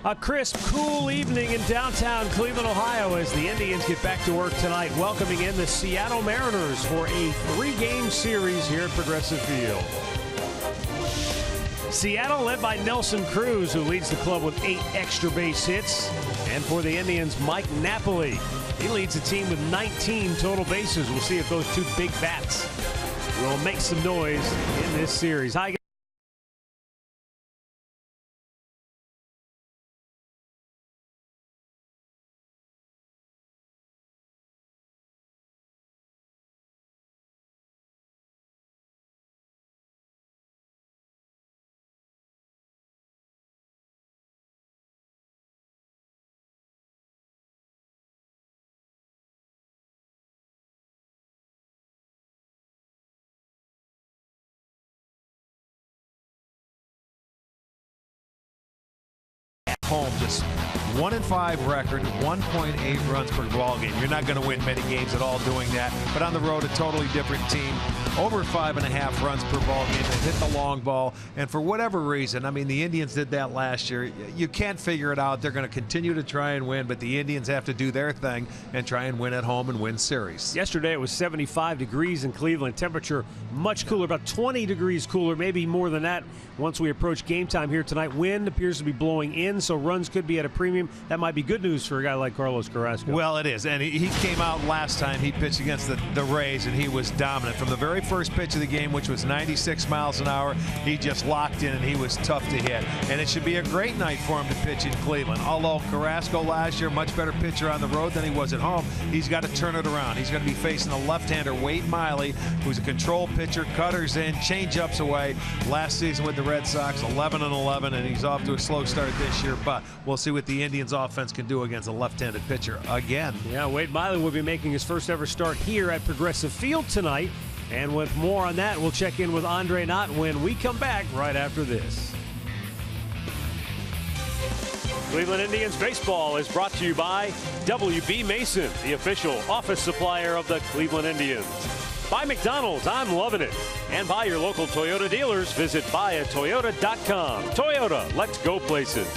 A crisp, cool evening in downtown Cleveland, Ohio as the Indians get back to work tonight, welcoming in the Seattle Mariners for a 3-game series here at Progressive Field. Seattle led by Nelson Cruz, who leads the club with 8 extra base hits. And for the Indians, Mike Napoli. He leads the team with 19 total bases. We'll see if those 2 big bats will make some noise in this series. Hi, home, just 1-5 record, 1.8 runs per ball game. You're not going to win many games at all doing that, but on the road, a totally different team. Over 5.5 runs per ball game. They hit the long ball, and for whatever reason, I mean, the Indians did that last year. You can't figure it out. They're going to continue to try and win, but the Indians have to do their thing and try and win at home and win series. Yesterday it was 75 degrees in Cleveland. Temperature much cooler, about 20 degrees cooler, maybe more than that once we approach game time here tonight. Wind appears to be blowing in, so runs could be at a premium. That might be good news for a guy like Carlos Carrasco. Well, it is, and he came out last time he pitched against the Rays, and he was dominant. From the very first pitch of the game, which was 96 miles an hour, he just locked in, and he was tough to hit. And it should be a great night for him to pitch in Cleveland. Although Carrasco last year, much better pitcher on the road than he was at home, he's got to turn it around. He's going to be facing a left-hander, Wade Miley, who's a control pitcher, cutters in, change-ups away. Last season with the Red Sox, 11-11, and he's off to a slow start this year, but we'll see what the Indians offense can do against a left-handed pitcher again. Yeah, Wade Miley will be making his first ever start here at Progressive Field tonight. And with more on that, we'll check in with Andre Knott when we come back right after this. Cleveland Indians baseball is brought to you by W.B. Mason, the official office supplier of the Cleveland Indians. By McDonald's, I'm loving it. And by your local Toyota dealers, visit buyatoyota.com. Toyota, let's go places.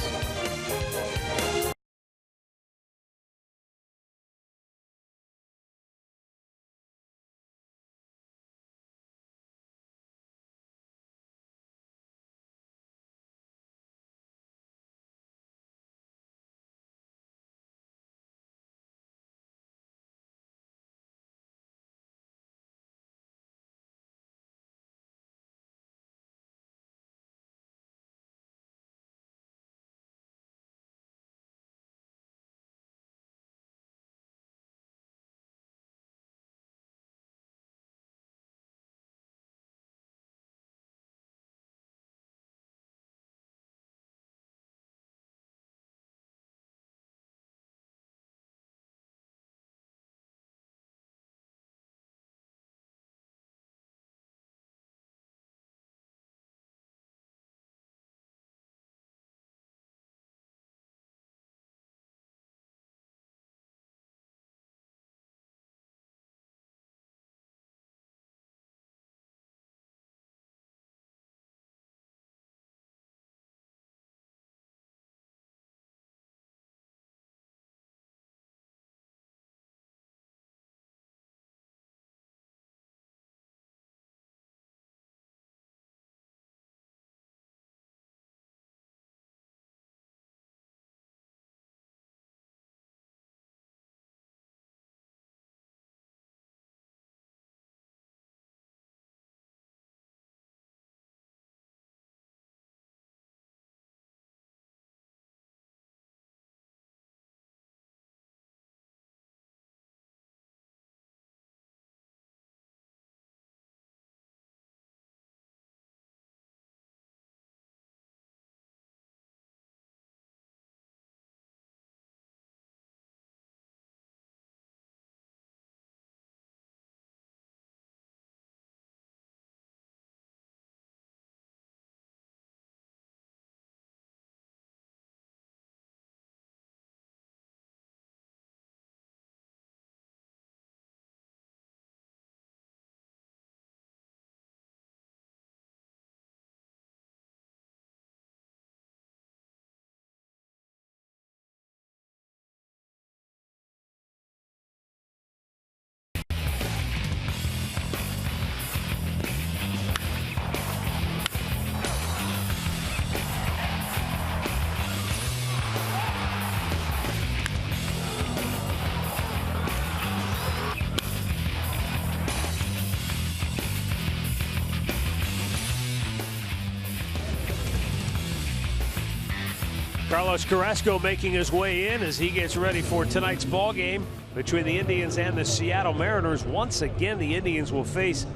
Carlos Carrasco making his way in as he gets ready for tonight's ball game between the Indians and the Seattle Mariners. Once again, the Indians will face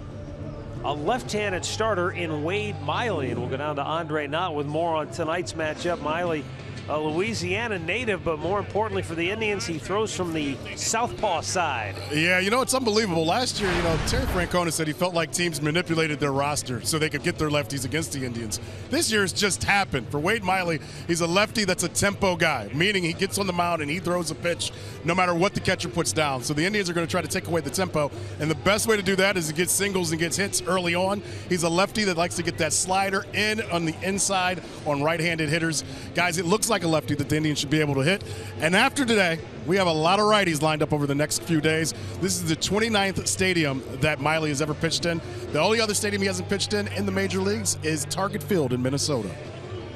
a left-handed starter in Wade Miley, and we'll go down to Andre Knott with more on tonight's matchup. Miley, a Louisiana native, but more importantly for the Indians, he throws from the southpaw side. Yeah, you know, it's unbelievable. Last year, you know, Terry Francona said he felt like teams manipulated their roster so they could get their lefties against the Indians. This year it's just happened. For Wade Miley, he's a lefty that's a tempo guy, meaning he gets on the mound and he throws a pitch no matter what the catcher puts down. So the Indians are going to try to take away the tempo, and the best way to do that is to get singles and gets hits early on. He's a lefty that likes to get that slider in on the inside on right-handed hitters. Guys, it looks like a lefty that the Indians should be able to hit. And after today, we have a lot of righties lined up over the next few days. This is the 29th stadium that Miley has ever pitched in. The only other stadium he hasn't pitched in the major leagues is Target Field in Minnesota.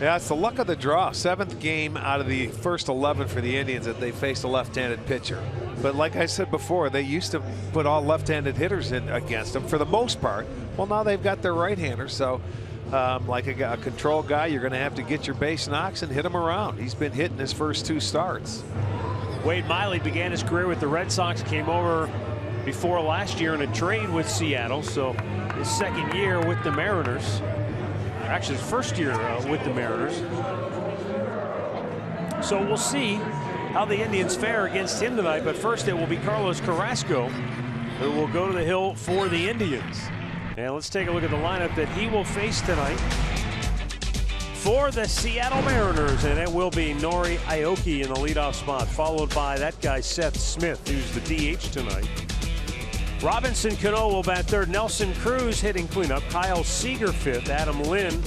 Yeah, it's the luck of the draw. 7th game out of the first 11 for the Indians that they faced a left-handed pitcher. But like I said before, they used to put all left-handed hitters in against them for the most part. Well, now they've got their right-handers, so like a control guy, you're going to have to get your base knocks and hit him around. He's been hitting his first 2 starts. Wade Miley began his career with the Red Sox, came over before last year in a trade with Seattle, so his second year with the Mariners, or actually his first year with the Mariners. So we'll see how the Indians fare against him tonight, but first it will be Carlos Carrasco who will go to the hill for the Indians. And let's take a look at the lineup that he will face tonight for the Seattle Mariners. And it will be NORI AOKI in the leadoff spot, followed by that guy Seth Smith, who's the DH tonight. Robinson Cano will bat third. Nelson Cruz hitting cleanup. Kyle Seager fifth. Adam Lynn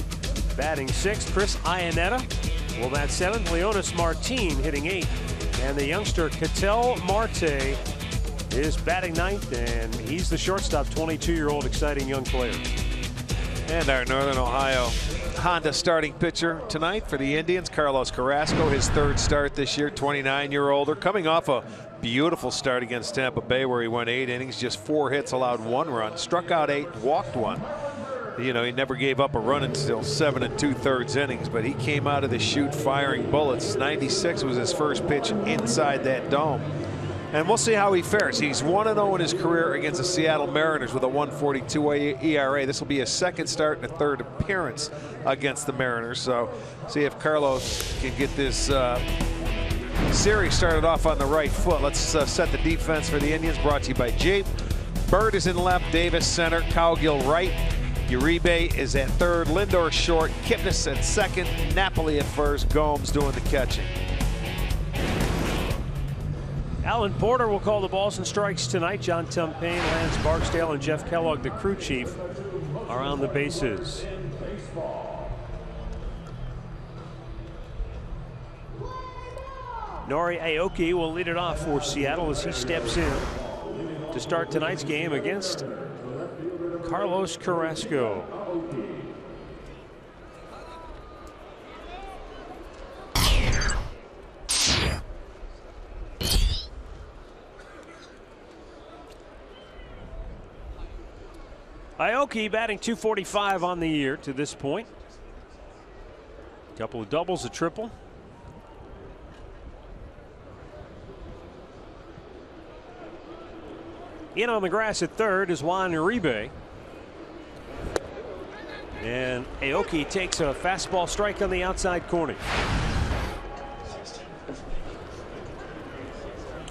batting sixth. Chris Iannetta will bat seventh. Leonis Martin hitting eighth. And the youngster KETEL Marte is batting ninth, and he's the shortstop, 22-year-old exciting young player. And our Northern Ohio Honda starting pitcher tonight for the Indians, Carlos Carrasco, his 3rd start this year, 29-year-older, coming off a beautiful start against Tampa Bay where he went 8 innings, just 4 hits, allowed 1 run, struck out 8, walked 1. You know, he never gave up a run until 7 2/3 innings, but he came out of the chute firing bullets. 96 was his first pitch inside that dome. And we'll see how he fares. He's 1-0 in his career against the Seattle Mariners with a 1.42 ERA. This will be his 2nd start and a 3rd appearance against the Mariners. So see if Carlos can get this series started off on the right foot. Let's set the defense for the Indians, brought to you by Jeep. Bird is in left, Davis center, Cowgill right. Uribe is at 3rd, Lindor short, Kipnis at 2nd, Napoli at 1st, Gomes doing the catching. Alan Porter will call the balls and strikes tonight. John Tumpane, Lance Barksdale, and Jeff Kellogg, the crew chief, are on the bases. NORI AOKI will lead it off for Seattle as he steps in to start tonight's game against Carlos Carrasco. AOKI batting .245 on the year to this point. A couple of doubles, a triple. In on the grass at 3rd is Juan Uribe. And AOKI takes a fastball strike on the outside corner.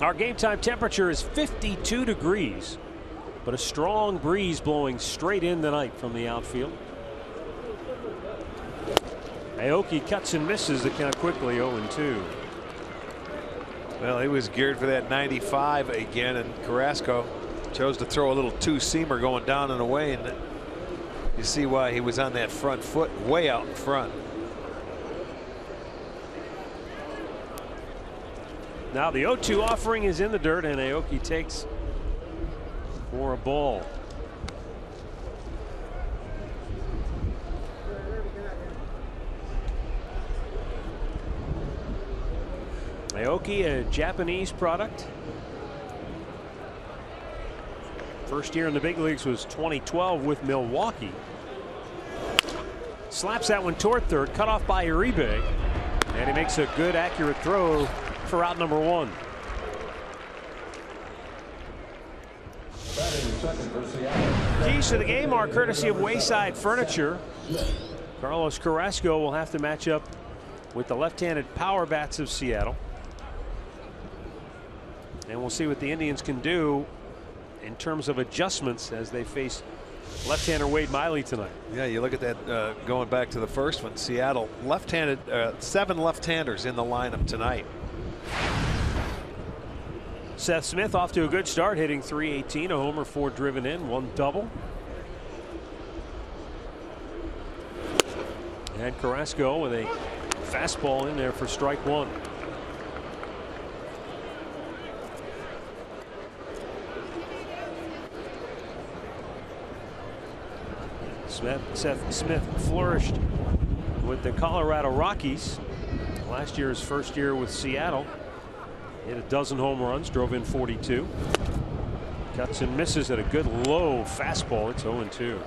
Our game time temperature is 52 degrees, but a strong breeze blowing straight in tonight from the outfield. AOKI cuts and misses the count quickly, 0-2. Well, he was geared for that 95 again, and Carrasco chose to throw a little 2-seamer going down and away, and you see why he was on that front foot way out in front. Now the 0-2 offering is in the dirt, and AOKI takes for a ball. AOKI, a Japanese product. First year in the big leagues was 2012 with Milwaukee. Slaps that one toward 3rd, cut off by Uribe. And he makes a good, accurate throw for out number 1. Keys to the game are courtesy of Wayside Furniture. Carlos Carrasco will have to match up with the left-handed power bats of Seattle. And we'll see what the Indians can do in terms of adjustments as they face left-hander Wade Miley tonight. Yeah, you look at that going back to the first one. Seattle left-handed, 7 left-handers in the lineup tonight. Seth Smith off to a good start, hitting .318, a homer, 4 driven in, 1 double. And Carrasco with a fastball in there for strike 1. Seth Smith flourished with the Colorado Rockies. Last year's first year with Seattle. Hit a dozen home runs, drove in 42. Cuts and misses at a good low fastball. It's 0-2.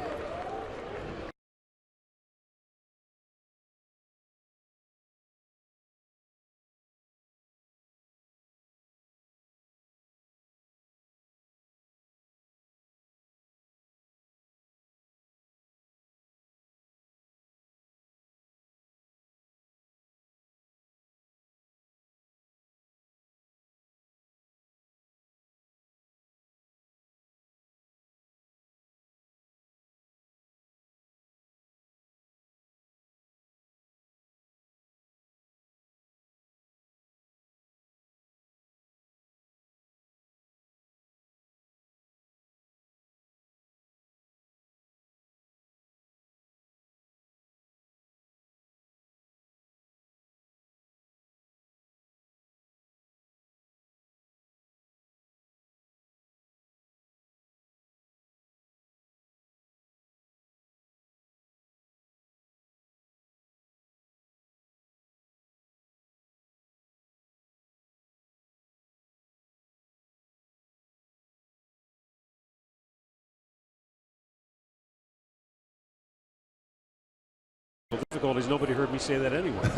Difficulties. Nobody heard me say that anyway.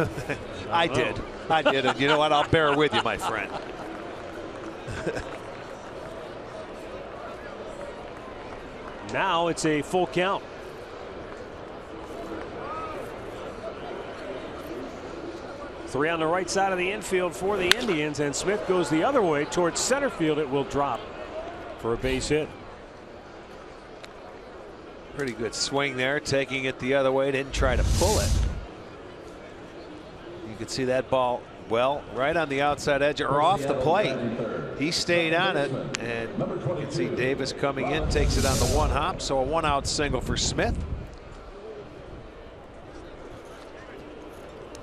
I did. And you know what? I'll bear with you, my friend. Now it's a full count. Three on the right side of the infield for the Indians, and Smith goes the other way towards center field. It will drop for a base hit. Pretty good swing there, taking it the other way. Didn't try to pull it. You can see that ball, well, right on the outside edge or off the plate. He stayed on it, and you can see Davis coming in, takes it on the 1 hop. So a 1-out single for Smith.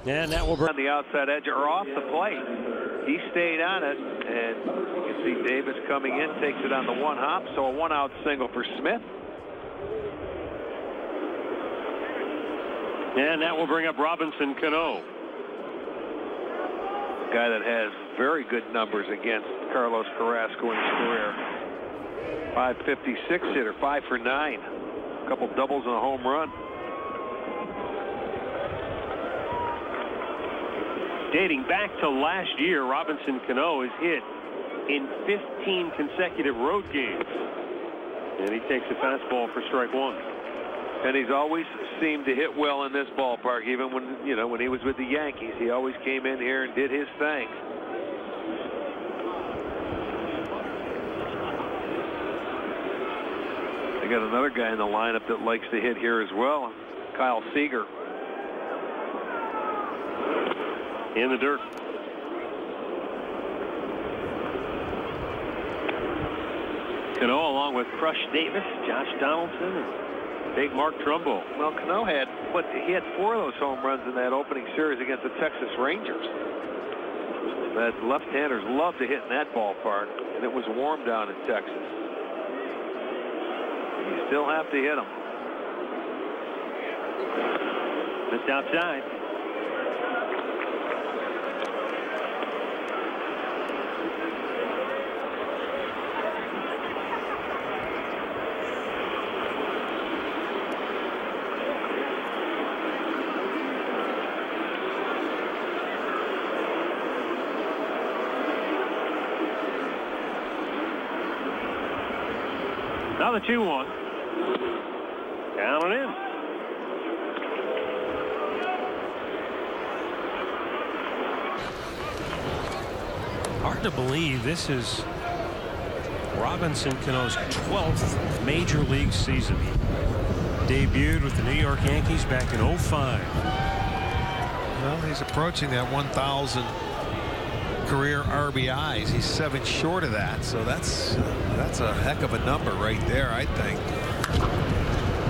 And that will bring on the outside edge or off the plate. He stayed on it, and you can see Davis coming in, takes it on the 1 hop. So a 1-out single for Smith. And that will bring up Robinson Cano. Guy that has very good numbers against Carlos Carrasco in his career. 556 hitter, 5 for 9. A couple doubles and a home run. Dating back to last year, Robinson Cano is hit in 15 consecutive road games. And he takes a fastball for strike 1. And he's always seemed to hit well in this ballpark, even when, you know, when he was with the Yankees. He always came in here and did his thing. They got another guy in the lineup that likes to hit here as well, Kyle Seager. In the dirt. Cano along with Crush Davis, Josh Donaldson, and Big Mark Trumbo. Well, Cano had, he had 4 of those home runs in that opening series against the Texas Rangers. That left-handers love to hit in that ballpark, and it was warm down in Texas. You still have to hit them. Just outside. Now the 2-1. Down and in. Hard to believe this is Robinson Cano's 12th major league season. He debuted with the New York Yankees back in '05. Well, he's approaching that 1,000 career RBIs. He's 7 short of that, so that's a heck of a number right there, I think.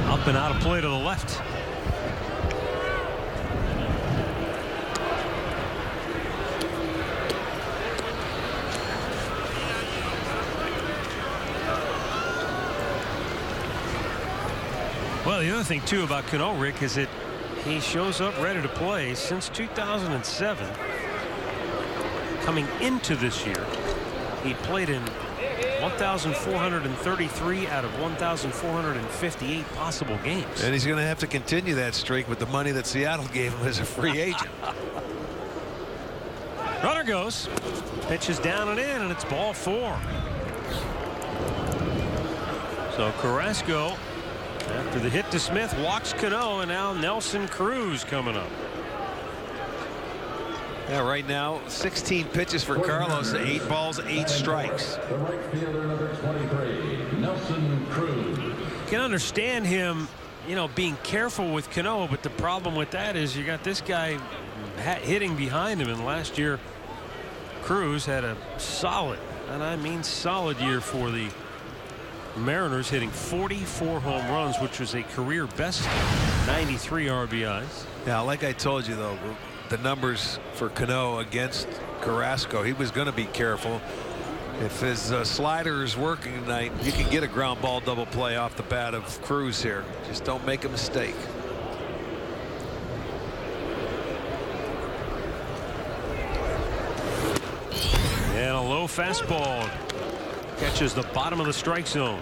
Up and out of play to the left. Well, the other thing too about Cano, Rick, is that he shows up ready to play. Since 2007, coming into this year, he played in 1,433 out of 1,458 possible games. And he's going to have to continue that streak with the money that Seattle gave him as a free agent. Runner goes. Pitch is down and in, and it's ball 4. So Carrasco, after the hit to Smith, walks Cano, and now Nelson Cruz coming up. Yeah, right now 16 pitches for Carlos, 8 balls, 8 strikes. The right fielder, number 23, Nelson Cruz. Can understand him, you know, being careful with Cano, but the problem with that is you got this guy hitting behind him, and last year Cruz had a solid, and I mean solid, year for the Mariners, hitting 44 home runs, which was a career best 93 RBIs. Yeah, like I told you, though, the numbers for Cano against Carrasco, he was going to be careful. If his slider is working tonight, you can get a ground ball double play off the bat of Cruz here. Just don't make a mistake. And a low fastball catches the bottom of the strike zone.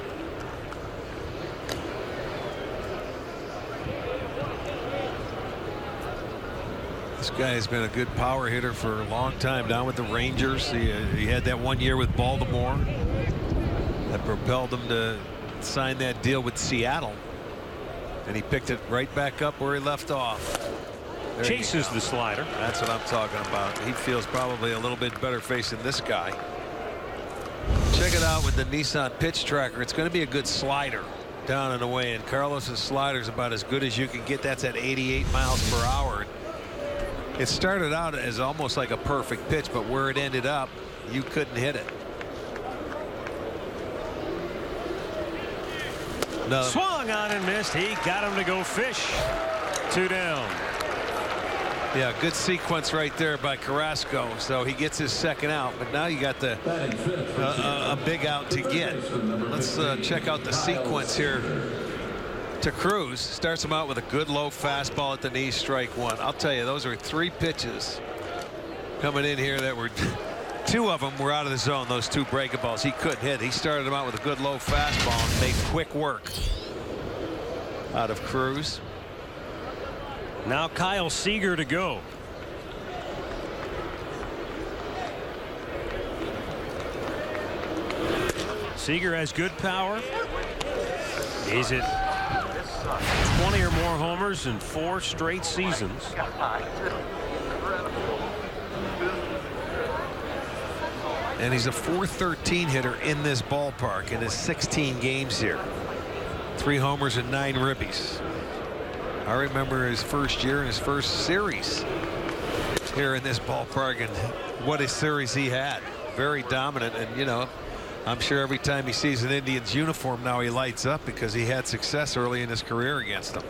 This guy has been a good power hitter for a long time down with the Rangers. He had that 1 year with Baltimore that propelled him to sign that deal with Seattle, and he picked it right back up where he left off. There Chases the slider. That's what I'm talking about. He feels probably a little bit better facing this guy. Check it out with the Nissan pitch tracker. It's going to be a good slider down and away, and Carlos's slider is about as good as you can get. That's at 88 miles per hour. It started out as almost like a perfect pitch, but where it ended up, you couldn't hit it. Swung on and missed. He got him to go fish. 2 down. Yeah, good sequence right there by Carrasco. So he gets his second out, but now you got the a big out to get. Let's check out the sequence here. To Cruz, starts him out with a good low fastball at the knee, strike 1. I'll tell you, those are 3 pitches coming in here that were 2 of them were out of the zone. Those 2 breakables he couldn't hit. He started them out with a good low fastball and made quick work out of Cruz. Now Kyle Seager to go. Seager has good power. He's at 20 or more homers in 4 straight seasons. And he's a .413 hitter in this ballpark in his 16 games here. 3 homers and 9 ribbies. I remember his first year in his first series here in this ballpark, and what a series he had. Very dominant, and you know, I'm sure every time he sees an Indians uniform now he lights up because he had success early in his career against them.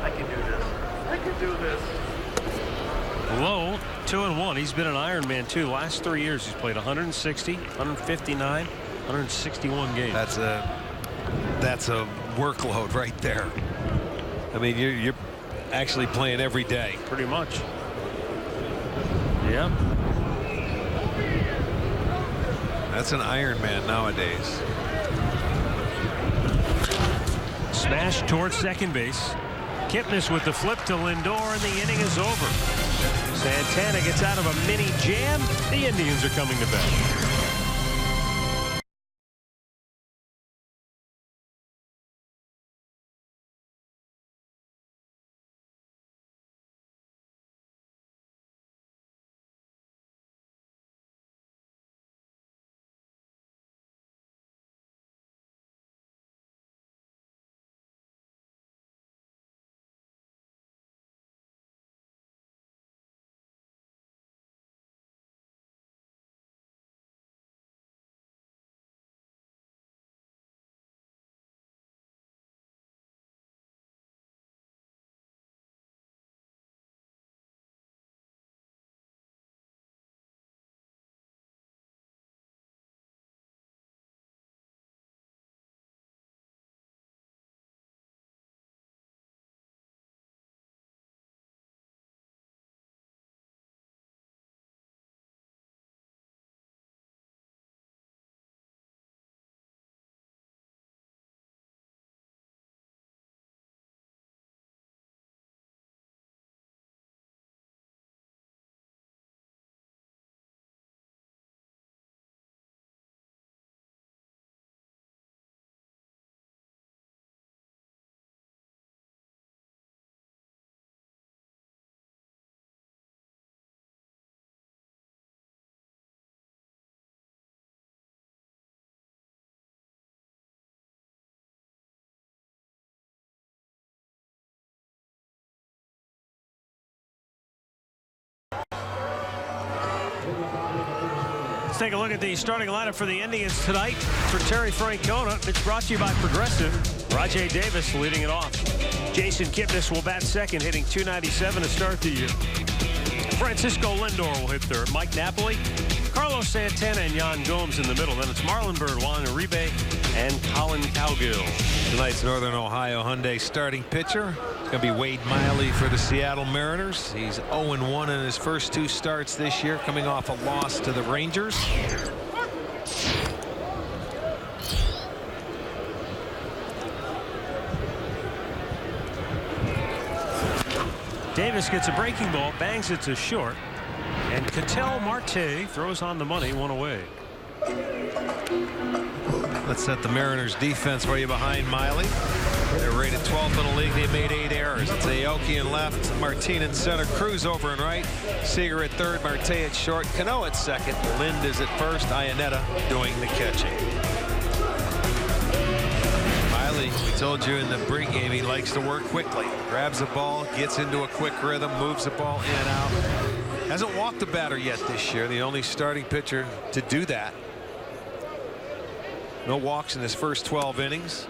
I can do this. I can do this. Low 2-1. He's been an Ironman too. Last 3 years he's played 160, 159, 161 games. That's a workload right there. I mean, you're actually playing every day. Pretty much. Yeah. That's an Ironman nowadays. Smash towards second base. Kipnis with the flip to Lindor, and the inning is over. Santana gets out of a mini jam. The Indians are coming to bat. Let's take a look at the starting lineup for the Indians tonight. For Terry Francona, it's brought to you by Progressive. Rajay Davis leading it off. Jason Kipnis will bat second, hitting .297 to start the year. Francisco Lindor will hit third. Mike Napoli, Carlos Santana, and Yan Gomes in the middle. Then it's Marlon Byrd, Juan Uribe, and Colin Cowgill. Tonight's Northern Ohio Hyundai starting pitcher. It's going to be Wade Miley for the Seattle Mariners. He's 0-1 in his first 2 starts this year, coming off a loss to the Rangers. Davis gets a breaking ball, bangs it to short, and KETEL Marte throws on the money, 1 away. Let's set the Mariners defense for you behind Miley. They're rated 12th in the league. They made 8 errors. It's AOKI in left, Martin in center, CRUZ over and right, Seager at third, Marte at short, Cano at second, Lind is at first, Iannetta doing the catching. Miley, we told you in the pregame, he likes to work quickly. Grabs the ball, gets into a quick rhythm, moves the ball in and out. Hasn't walked a batter yet this year, the only starting pitcher to do that. No walks in his first 12 innings.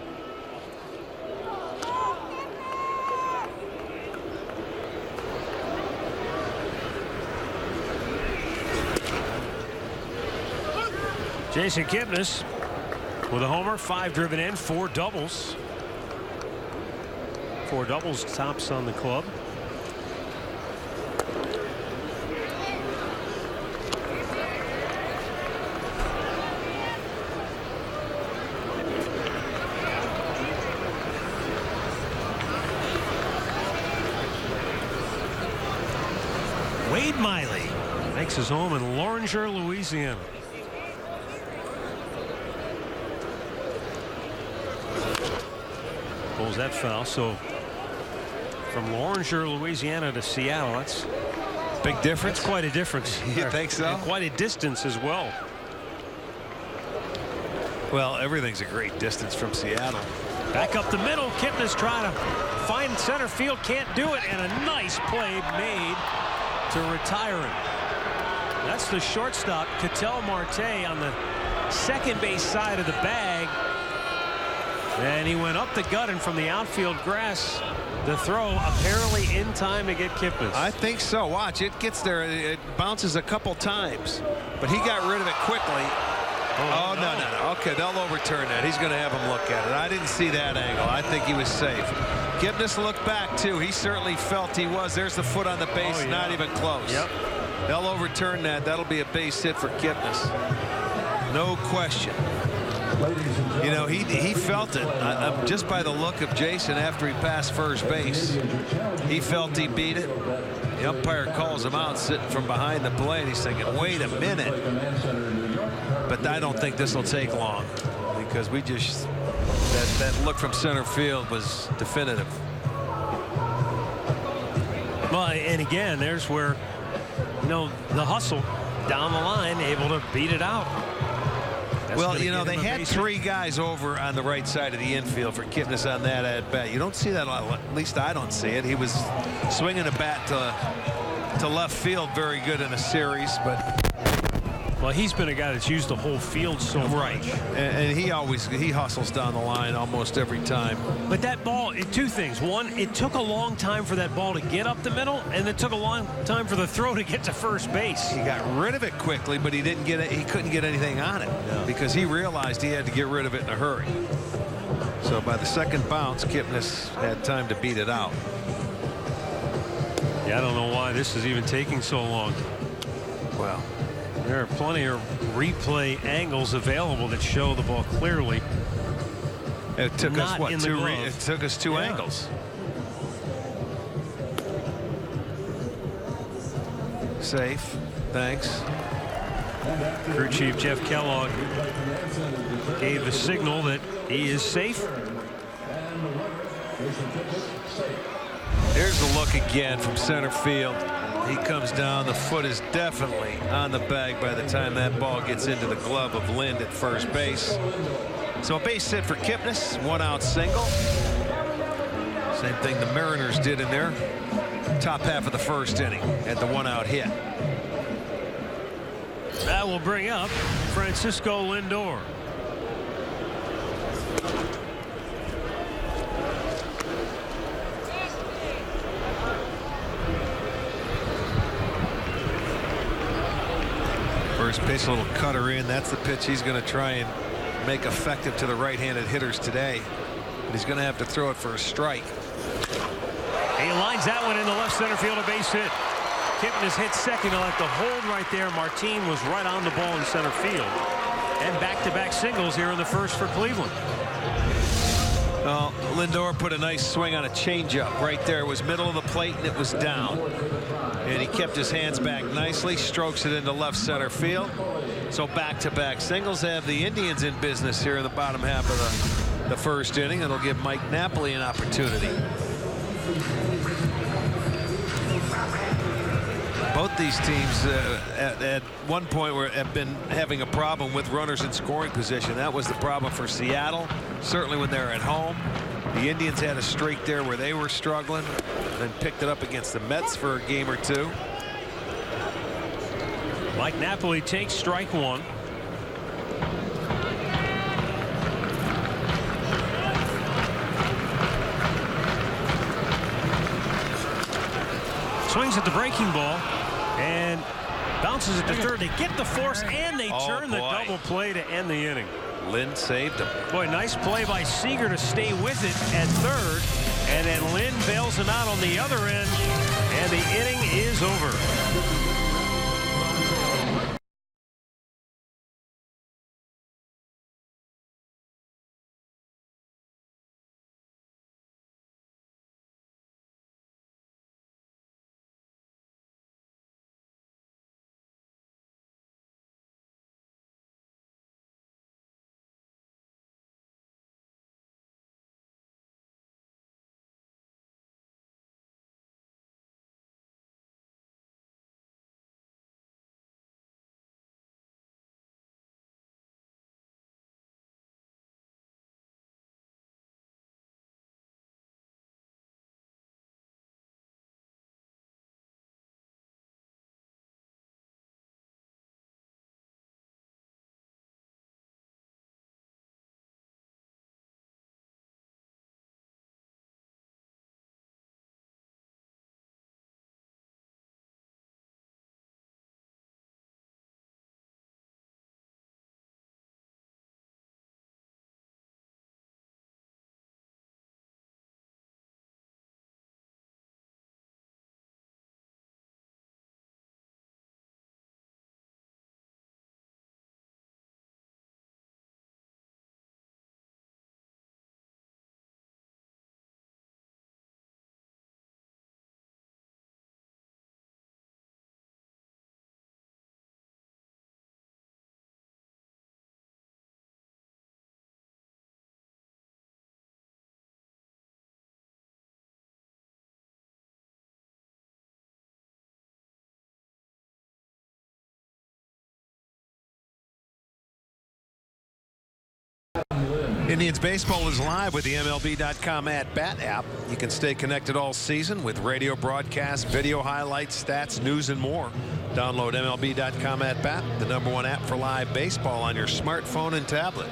Jason Kipnis with a homer, 5 driven in, 4 doubles. 4 doubles tops on the club. Wade Miley makes his home in Loringer, Louisiana. Pulls that foul. So from Loringer, Louisiana to Seattle, that's big difference. That's quite a difference. You think so? And quite a distance as well. Well, everything's a great distance from Seattle. Back up the middle. Kipnis trying to find center field, can't do it, and a nice play made to retire him. That's the shortstop, KETEL Marte, on the second base side of the bag. And he went up the gut, and from the outfield grass, the throw apparently in time to get Kipnis. I think so. Watch, it gets there. It bounces a couple times, but he got rid of it quickly. Oh, no. Okay, they'll overturn that. He's going to have him look at it. I didn't see that angle. I think he was safe. Kipnis looked back, too. He certainly felt he was. There's the foot on the base. Oh, yeah. Not even close. Yep. They'll overturn that. That'll be a base hit for Kipnis. No question. You know, he felt it just by the look of Jason after he passed first base. He felt he beat it. The umpire calls him out sitting from behind the plate. He's thinking, wait a minute. But I don't think this will take long, because we just that look from center field was definitive. Well, and again, there's where, you know, the hustle down the line, able to beat it out. Well, you know, they had 3 guys over on the right side of the infield for Kipnis on that at bat. You don't see that a lot. At least I don't see it. He was swinging a bat to left field very good in a series, but. Well, he's been a guy that's used the whole field so much. And he hustles down the line almost every time. But that ball, 2 things. One, it took a long time for that ball to get up the middle, and it took a long time for the throw to get to first base. He got rid of it quickly, but he didn't get it. He couldn't get anything on it because he realized he had to get rid of it in a hurry. So by the second bounce, Kipnis had time to beat it out. Yeah, I don't know why this is even taking so long. Well, there are plenty of replay angles available that show the ball clearly. It took us what? It took us 2 angles. Safe. Thanks. Crew Chief Jeff Kellogg gave the signal that he is safe. Here's the look again from center field. He comes down. The foot is definitely on the bag by the time that ball gets into the glove of Lind at first base. So a base hit for Kipnis. 1-out single. Same thing the Mariners did in their top half of the first inning at the 1-out hit. That will bring up Francisco Lindor. First pitch, a little cutter in. That's the pitch he's going to try and make effective to the right-handed hitters today. And he's going to have to throw it for a strike. He lines that one into left center field, a base hit. Kipnis hit second. He'll have to hold right there. Martine was right on the ball in center field. And back-to-back singles here in the first for Cleveland. Well, Lindor put a nice swing on a changeup right there. It was middle of the plate and it was down. And he kept his hands back nicely, strokes it into left center field. So back-to-back singles have the Indians in business here in the bottom half of the first inning. It'll give Mike Napoli an opportunity. Both these teams at one point have been having a problem with runners in scoring position. That was the problem for Seattle, certainly when they're at home. The Indians had a streak there where they were struggling, then picked it up against the Mets for a game or 2. Mike Napoli takes strike 1. Swings at the breaking ball and bounces it to third. They get the force and they turn the double play to end the inning. Lind saved him. Boy, nice play by Seager to stay with it at third, and then Lind bails him out on the other end, and the inning is over. Indians baseball is live with the MLB.com at-bat app. You can stay connected all season with radio broadcasts, video highlights, stats, news, and more. Download MLB.com at-bat, the #1 app for live baseball on your smartphone and tablet.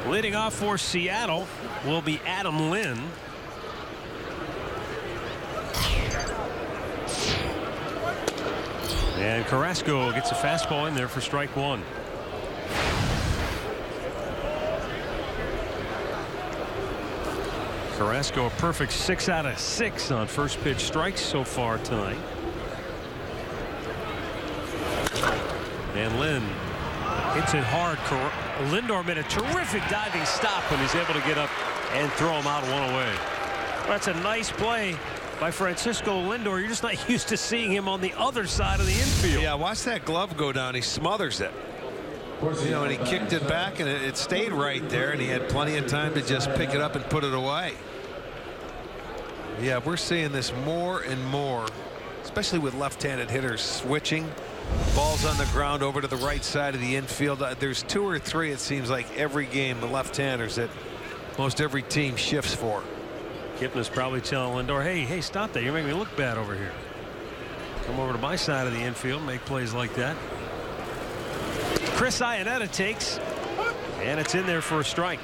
Leading off for Seattle will be Adam Lynn. And Carrasco gets a fastball in there for strike one. Carrasco a perfect 6 out of 6 on first pitch strikes so far tonight. And Lynn hits it hard. Lindor made a terrific diving stop when he's able to get up and throw him out one away. That's a nice play by Francisco Lindor. You're just not used to seeing him on the other side of the infield. Yeah, watch that glove go down. He smothers it. You know, and he kicked it back, and it stayed right there, and he had plenty of time to just pick it up and put it away. Yeah, we're seeing this more and more, especially with left-handed hitters switching. Balls on the ground over to the right side of the infield. There's 2 or 3, it seems like, every game, the left-handers that most every team shifts for. Kipnis probably telling Lindor, hey, stop that. You're making me look bad over here. Come over to my side of the infield, make plays like that. Chris Iannetta takes, and it's in there for a strike.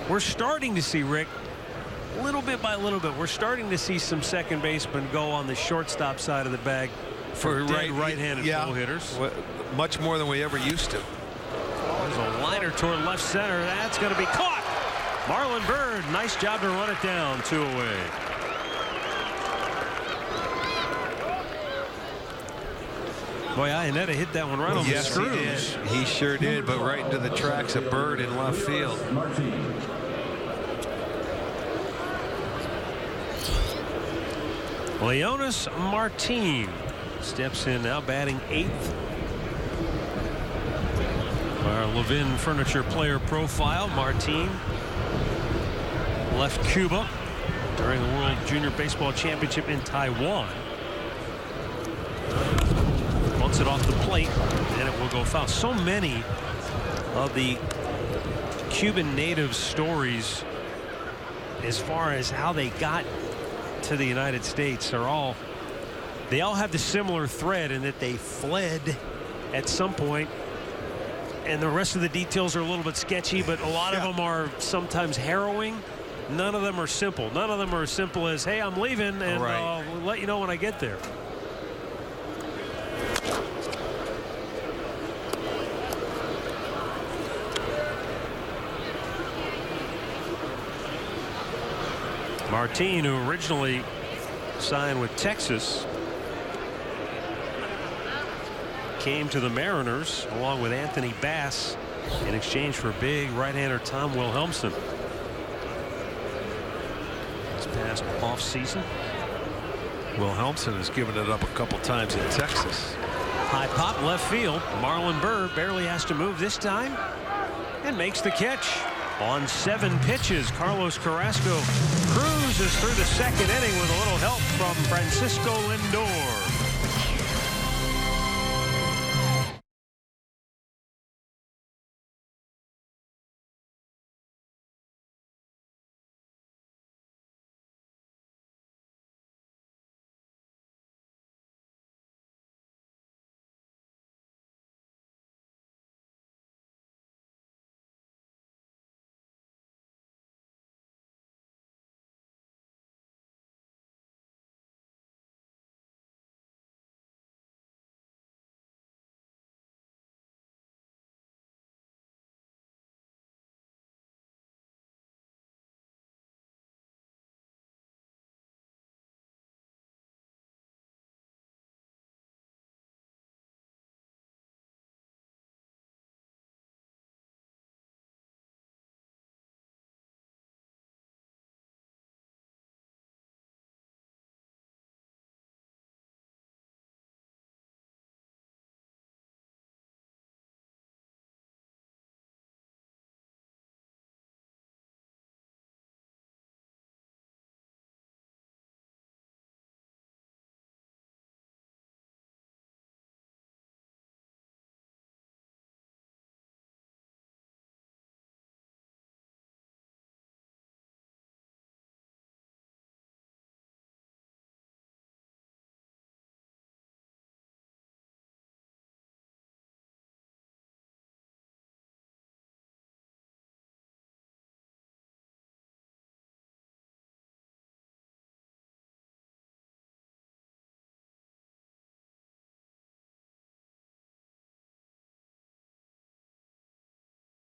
We're starting to see, Rick, little bit by little bit, we're starting to see some second basemen go on the shortstop side of the bag for right-handed full hitters. Much more than we ever used to. There's a liner toward left center. That's going to be caught. Marlon Byrd, nice job to run it down, 2 away. Boy, Iannetta hit that one right on the screws. Yes, he did. He sure did, but right into the tracks of Byrd in left field. Leonis Martin steps in now, batting 8th. Our Levin Furniture player profile. Martin left Cuba during the World Junior Baseball Championship in Taiwan. Bunts it off the plate, and it will go foul. So many of the Cuban native stories as far as how they got to the United States are they all have the similar thread in that they fled at some point, and the rest of the details are a little bit sketchy, but a lot of them are sometimes harrowing. None of them are simple. None of them are as simple as, hey, I'm leaving, and I'll let you know when I get there. Martin, who originally signed with Texas, came to the Mariners along with Anthony Bass in exchange for big right-hander Tom Wilhelmsen. This past offseason, Wilhelmsen has given it up a couple times in Texas. High pop left field. Marlon Byrd barely has to move this time and makes the catch. On 7 pitches, Carlos Carrasco cruises through the 2nd inning with a little help from Francisco Lindor.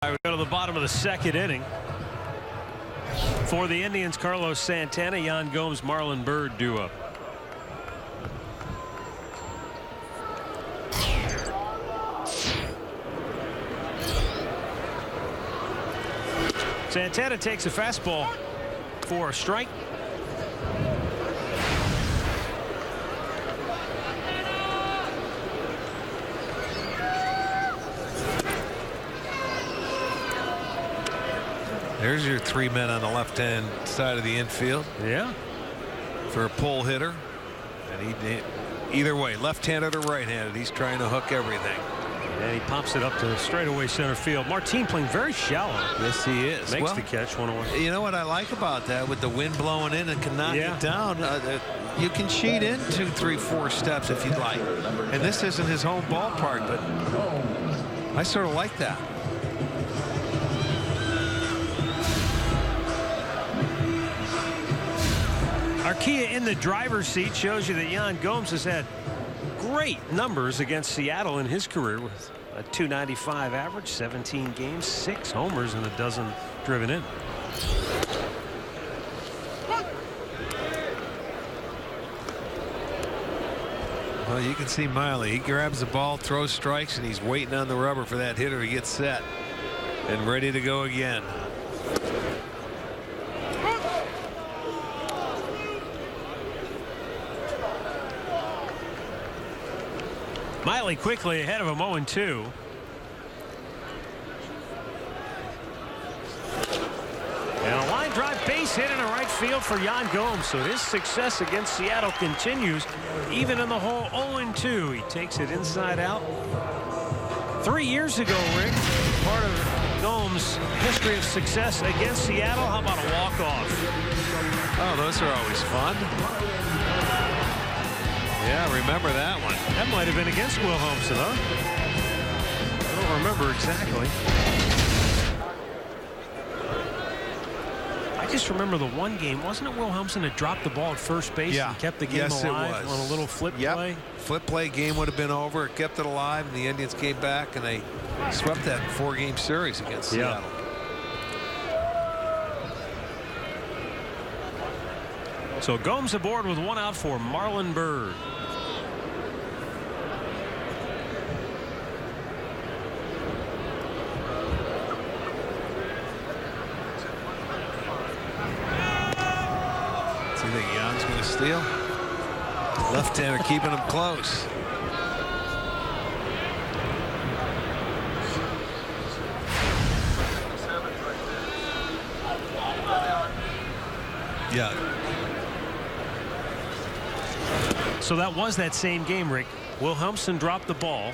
We go to the bottom of the second inning. For the Indians, Carlos Santana, Yan Gomes, Marlon Byrd due up. Santana takes a fastball for a strike. There's your 3 men on the left-hand side of the infield. Yeah. For a pull hitter. And he either way, left-handed or right-handed, he's trying to hook everything. And he pops it up to straightaway center field. Martin playing very shallow. Yes, he is. Makes the catch 1-1. You know what I like about that, with the wind blowing in and can knock it down, you can cheat in 2, 3, 4 steps if you'd like. And this isn't his home ballpark, but I sort of like that. Arcia in the driver's seat shows you that Yan Gomes has had great numbers against Seattle in his career with a .295 average, 17 games, 6 homers, and a dozen driven in. Well, you can see Miley. He grabs the ball, throws strikes, and he's waiting on the rubber for that hitter to get set and ready to go again. Miley quickly ahead of him, 0-2. And a line drive base hit in the right field for Yan Gomes. So his success against Seattle continues even in the hole. 0-2. He takes it inside out. 3 years ago, Rick, part of Gomes' history of success against Seattle. How about a walk-off? Oh, those are always fun. Yeah, remember that one. That might have been against Wilhelmsen, huh? I don't remember exactly. I just remember the one game. Wasn't it Wilhelmsen that dropped the ball at first base and kept the game alive on a little flip play? Flip play, game would have been over. It kept it alive, and the Indians came back, and they swept that 4-game series against Seattle. So Gomes aboard with 1 out for Marlon Byrd. Do you think Jan's going to steal? Left-hander keeping him close. Yeah. So that was that same game, Rick. Wilhelmsen dropped the ball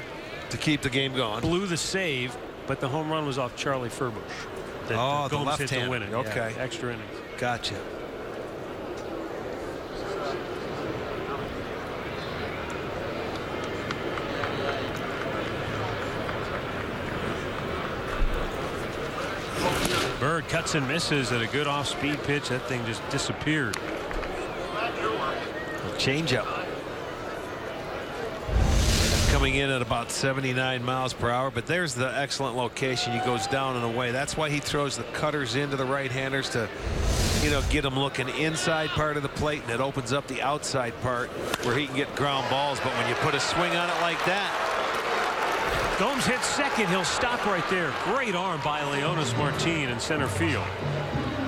to keep the game going. Blew the save, but the home run was off Charlie Furbush. Oh, the Gomes left hit hand. to win it. Okay. Yeah, extra innings. Gotcha. Byrd cuts and misses at a good off-speed pitch. That thing just disappeared. Change up. Coming in at about 79 miles per hour, but there's the excellent location. He goes down and away. That's why he throws the cutters into the right-handers to, you know, get him looking inside part of the plate, and it opens up the outside part where he can get ground balls. But when you put a swing on it like that, Gomes hits second. He'll stop right there. Great arm by Leonis Martin in center field.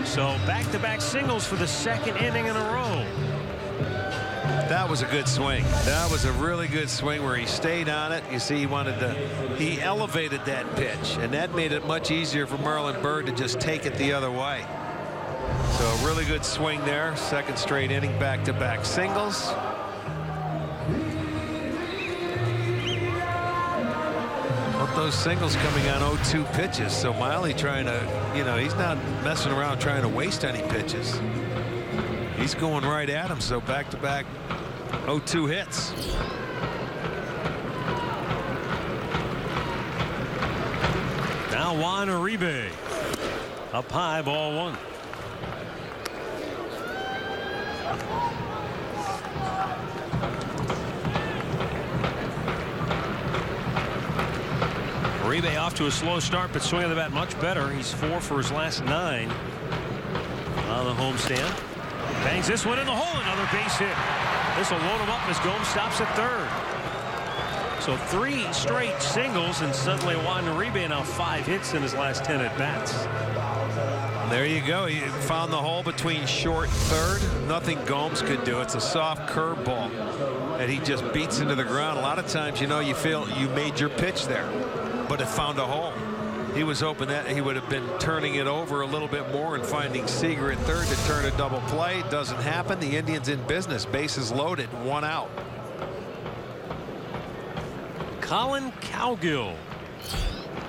So back-to-back singles for the second inning in a row. that was a good swing. That was a really good swing where he stayed on it. You see, he elevated that pitch, and that made it much easier for Marlon Byrd to just take it the other way. So a really good swing there. Second straight inning, back-to-back singles. Those singles coming on 0-2 pitches. So Miley trying to, he's not messing around trying to waste any pitches. He's going right at him. So back-to-back 0-2 hits. Now Juan Uribe up high, ball one. Uribe off to a slow start, but swinging the bat much better. He's 4 for his last 9 on the homestand. Bangs this one in the hole. Another base hit. This will load him up as Gomes stops at third. So 3 straight singles, and suddenly Juan Uribe now 5 hits in his last 10 at bats. There you go. He found the hole between short and third. Nothing Gomes could do. It's a soft curveball that he just beats into the ground. A lot of times, you know, you feel you made your pitch there, but it found a hole. He was hoping that he would have been turning it over a little bit more and finding Seager at third to turn a double play. Doesn't happen. The Indians in business. Bases loaded. 1 out. Colin Cowgill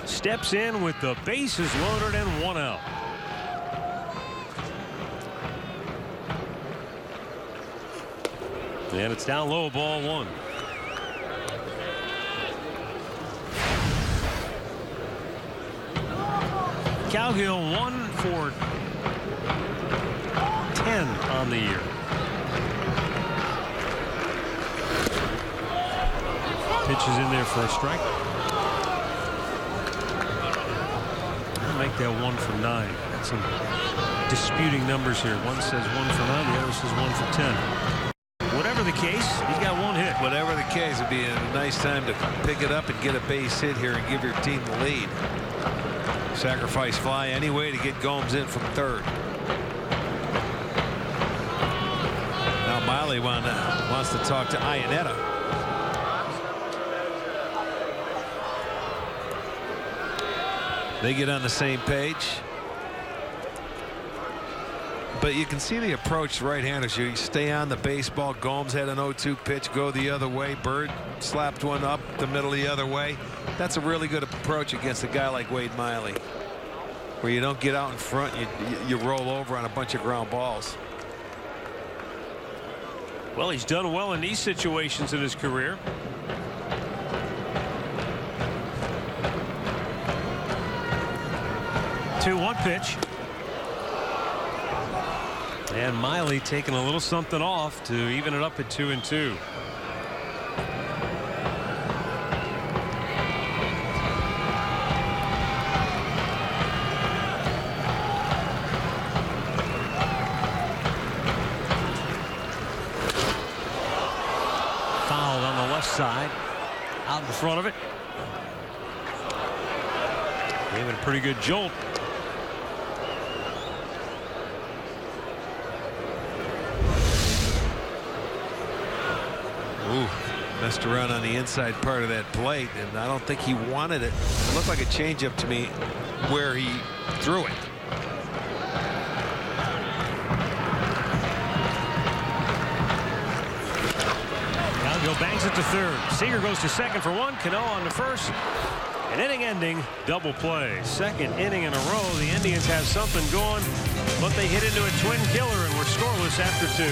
steps in with the bases loaded and 1 out. And it's down low, ball 1. Cowgill 1 for 10 on the year. Pitch is in there for a strike. I'll make that 1 for 9. Got some disputing numbers here. One says 1 for 9, the other says 1 for 10. Whatever the case, he's got 1 hit. Whatever the case, it'd be a nice time to pick it up and get a base hit here and give your team the lead. Sacrifice fly anyway to get Gomes in from third. Now Miley wants to talk to Iannetta. They get on the same page. But you can see the approach right-handers. You stay on the baseball. Gomes had an 0-2 pitch go the other way. Bird slapped one up the middle the other way. That's a really good approach against a guy like Wade Miley, where you don't get out in front. You roll over on a bunch of ground balls. Well, he's done well in these situations in his career. Two-one pitch. And Miley taking a little something off to even it up at 2-2. Fouled on the left side, out in front of it. Gave it a pretty good jolt. Ooh, messed around on the inside part of that plate, and I don't think he wanted it. It looked like a changeup to me where he threw it. Cowgill bangs it to third. Seager goes to second for 1. Cano on to first. An inning-ending double play. Second inning in a row. The Indians have something going, but they hit into a twin killer and were scoreless after 2.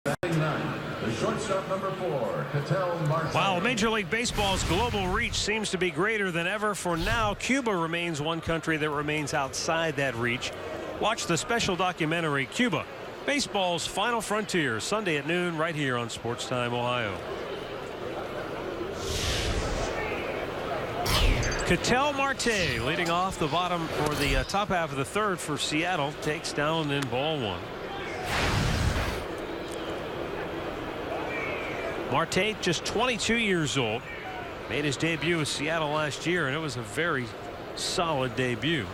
Batting ninth, the shortstop number 4, KETEL MARTE. While Major League Baseball's global reach seems to be greater than ever, for now, Cuba remains one country that remains outside that reach. Watch the special documentary, Cuba, Baseball's Final Frontier, Sunday at noon, right here on Sports Time Ohio. KETEL MARTE leading off the bottom or the top half of the third for Seattle, takes down in ball 1. Marte, just 22 years old, made his debut with Seattle last year, and it was a very solid debut.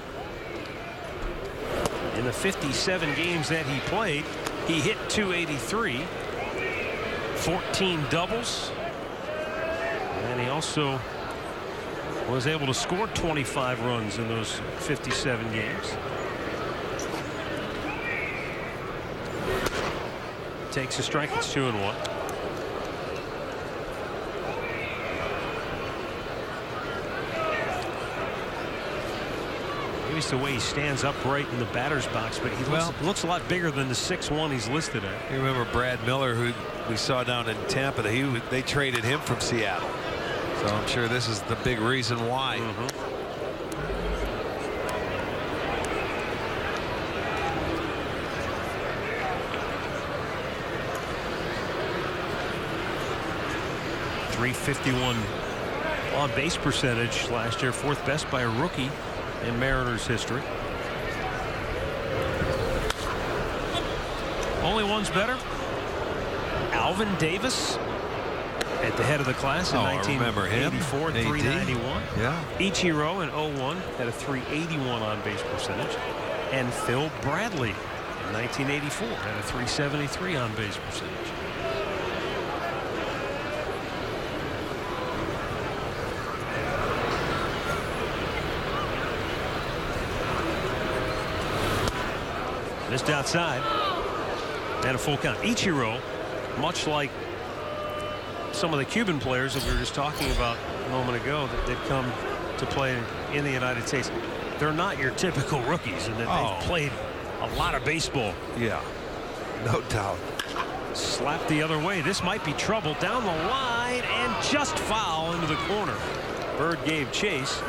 In the 57 games that he played, he hit .283, 14 doubles, and he also was able to score 25 runs in those 57 games. Takes a strike, it's 2-1. Maybe it's the way he stands upright in the batter's box, but he looks a lot bigger than the 6'1" he's listed at. You remember Brad Miller, who we saw down in Tampa, they traded him from Seattle. So I'm sure this is the big reason why. .351 on base percentage last year, 4th best by a rookie in Mariners history. Only one's better. Alvin Davis at the head of the class in 1984, 391. Yeah. Ichiro in 01 had a 381 on base percentage, and Phil Bradley in 1984 had a 373 on base percentage. Missed outside, and a full count. Ichiro, much like some of the Cuban players that we were just talking about a moment ago that they've come to play in the United States, they're not your typical rookies, and that they've played a lot of baseball. Yeah, no doubt. Slapped the other way. This might be trouble down the line, and just foul into the corner. Bird gave chase,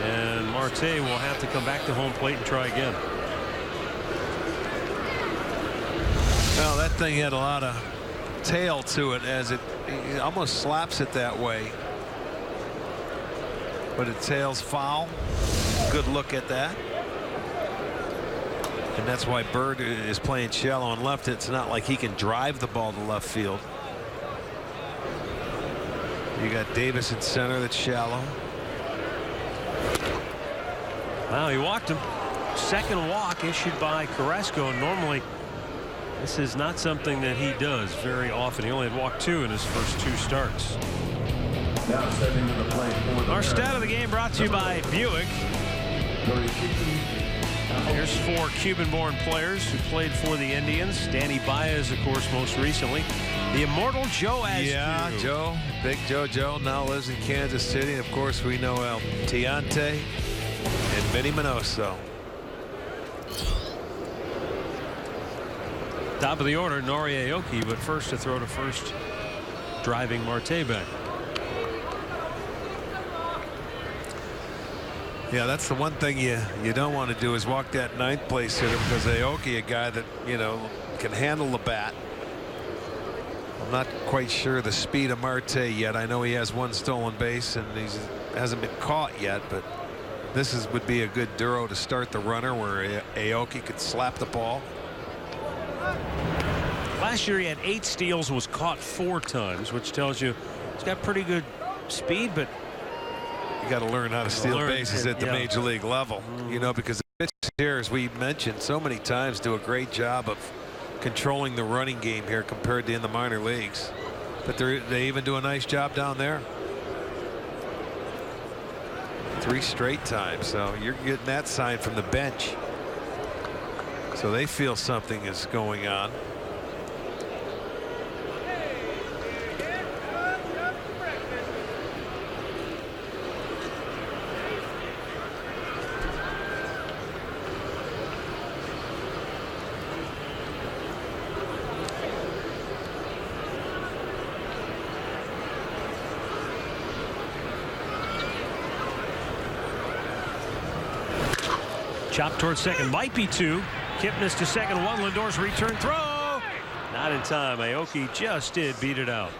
and Marte will have to come back to home plate and try again. Well, that thing had a lot of tail to it, as it almost slaps it that way, but it tails foul. Good look at that, and that's why Bird is playing shallow and left. It's not like he can drive the ball to left field. You got Davis in center, that's shallow. Wow, he walked him. Second walk issued by Carrasco, and normally this is not something that he does very often. He only had walked 2 in his first 2 starts. Now stepping to the plate for the Our stat of the game brought to you by Buick. Here's 4 Cuban-born players who played for the Indians. Danny Baez, of course, most recently. The immortal Joe Askew. Yeah, Joe, big Joe now lives in Kansas City. Of course, we know El Tiante and Vinny Minoso. Top of the order, Nori Aoki, but first to throw to first, driving Marte back. Yeah, that's the one thing you don't want to do, is walk that 9th place hitter, because Aoki, a guy that, you know, can handle the bat. I'm not quite sure the speed of Marte yet. I know he has 1 stolen base and he hasn't been caught yet, but this would be a good duro to start the runner, where Aoki could slap the ball. Last year he had 8 steals, was caught 4 times, which tells you he's got pretty good speed, but you got to learn how to steal bases at the major league level. You know, because the pitchers here, as we mentioned so many times, do a great job of controlling the running game here compared to in the minor leagues. But they even do a nice job down there. 3 straight times, so you're getting that sign from the bench. So they feel something is going on. Chop towards second, might be 2. Kipnis to second, 1. Lindor's return throw. Not in time. Aoki just did beat it out.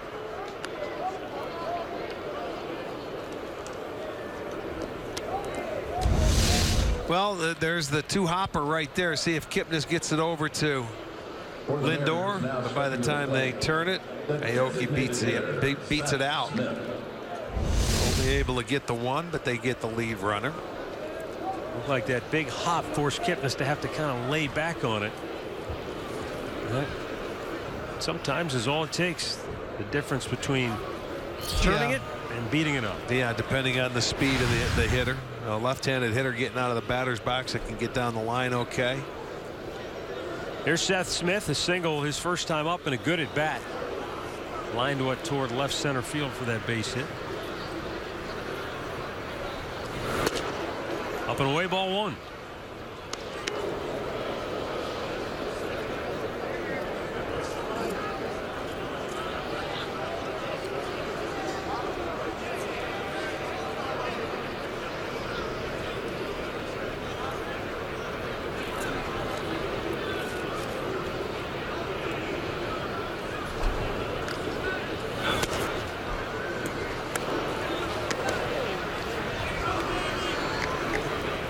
Well, there's the 2-hopper right there. See if Kipnis gets it over to Lindor. But by the time they turn it, Aoki beats it out. Only able to get the 1, but they get the lead runner. Looked like that big hop forced Kipnis to have to kind of lay back on it. That sometimes is all it takes. The difference between turning it and beating it up. Yeah, depending on the speed of the hitter. A left-handed hitter getting out of the batter's box that can get down the line okay. Here's Seth Smith, a single his first time up and a good at bat. Lined toward left center field for that base hit. Up and away, ball 1.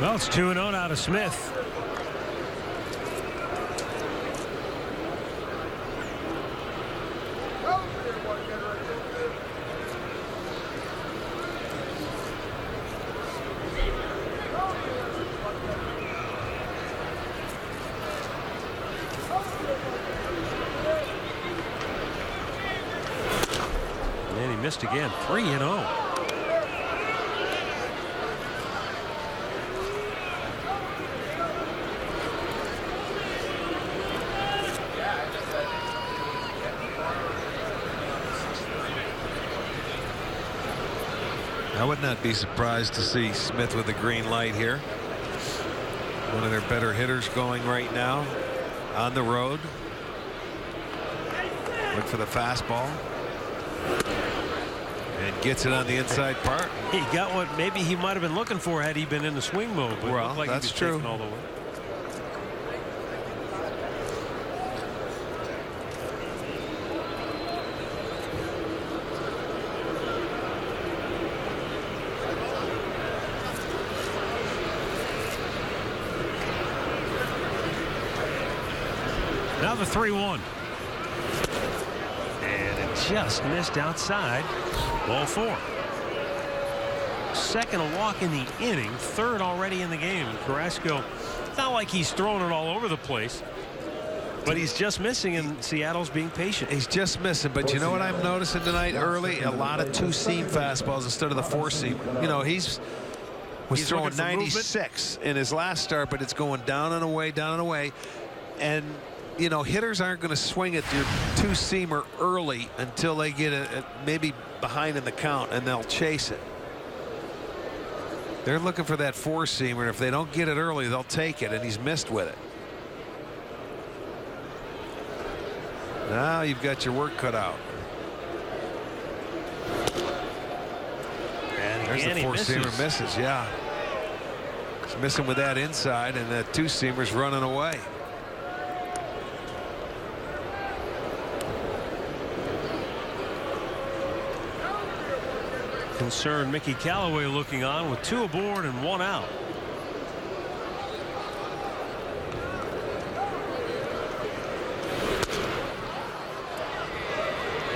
Well, it's 2-0 now to Smith. And he missed again. 3-0. I would not be surprised to see Smith with a green light here. One of their better hitters going right now on the road. Look for the fastball. And gets it on the inside part. He got what maybe he might have been looking for had he been in the swing mode. But well, it looked like that's he was true. taking all the way. Now the 3-1. And it just missed outside. Ball 4. Second walk in the inning. Third already in the game. Carrasco, it's not like he's throwing it all over the place, but he's just missing, and Seattle's being patient. He's just missing, but you know what I'm noticing tonight early? A lot of 2-seam fastballs instead of the 4-seam. You know, he's throwing 96 in his last start, but it's going down and away, down and away. And you know, hitters aren't going to swing at your 2-seamer early until they get maybe behind in the count, and they'll chase it. They're looking for that 4-seamer, and if they don't get it early, they'll take it, and he's missed with it. Now you've got your work cut out. And there's the 4-seamer misses. Yeah, he's missing with that inside, and that 2-seamer's running away. Concerned Mickey Callaway looking on with 2 aboard and 1 out.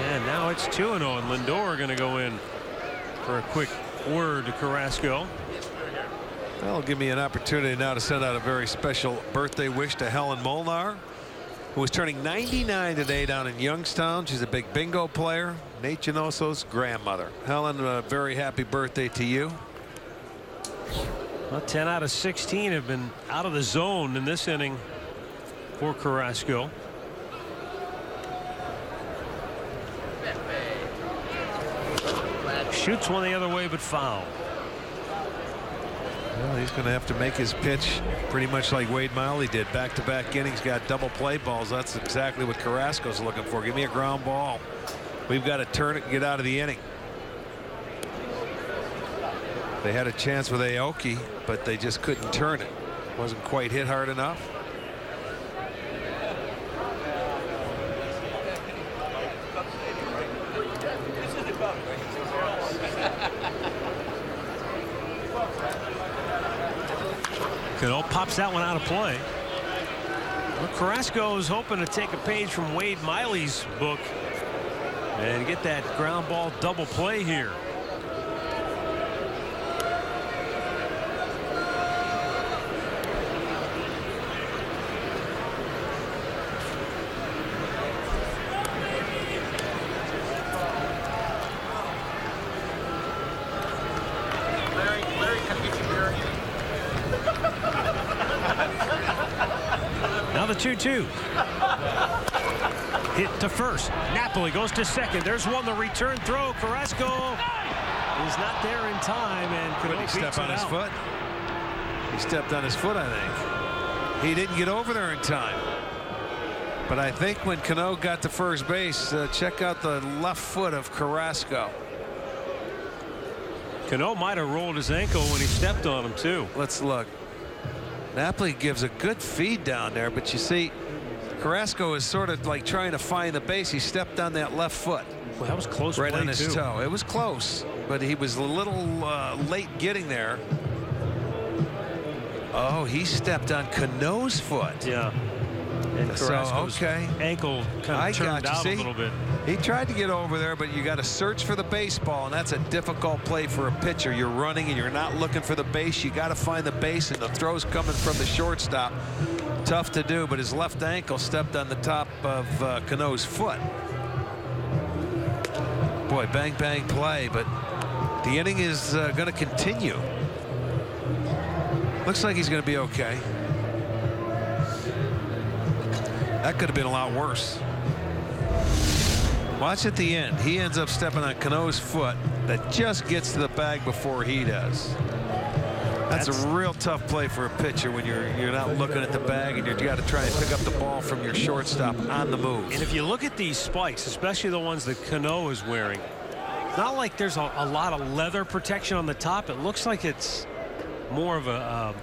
And now it's 2-0, and Lindor going to go in for a quick word to Carrasco. That'll give me an opportunity now to send out a very special birthday wish to Helen Molnar, who is turning 99 today down in Youngstown. She's a big bingo player. Nate Genoso's grandmother. Helen, a very happy birthday to you. Well, 10 out of 16 have been out of the zone in this inning for Carrasco. Shoots one the other way, but foul. Well, he's going to have to make his pitch pretty much like Wade Miley did. Back-to-back innings, got double play balls. That's exactly what Carrasco's looking for. Give me a ground ball. We've got to turn it and get out of the inning. They had a chance with Aoki, but they just couldn't turn it. Wasn't quite hit hard enough. Cano pops that one out of play. Well, Carrasco's hoping to take a page from Wade Miley's book and get that ground ball double play here. Now the 2-2. Hit to first. Napoli goes to second. There's one, the return throw. Carrasco is not there in time, and Cano Did he step on his out. foot? He stepped on his foot, I think. He didn't get over there in time. But I think when Cano got to first base, check out the left foot of Carrasco. Cano might have rolled his ankle when he stepped on him, too. Let's look. Napoli gives a good feed down there, but you see, Carrasco is sort of like trying to find the base. He stepped on that left foot. Well, that was close right play on his too. toe. It was close, but he was a little late getting there. Oh, he stepped on Cano's foot. Yeah. And Carrasco's okay. ankle kind of turned out a little bit. He tried to get over there, but you got to search for the baseball, and that's a difficult play for a pitcher. You're running and you're not looking for the base. You got to find the base, and the throw's coming from the shortstop. Tough to do, but his left ankle stepped on the top of Cano's foot. Boy, bang bang play, but the inning is going to continue. Looks like he's going to be okay. That could have been a lot worse. Watch at the end. He ends up stepping on Cano's foot that just gets to the bag before he does. That's a real tough play for a pitcher when you're not looking at the bag and you got to try and pick up the ball from your shortstop on the move. And if you look at these spikes, especially the ones that Cano is wearing, it's not like there's a lot of leather protection on the top. It looks like it's more of a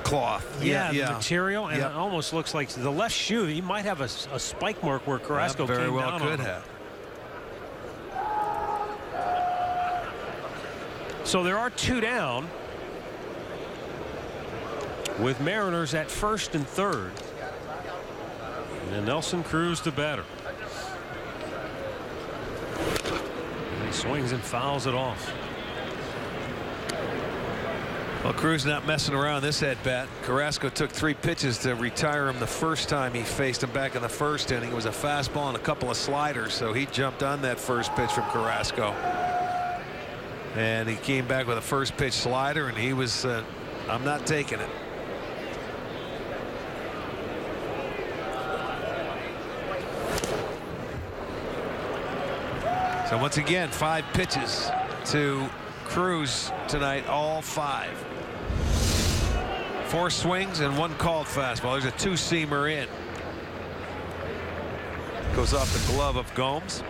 cloth. Yeah, the material, and it almost looks like the left shoe. He might have a spike mark where Carrasco very came well down could on him. have. So there are two down, with Mariners at first and third, and Nelson Cruz the batter. And he swings and fouls it off. Well, Cruz not messing around this at bat. Carrasco took 3 pitches to retire him the first time he faced him back in the first inning. It was a fastball and a couple of sliders, so he jumped on that first pitch from Carrasco. And he came back with a first pitch slider, and he was, I'm not taking it. So once again, 5 pitches to Cruz tonight, all 5. 4 swings and 1 called fastball. There's a 2-seamer in. Goes off the glove of Gomes.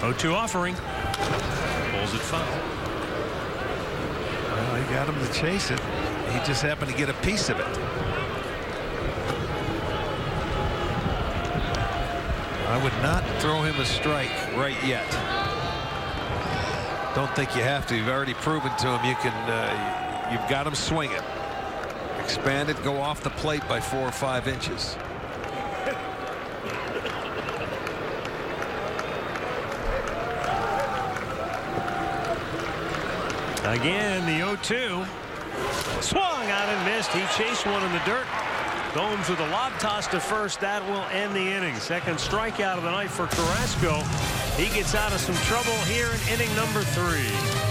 Oh-2 offering. Pulls it foul. Well, he got him to chase it. He just happened to get a piece of it. I would not throw him a strike right yet. Don't think you have to. You've already proven to him you can. You've got him swinging. Expand it, go off the plate by 4 or 5 inches. Again, the 0-2. Swung out and missed. He chased one in the dirt. Gomes with a lob toss to first. That will end the inning. Second strikeout of the night for Carrasco. He gets out of some trouble here in inning number 3.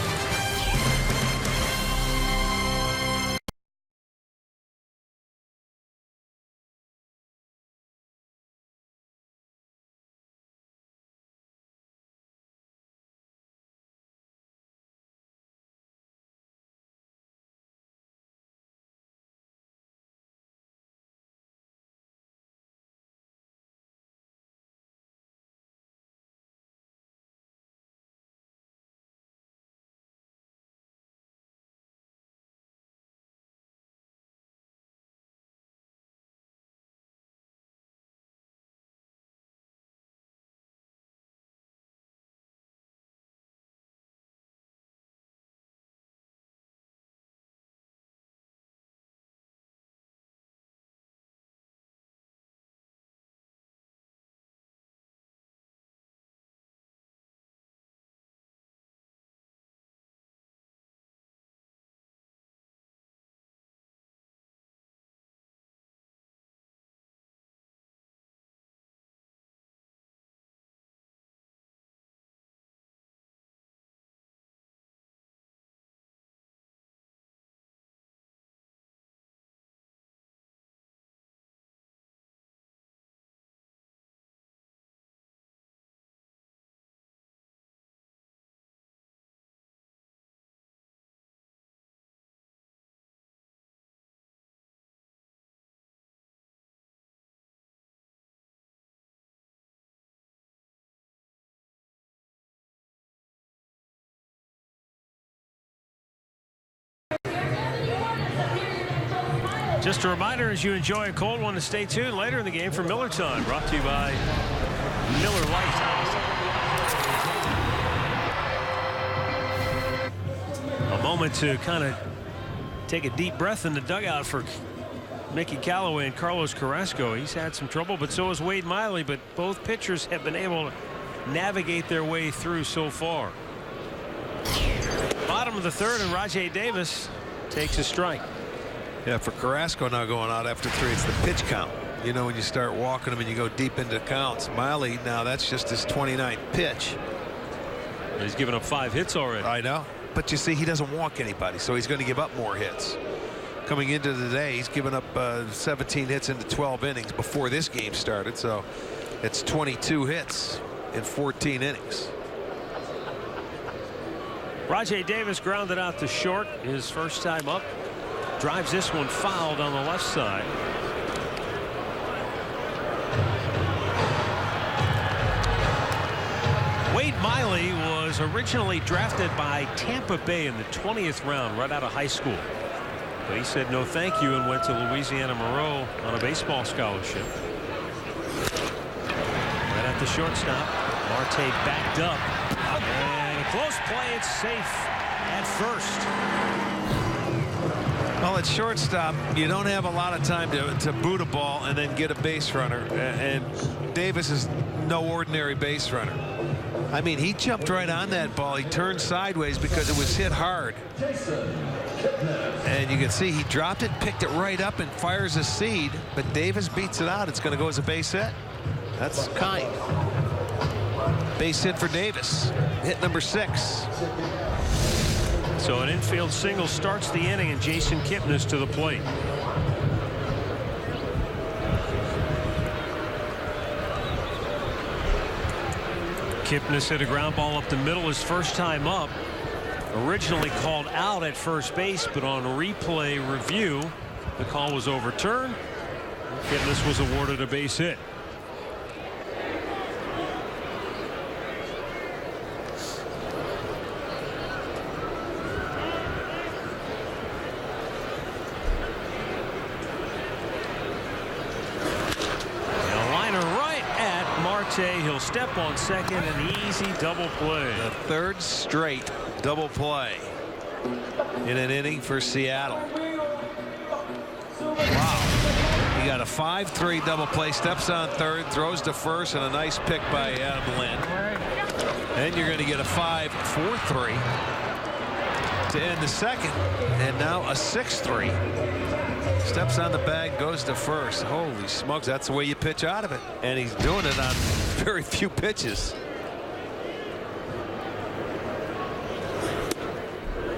Just a reminder, as you enjoy a cold one, to stay tuned later in the game for Miller Time, brought to you by Miller Lite. A moment to kind of take a deep breath in the dugout for Mickey Callaway and Carlos Carrasco. He's had some trouble, but so has Wade Miley, but both pitchers have been able to navigate their way through so far. Bottom of the third, and Rajai Davis takes a strike. Yeah, for Carrasco now going out after 3, it's the pitch count. You know, when you start walking them and you go deep into counts. Miley, now that's just his 29th pitch. He's given up 5 hits already. I know, but you see, he doesn't walk anybody, so he's going to give up more hits. Coming into the day, he's given up 17 hits into 12 innings before this game started, so it's 22 hits in 14 innings. Rajai Davis grounded out to short, his first time up. Drives this one foul down the left side. Wade Miley was originally drafted by Tampa Bay in the 20th round right out of high school. But he said no thank you and went to Louisiana Monroe on a baseball scholarship. Right at the shortstop. Marte backed up. And a close play. It's safe at first. Well, at shortstop, you don't have a lot of time to boot a ball and then get a base runner. And Davis is no ordinary base runner. I mean, he jumped right on that ball. He turned sideways because it was hit hard. And you can see he dropped it, picked it right up, and fires a seed. But Davis beats it out. It's going to go as a base hit. That's kind. Base hit for Davis. Hit number 6. So an infield single starts the inning, and Jason Kipnis to the plate. Kipnis hit a ground ball up the middle his first time up. Originally called out at first base, but on replay review, the call was overturned. Kipnis was awarded a base hit. He'll step on second, an easy double play. The 3rd straight double play in an inning for Seattle. Wow. He got a 5-3 double play, steps on 3rd, throws to 1st, and a nice pick by Adam Lind. And you're going to get a 5-4-3 to end the 2nd, and now a 6-3. Steps on the bag, goes to 1st. Holy smokes, that's the way you pitch out of it. And he's doing it on very few pitches.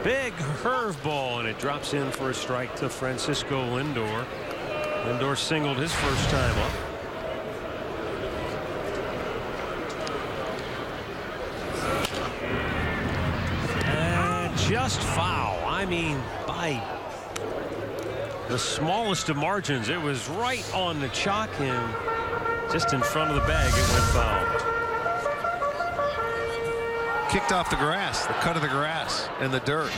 Big curveball, and it drops in for a strike to Francisco Lindor. Lindor singled his first time up. And just foul. I mean, by the smallest of margins. It was right on the chalk, and just in front of the bag it went foul. Kicked off the grass. The cut of the grass and the dirt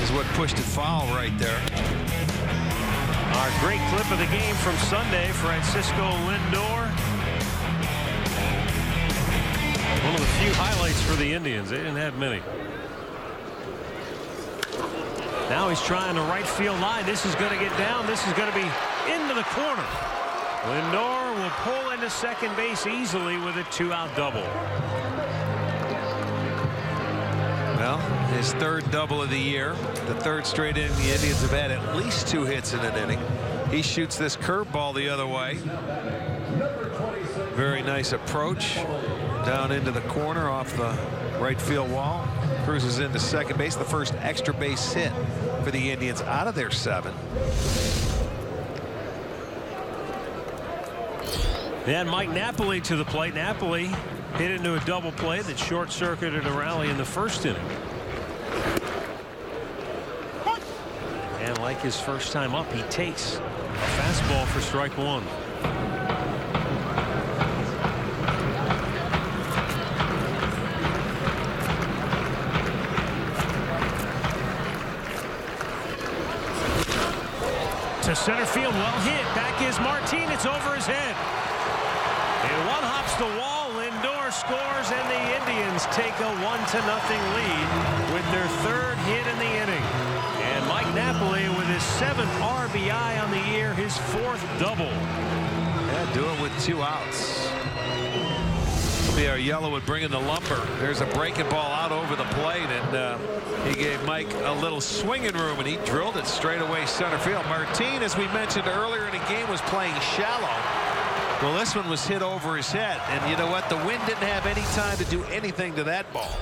is what pushed it foul right there. Our great clip of the game from Sunday, Francisco Lindor. One of the few highlights for the Indians. They didn't have many. Now he's trying the right field line. This is going to get down. This is going to be into the corner. Lindor will pull into second base easily with a 2-out double. Well, his 3rd double of the year. The 3rd straight inning the Indians have had at least 2 hits in an inning. He shoots this curveball the other way. Very nice approach. Down into the corner off the right field wall. Cruises into second base. The first extra base hit for the Indians out of their 7. And Mike Napoli to the plate. Napoli hit into a double play that short-circuited a rally in the 1st inning. And like his first time up, he takes a fastball for strike 1. to center field. Well hit. Back is Martin. It's over his head. And one hops the wall. LINDOR scores, and the Indians take a 1-0 lead with their third hit in the inning. And Mike Napoli with his 7th RBI on the year, his 4th double. Yeah, do it with 2 outs. Our yellow would bring in the lumber. There's a breaking ball out over the plate, and he gave Mike a little swinging room, and he drilled it straight away center field. Martin, as we mentioned earlier in the game, was playing shallow. Well, this one was hit over his head, and you know what? The wind didn't have any time to do anything to that ball.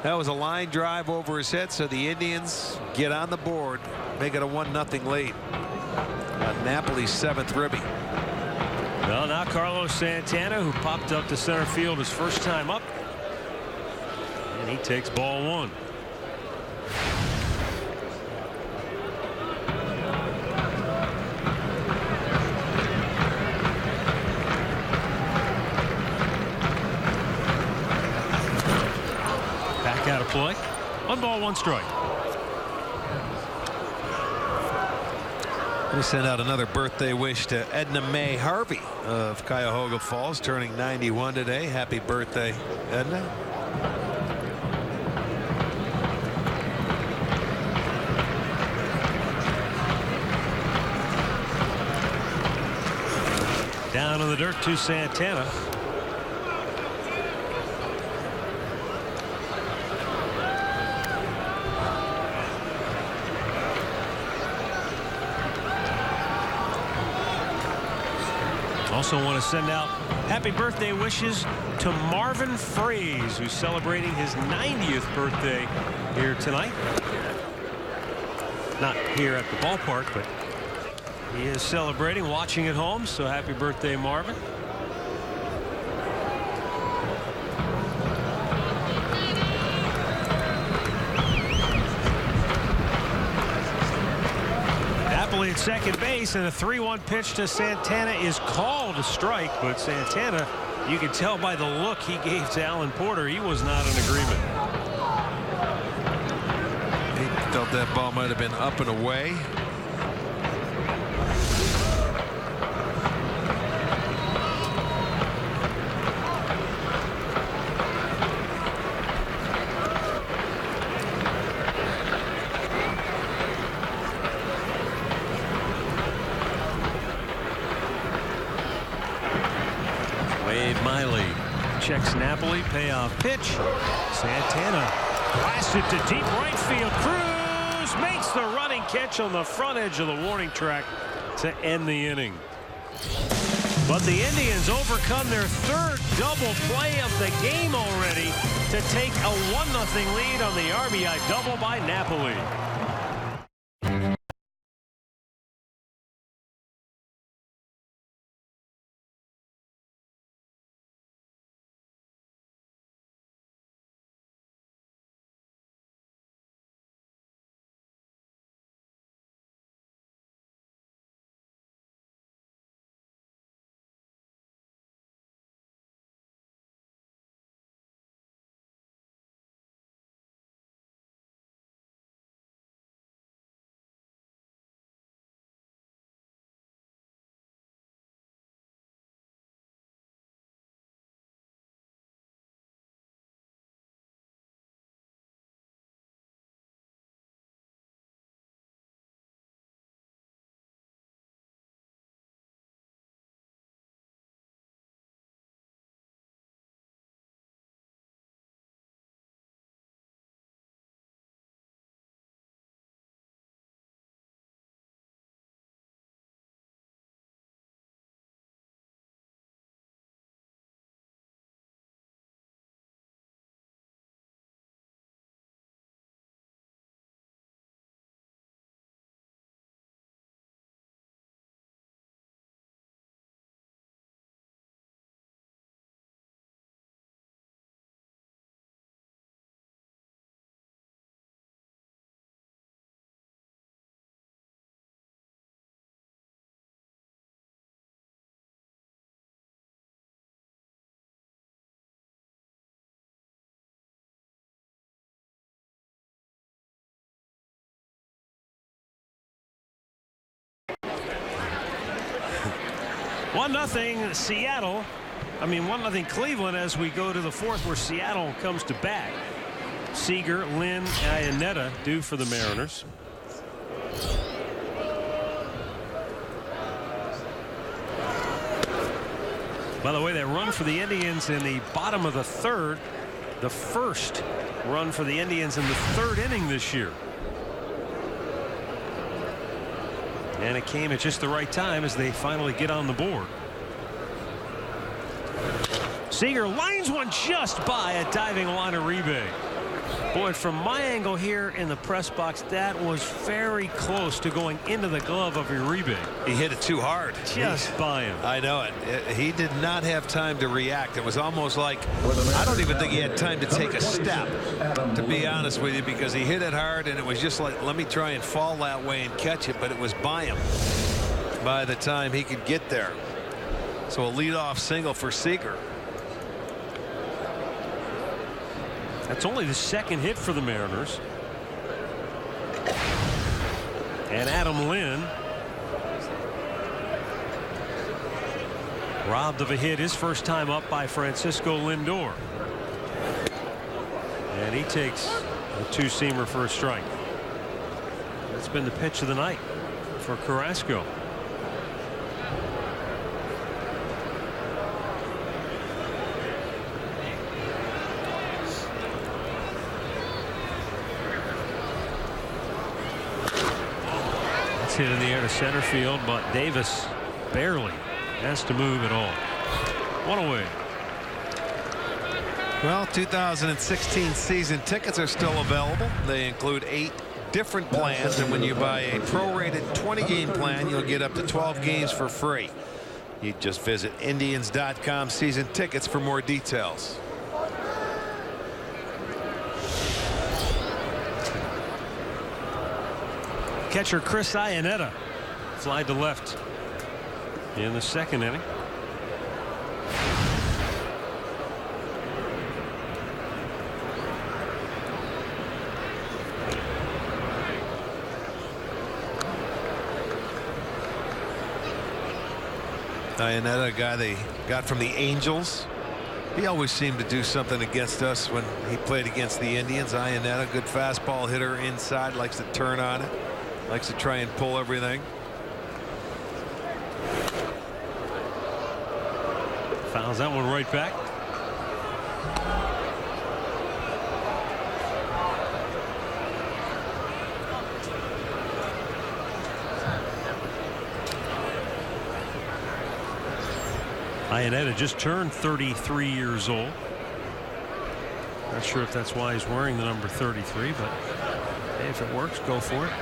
That was a line drive over his head, so the Indians get on the board, make it a 1-0 lead. Napoli's 7th ribby. Well, now Carlos Santana, who popped up to center field his first time up, and he takes ball 1. Back out of play. 1 ball, 1 strike. We send out another birthday wish to Edna Mae Harvey of Cuyahoga Falls, turning 91 today. Happy birthday, Edna. Down in the dirt to Santana. Also want to send out happy birthday wishes to Marvin Fraze, who's celebrating his 90th birthday here tonight. Not here at the ballpark, but he is celebrating, watching at home. So happy birthday, Marvin. At second base, and a 3-1 pitch to Santana is called a strike, but Santana, you can tell by the look he gave to Alan Porter, he was not in agreement. He felt that ball might have been up and away. Checks Napoli, payoff pitch. Santana blasts it to deep right field. CRUZ makes the running catch on the front edge of the warning track to end the inning. But the Indians overcome their 3rd double play of the game already to take a 1-0 lead on the RBI double by Napoli. 1-0 Seattle. I mean 1-0 Cleveland as we go to the fourth, where Seattle comes to bat. Seager, Lynn, Iannetta due for the Mariners. By the way, that run for the Indians in the bottom of the third, the first run for the Indians in the third inning this year. And it came at just the right time as they finally get on the board. Seager lines one just by a diving Uribe. Boy, from my angle here in the press box, that was very close to going into the glove of Uribe. He hit it too hard. Just by him. I know it. He did not have time to react. It was almost like, I don't even think he had time to take a step, to be honest with you, because he hit it hard and it was just like, let me try and fall that way and catch it, but it was by him by the time he could get there. So a leadoff single for Seager. That's only the second hit for the Mariners. And Adam Lynn robbed of a hit his first time up by Francisco Lindor. And he takes a two-seamer for a strike. That's been the pitch of the night for Carrasco. Hit in the air to center field, but Davis barely has to move at all. One away. Well, 2016 season tickets are still available. They include 8 different plans, and when you buy a prorated 20-game plan, you'll get up to 12 games for free. You just visit Indians.com season tickets for more details. Catcher Chris Iannetta flied to left in the second inning. Iannetta, a guy they got from the Angels. He always seemed to do something against us when he played against the Indians. Iannetta, good fastball hitter inside, likes to turn on it. Likes to try and pull everything. Fouls that one right back. Iannetta just turned 33 years old. Not sure if that's why he's wearing the number 33, but hey, if it works, go for it.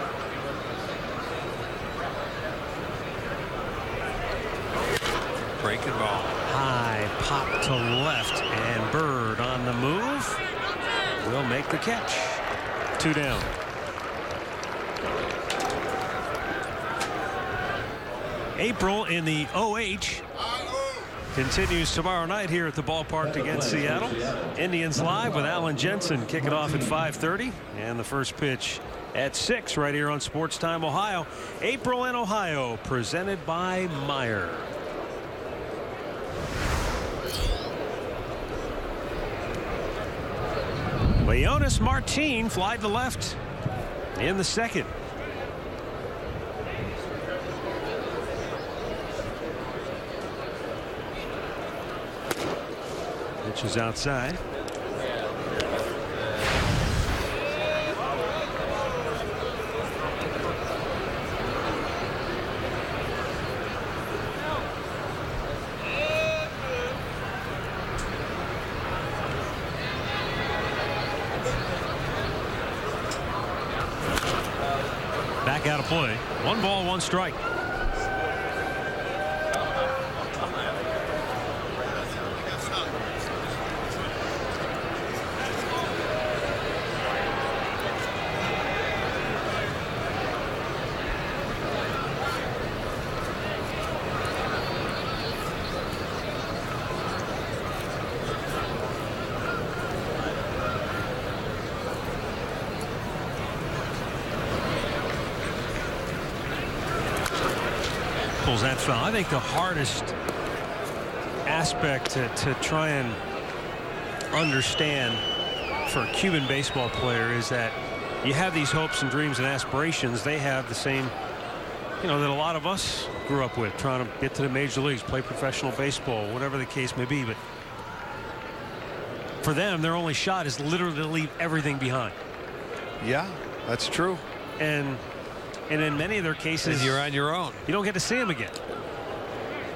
Breaking ball. High pop to left, and Bird on the move will make the catch. 2 down. April in the OH continues tomorrow night here at the ballpark against Seattle. Indians live with Alan Jensen kicking off at 5:30, and the first pitch at 6 right here on Sports Time Ohio. April in Ohio, presented by Meyer. Leonis Martin fly to left in the second. Pitch is outside. Back out of play. 1 ball, 1 strike. stifles that foul. I think the hardest aspect to try and understand for a Cuban baseball player is that you have these hopes and dreams and aspirations. They have the same, you know, that a lot of us grew up with, trying to get to the major leagues, play professional baseball, whatever the case may be. But for them, their only shot is literally to leave everything behind. Yeah, that's true. And in many of their cases, and you're on your own. You don't get to see them again.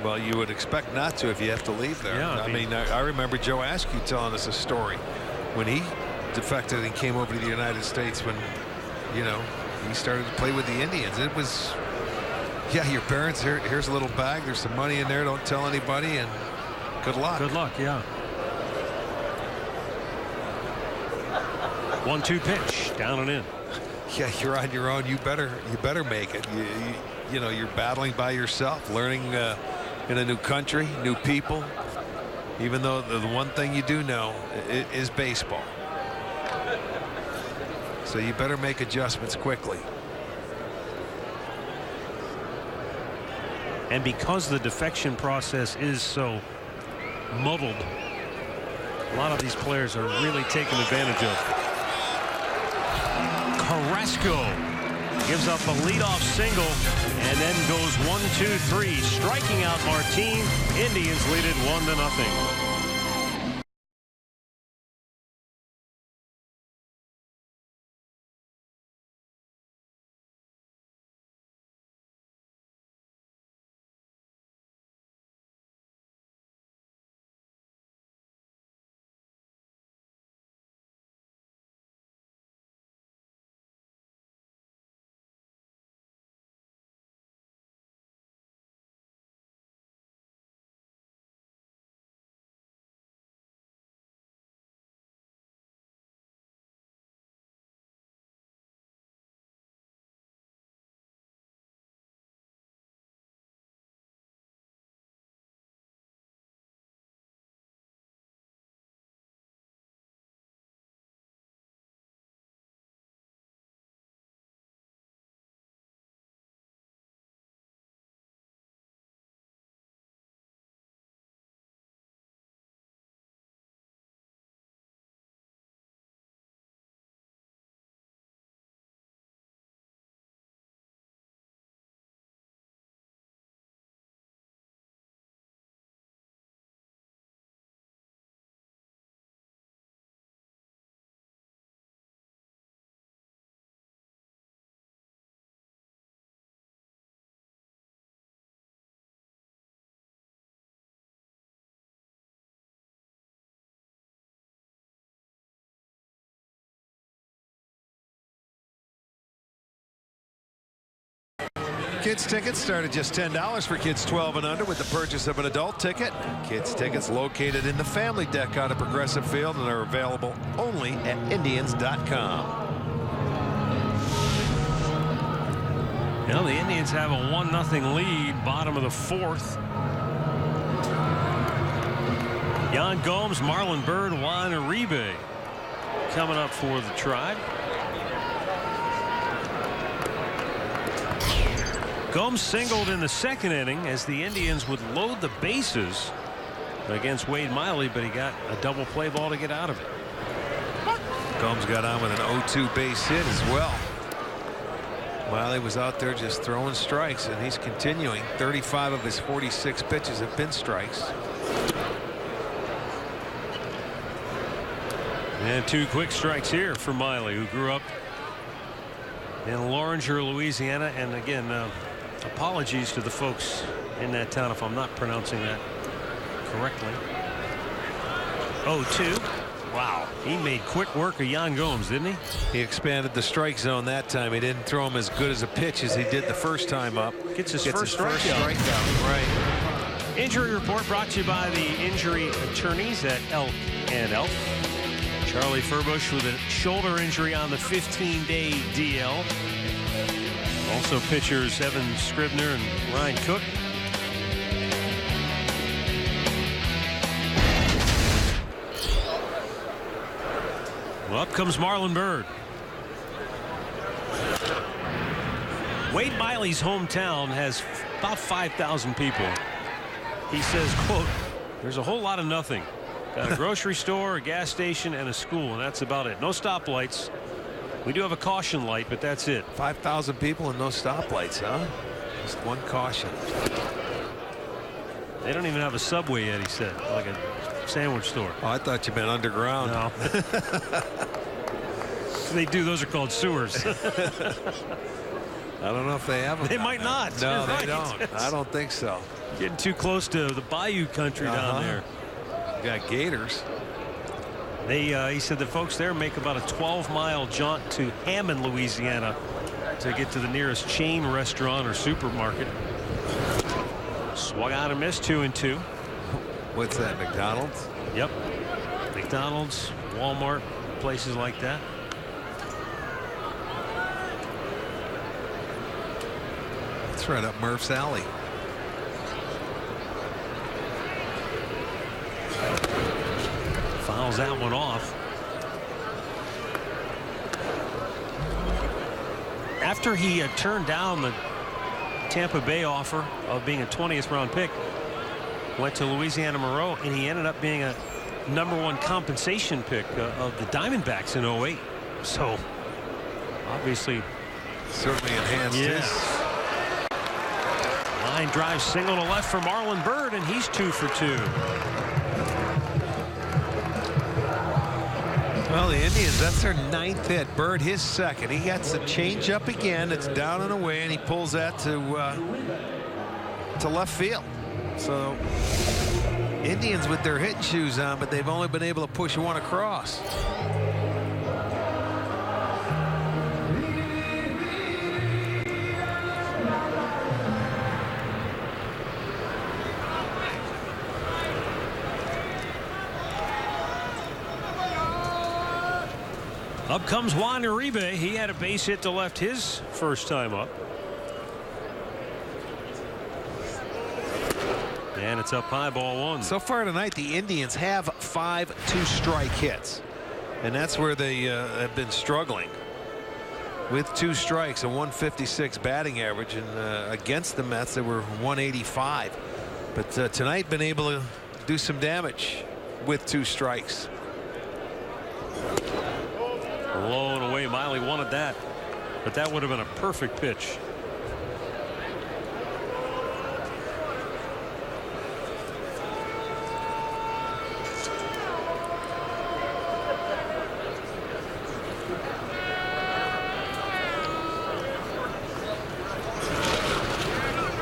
Well, you would expect not to if you have to leave there. Yeah, I mean, I remember Joe Askew telling us a story when he defected and came over to the United States when, you know, he started to play with the Indians. It was, yeah, your parents, here's a little bag, there's some money in there, don't tell anybody, and good luck. Good luck, yeah. 1-2 pitch, down and in. Yeah, you're on your own. You better make it. You know, you're battling by yourself, learning in a new country, new people. Even though the one thing you do know is baseball. So you better make adjustments quickly. And because the defection process is so muddled, a lot of these players are really taken advantage of. Carrasco gives up a leadoff single and then goes 1-2-3, striking out Martin. Indians lead it 1-0. Kids tickets start at just $10 for kids 12 and under with the purchase of an adult ticket. Kids tickets located in the family deck out of Progressive Field and are available only at Indians.com. Well, the Indians have a 1-0 lead, bottom of the fourth. Yan Gomes, Marlon Byrd, Juan Uribe coming up for the Tribe. Gomes singled in the second inning as the Indians would load the bases against Wade Miley, but he got a double play ball to get out of it. Gomes got on with an 0-2 base hit as well. Miley was out there just throwing strikes, and he's continuing. 35 of his 46 pitches have been strikes. And 2 quick strikes here for Miley, who grew up in Loringer, Louisiana. And again, apologies to the folks in that town if I'm not pronouncing that correctly. 0-2. Wow, he made quick work of Yan Gomes, didn't he? He expanded the strike zone that time. He didn't throw him as good as a pitch as he did the first time up. Gets his first strikeout. Right. Injury report brought to you by the injury attorneys at Elk and Elk. Charlie Furbush with a shoulder injury on the 15-day DL. Also pitchers Evan Scribner and Ryan Cook. Well, up comes Marlon Byrd. Wade Miley's hometown has about 5,000 people. He says, quote, "There's a whole lot of nothing. Got a grocery store, a gas station, and a school, and that's about it. No stoplights. We do have a caution light, but that's it." 5,000 people and no stoplights, huh? Just one caution. They don't even have a subway yet, he said, like a sandwich store. Oh, I thought you meant underground. No. They do. Those are called sewers. I don't know if they have them. They might not. No, You're they right. don't. I don't think so. Getting too close to the bayou country down there. Got gators. He said the folks there make about a 12-mile jaunt to Hammond, Louisiana, to get to the nearest chain restaurant or supermarket. Swung out and missed, 2-2. What's that, McDonald's? Yep. McDonald's, Walmart, places like that. That's right up Murph's alley. Fouls that one off. After he turned down the Tampa Bay offer of being a 20th round pick, went to Louisiana Monroe, and he ended up being a #1 compensation pick of the Diamondbacks in 08. So obviously certainly enhanced his. Line drive single to left for Marlon Byrd, and he's 2 for 2. Well, the Indians, that's their 9th hit. Byrd, his 2nd. He gets the change up again. It's down and away, and he pulls that to left field. So Indians with their hitting shoes on, but they've only been able to push one across. Up comes Juan Uribe. He had a base hit to left his first time up. And it's up high, ball 1. So far tonight, the Indians have 5 two-strike hits. And that's where they have been struggling. With 2 strikes, a 156 batting average, and against the Mets, they were 185. But tonight, been able to do some damage with 2 strikes. Low and away. Miley wanted that, but that would have been a perfect pitch.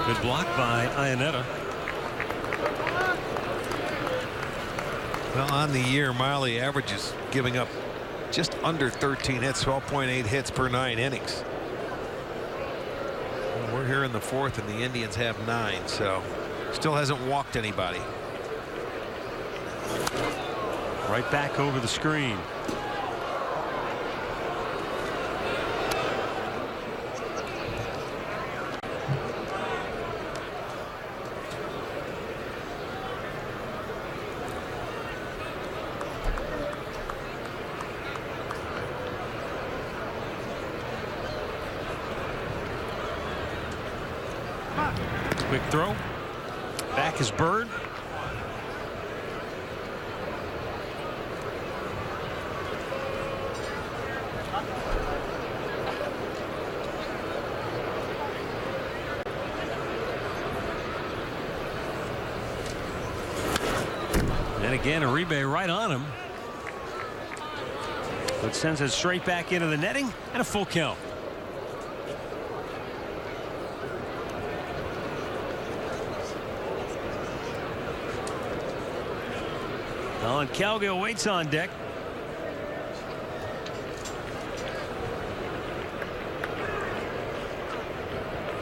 Good block by Iannetta. Well, on the year, Miley averages giving up just under 13 hits, 12.8 hits per 9 innings. Well, we're here in the 4th, and the Indians have 9, so still hasn't walked anybody. Right back over the screen. Quick throw. Back is Byrd. And again, Uribe right on him. But sends it straight back into the netting, and a full count. Alan Calgill waits on deck.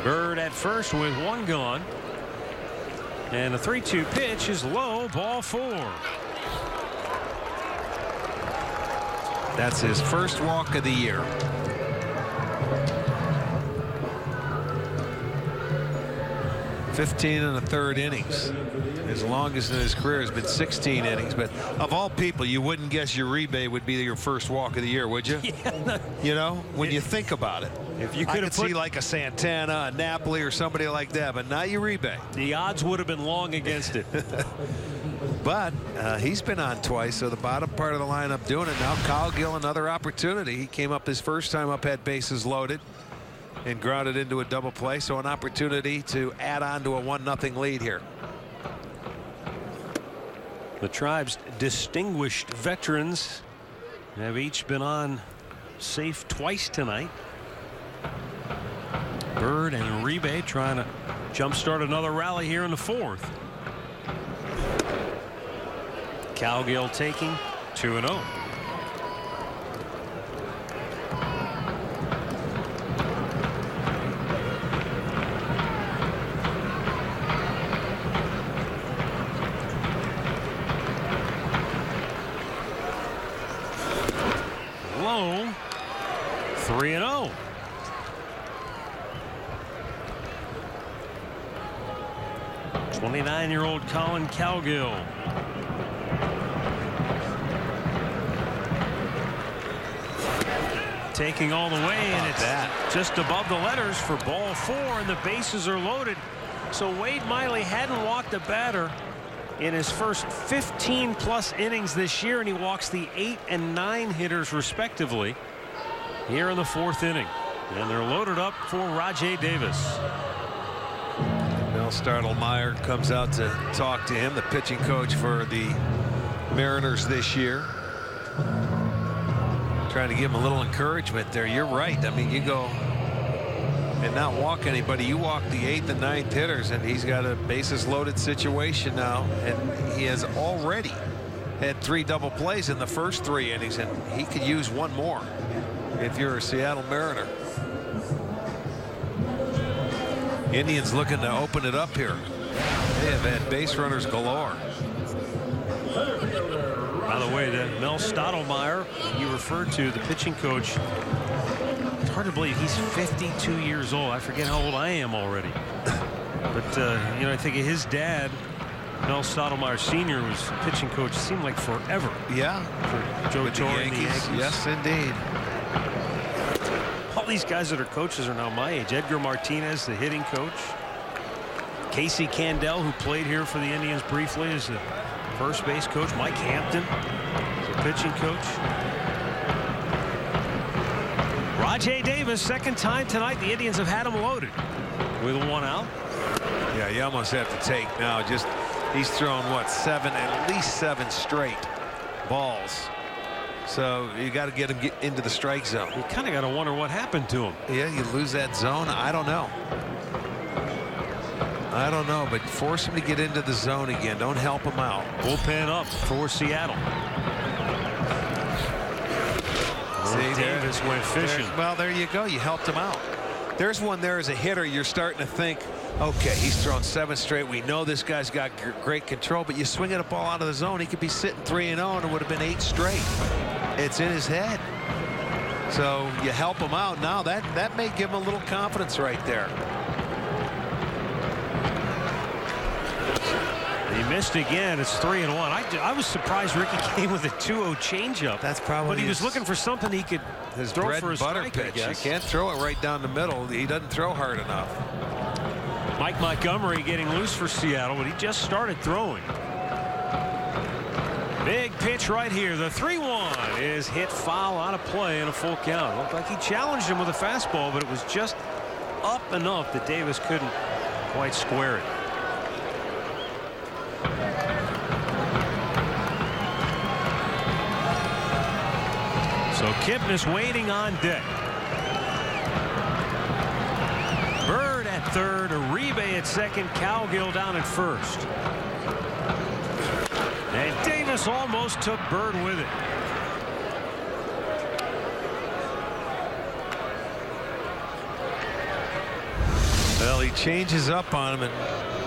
Byrd at first with 1 gone. And the 3-2 pitch is low, ball 4. That's his first walk of the year. 15 1/3 innings. His longest in his career has been 16 innings. But of all people, you wouldn't guess URIBE would be your first walk of the year, would you? Yeah. You know, when you think about it. If you I could could see like a Santana, a Napoli, or somebody like that, but not URIBE. the odds would have been long against it. But he's been on twice, so the bottom part of the lineup doing it now. Kyle Gill, another opportunity. He came up his first time up, had bases loaded, and grounded into a double play. So an opportunity to add on to a 1-0 lead here. The Tribe's distinguished veterans have each been on safe twice tonight. Bird and Uribe trying to jumpstart another rally here in the 4th. Cowgill taking 2-0. Low 3-0. '29-year-old Colin Cowgill. Taking all the way, and it's just above the letters for ball 4, and the bases are loaded. So Wade Miley hadn't walked a batter in his first 15+ innings this year, and he walks the 8 and 9 hitters respectively here in the 4th inning. And they're loaded up for Rajai Davis. Mel Startlemeyer comes out to talk to him, the pitching coach for the Mariners this year. Trying to give him a little encouragement there. You're right. I mean, you go and not walk anybody. You walk the 8th and 9th hitters, and he's got a bases loaded situation now, and he has already had 3 double plays in the first 3 innings, and he could use 1 more if you're a Seattle Mariner. Indians looking to open it up here. They have had base runners galore. By the way, that Mel Stottlemyre you referred to, the pitching coach, it's hard to believe he's 52 years old. I forget how old I am already. But, you know, I think of his dad, Mel Stottlemyre Sr. was pitching coach. It seemed like forever. Yeah. For Joe Torre and the Yankees. Yes, indeed. All these guys that are coaches are now my age. Edgar Martinez, the hitting coach. Casey Candel, who played here for the Indians briefly, is the first base coach. Mike Hampton, the pitching coach. Rajai Davis, second time tonight the Indians have had him loaded with 1 out. Yeah, you almost have to take now. Just he's thrown what, at least 7 straight balls. So you got to get him into the strike zone. You kind of got to wonder what happened to him. Yeah, you lose that zone. I don't know. I don't know, but force him to get into the zone again. Don't help him out. Bullpen up for Seattle. See, Davis went fishing. Well, there you go. You helped him out. There's one there as a hitter. You're starting to think, okay, he's thrown 7 straight. We know this guy's got great control, but you swing it a ball out of the zone, he could be sitting 3-0, and it would have been 8 straight. It's in his head. So you help him out. Now that may give him a little confidence right there. He missed again. It's 3-1. I was surprised Ricky came with a 2-0 changeup. That's probably. But he was looking for something he could his throw bread for his and butter strike, pitch. You can't throw it right down the middle. He doesn't throw hard enough. Mike Montgomery getting loose for Seattle, but he just started throwing. Big pitch right here. The 3-1 is hit foul on a play and a full count. Looked like he challenged him with a fastball, but it was just up enough that Davis couldn't quite square it. So Kipnis waiting on deck. Bird at third, Uribe at second, Cowgill down at first. And Davis almost took Bird with it. Well, he changes up on him, and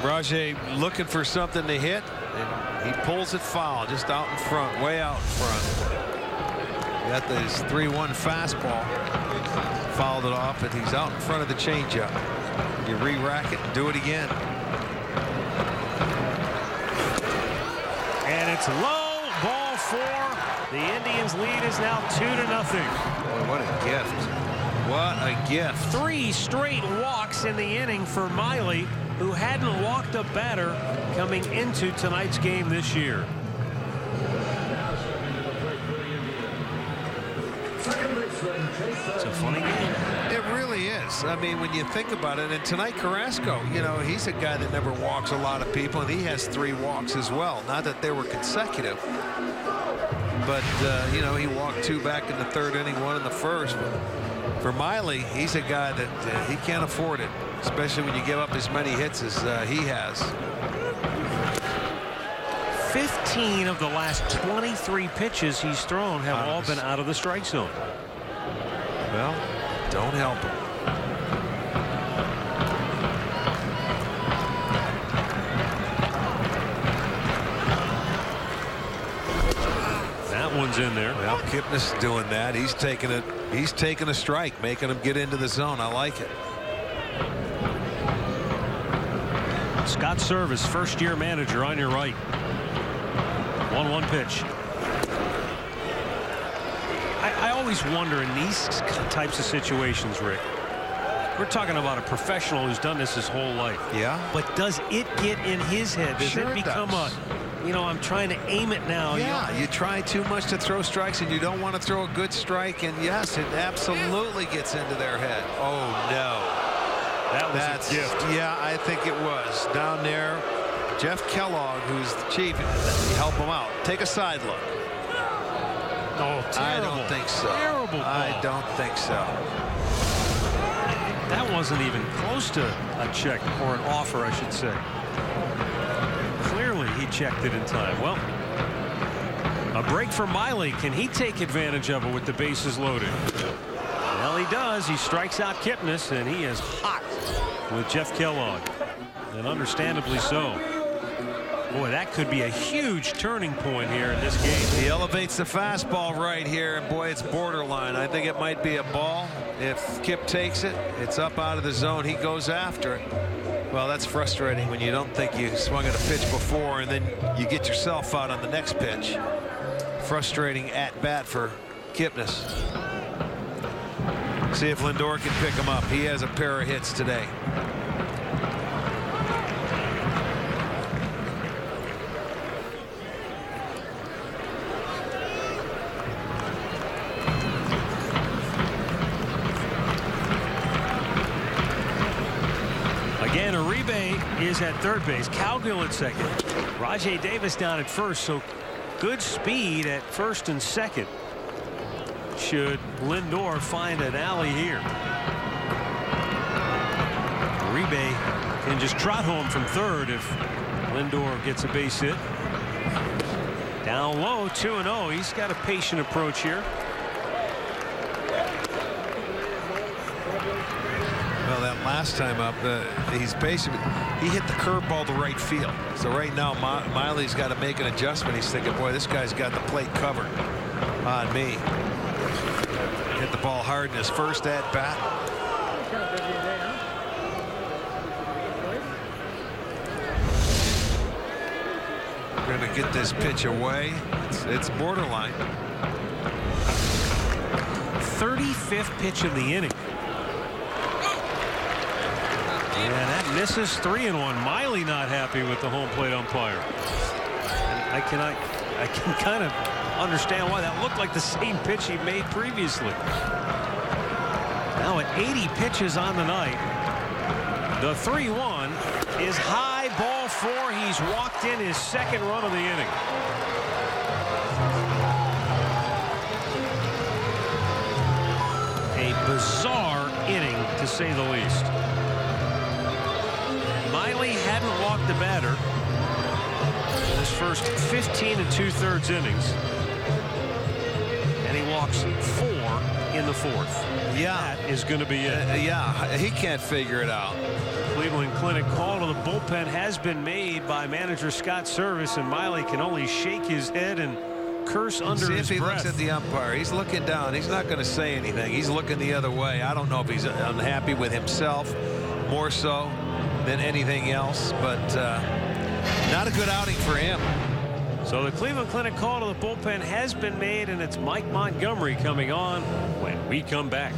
Rajai looking for something to hit, and he pulls it foul just out in front, way out in front. Got this 3-1 fastball, fouled it off, and he's out in front of the changeup. You re-rack it and do it again. It's low, ball 4. The Indians' lead is now 2-0. Boy, what a gift. What a gift. 3 straight walks in the inning for Miley, who hadn't walked a batter coming into tonight's game this year. It's a funny game. It really is. I mean, when you think about it, and tonight Carrasco, you know, he's a guy that never walks a lot of people, and he has 3 walks as well. Not that they were consecutive, but you know, he walked 2 back in the 3rd inning, 1 in the 1st. But for Miley, he's a guy that he can't afford it, especially when you give up as many hits as he has. 15 of the last 23 pitches he's thrown have all been out of the strike zone. Well, don't help him. That one's in there. Well, Kipnis is doing that. He's taking it. He's taking a strike, making him get into the zone. I like it. Scott Service, first-year manager, on your right. 1-1 pitch. I always wonder in these types of situations, Rick. We're talking about a professional who's done this his whole life. Yeah. But does it get in his head? Does it become you know, I'm trying to aim it now? Yeah, you try too much to throw strikes, and you don't want to throw a good strike. And yes, it absolutely gets into their head. Oh no. That's a gift. Yeah, I think it was. Down there, Jeff Kellogg, who's the chief, help him out. Take a side look. Oh, terrible. I don't think so. Terrible ball. I don't think so. That wasn't even close to a check, or an offer, I should say. Clearly, he checked it in time. Well, a break for Miley. Can he take advantage of it with the bases loaded? Well, he does. He strikes out Kipnis, and he is hot with Jeff Kellogg, and understandably so. Boy, that could be a huge turning point here in this game. He elevates the fastball right here, and boy, it's borderline. I think it might be a ball. If Kip takes it, it's up out of the zone. He goes after it. Well, that's frustrating when you don't think you swung at a pitch before, and then you get yourself out on the next pitch. Frustrating at bat for Kipnis. See if Lindor can pick him up. He has a pair of hits today. Again, Uribe is at third base. Cowgill at second. Rajai Davis down at first. So good speed at first and second. Should Lindor find an alley here. Uribe can just trot home from third if Lindor gets a base hit. Down low, 2-0. He's got a patient approach here. Well, that last time up, he's patient. He hit the curveball to right field. So right now, Miley's got to make an adjustment. He's thinking, boy, this guy's got the plate covered on me. Hit the ball hard in his first at bat. We're going to get this pitch away. It's borderline. 35th pitch of the inning. And that misses 3-1. Miley not happy with the home plate umpire. And I can kind of understand why. That looked like the same pitch he made previously. Now at 80 pitches on the night, the 3-1 is high, ball 4. He's walked in his second run of the inning. A bizarre inning, to say the least. Miley hadn't walked the batter in his first 15 2/3 innings, and he walks 4 in the 4th. Yeah, that is going to be it. Yeah, he can't figure it out. Cleveland Clinic call to the bullpen has been made by manager Scott Service, and Miley can only shake his head and curse under his breath. See if he looks at the umpire. He's looking down. He's not going to say anything. He's looking the other way. I don't know if he's unhappy with himself more so than anything else, but not a good outing for him. So the Cleveland Clinic call to the bullpen has been made, and it's Mike Montgomery coming on when we come back.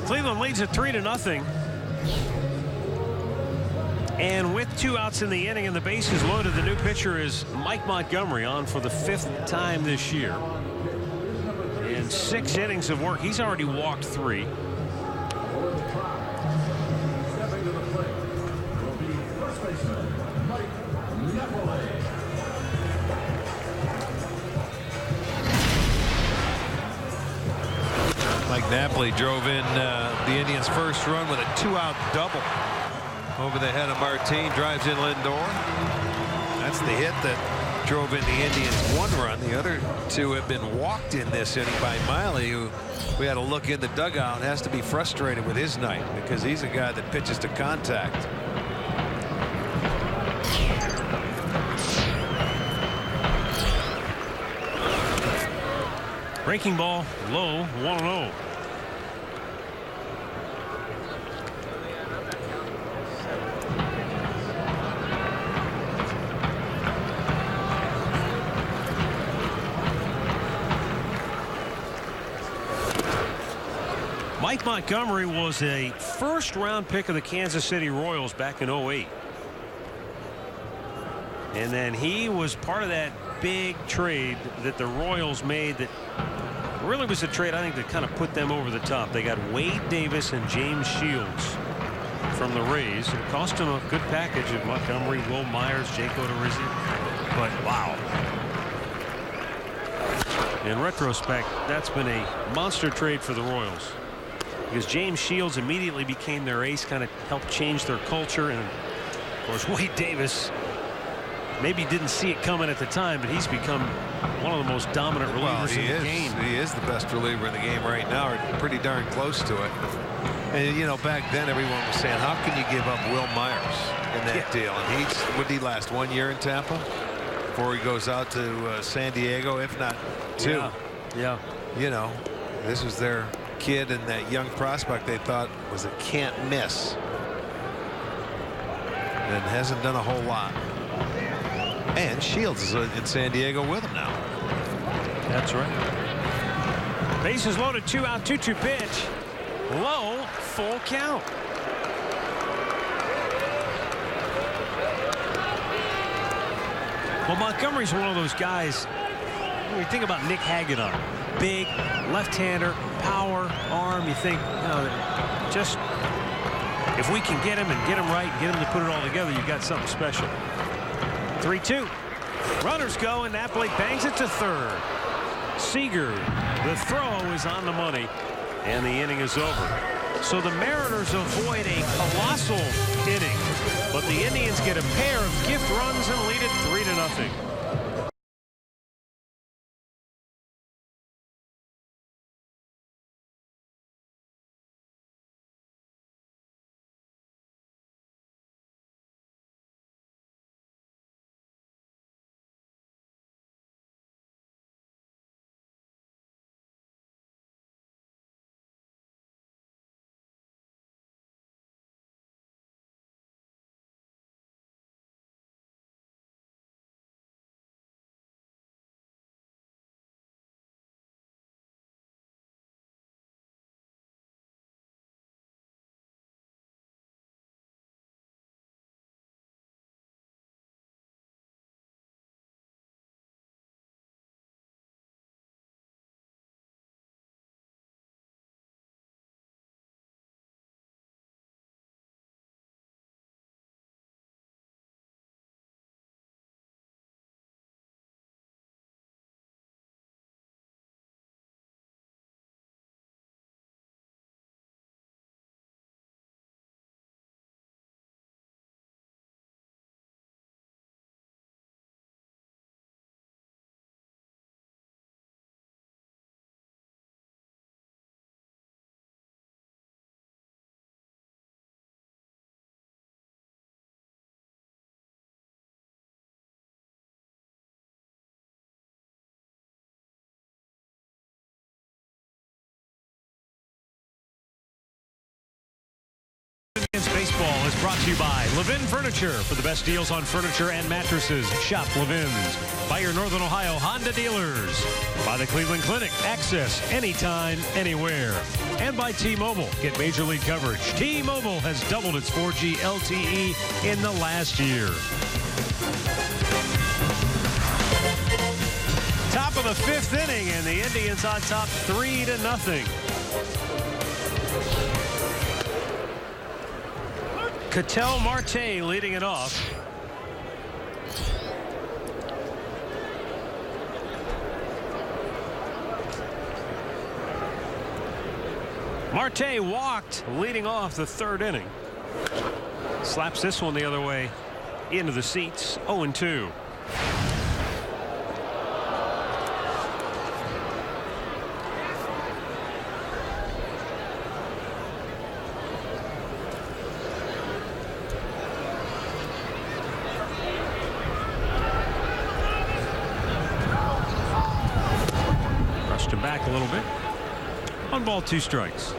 Cleveland leads at 3-0. And with 2 outs in the inning and the bases loaded, the new pitcher is Mike Montgomery, on for the 5th time this year. In 6 innings of work, he's already walked 3. Mike Napoli drove in the Indians' first run with a 2-out double over the head of Martine. Drives in Lindor. That's the hit that drove in the Indians' 1 run. The other 2 have been walked in this inning by Miley, who we had a look in the dugout. Has to be frustrated with his night because he's a guy that pitches to contact. Breaking ball low, 1-0. Mike Montgomery was a first-round pick of the Kansas City Royals back in 08. And then he was part of that big trade that the Royals made that really was a trade, I think, that kind of put them over the top. They got Wade Davis and James Shields from the Rays. It cost them a good package of Montgomery, Will Myers, Jake Odorizzi. But wow. In retrospect, that's been a monster trade for the Royals, because James Shields immediately became their ace, kind of helped change their culture. And of course, Wade Davis maybe didn't see it coming at the time, but he's become one of the most dominant relievers in the game. He is the best reliever in the game right now, or pretty darn close to it. And you know, back then everyone was saying, how can you give up Will Myers in that deal? And would he last 1 year in Tampa before he goes out to San Diego, if not 2? Yeah. You know, this was their kid, and that young prospect they thought was a can't miss, and hasn't done a whole lot. And Shields is in San Diego with him now. That's right. Bases loaded, 2 out, 2-2 pitch. Low, full count. Well, Montgomery's one of those guys, when you think about Nick Hagedorn, big left-hander, power, arm, you think, you know, just if we can get him and get him right and get him to put it all together, you've got something special. 3-2. Runners go, and Napoli bangs it to third. SEAGER, the throw is on the money, and the inning is over. So the Mariners avoid a colossal inning, but the Indians get a pair of gift runs and lead it 3-0. Indians baseball is brought to you by Levin Furniture. For the best deals on furniture and mattresses, shop Levin's. By your Northern Ohio Honda dealers. By the Cleveland Clinic. Access anytime, anywhere. And by T-Mobile. Get major league coverage. T-Mobile has doubled its 4G LTE in the last year. Top of the 5th inning, and the Indians on top 3-0. KETEL Marte leading it off. Marte walked leading off the 3rd inning. Slaps this one the other way into the seats. 0-2. Brushed him back a little bit. 1 ball, 2 strikes.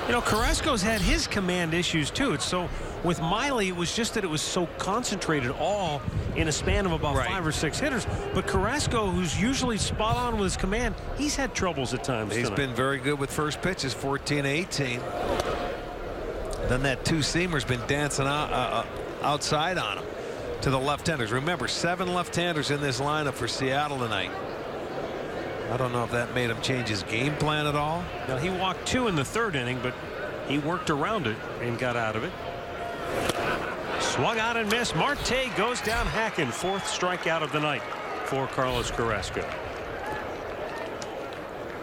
You know, Carrasco's had his command issues too. It's so with Miley, it was just that it was so concentrated all in a span of about 5 or 6 hitters. But Carrasco, who's usually spot on with his command, he's had troubles at times. He's been very good with first pitches, 14-18. Then that 2-seamer's been dancing outside on him to the left-handers. Remember, 7 left-handers in this lineup for Seattle tonight. I don't know if that made him change his game plan at all. Now, he walked 2 in the 3rd inning, but he worked around it and got out of it. Swung out and missed. Marte goes down hacking. 4th strikeout of the night for Carlos Carrasco.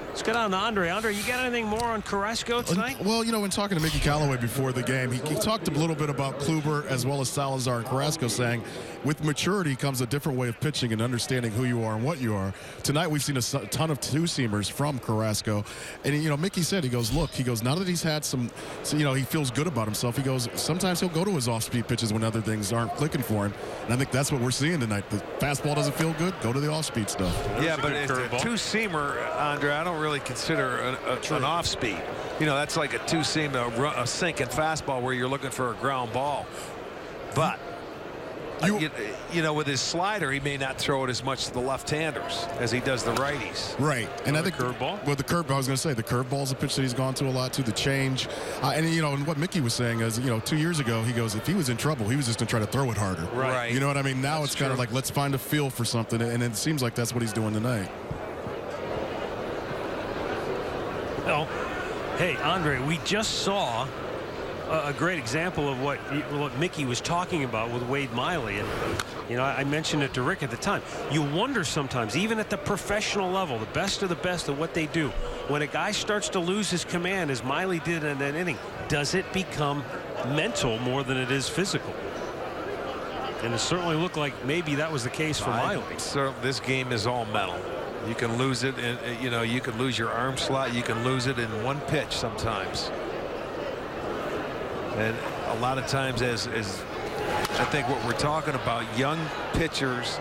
Let's get on to Andre. Andre, you got anything more on Carrasco tonight? Well, you know, when talking to Mickey Callaway before the game, he talked a little bit about Kluber as well as Salazar and Carrasco, saying with maturity comes a different way of pitching and understanding who you are and what you are. Tonight we've seen a ton of 2-seamers from Carrasco. And, you know, Mickey said, he goes, look, he goes, now that he's had some, you know, he feels good about himself. He goes, sometimes he'll go to his off-speed pitches when other things aren't clicking for him. And I think that's what we're seeing tonight. The fastball doesn't feel good, go to the off-speed stuff. Yeah, but it's a 2-seamer, Andre, I don't really consider an off-speed. You know, that's like a 2-seam, a sinking fastball where you're looking for a ground ball. But you know, with his slider, he may not throw it as much to the left-handers as he does the righties. Right. And I think curveball. Well, the curveball, I was going to say, the curveball is a pitch that he's gone to a lot, to the change. And, you know, and what Mickey was saying is, you know, 2 years ago, he goes, if he was in trouble, he was just going to try to throw it harder. Right. You know what I mean? Now it's kind of like, let's find a feel for something. And it seems like that's what he's doing tonight. Well, hey, Andre, we just saw a great example of what Mickey was talking about with Wade Miley. And, you know, I mentioned it to Rick at the time. You wonder sometimes, even at the professional level, the best of what they do, when a guy starts to lose his command, as Miley did in that inning, does it become mental more than it is physical? And it certainly looked like maybe that was the case for Miley. So this game is all mental. You can lose it, and you know, you can lose your arm slot. You can lose it in one pitch sometimes. And a lot of times, as I think what we're talking about, young pitchers,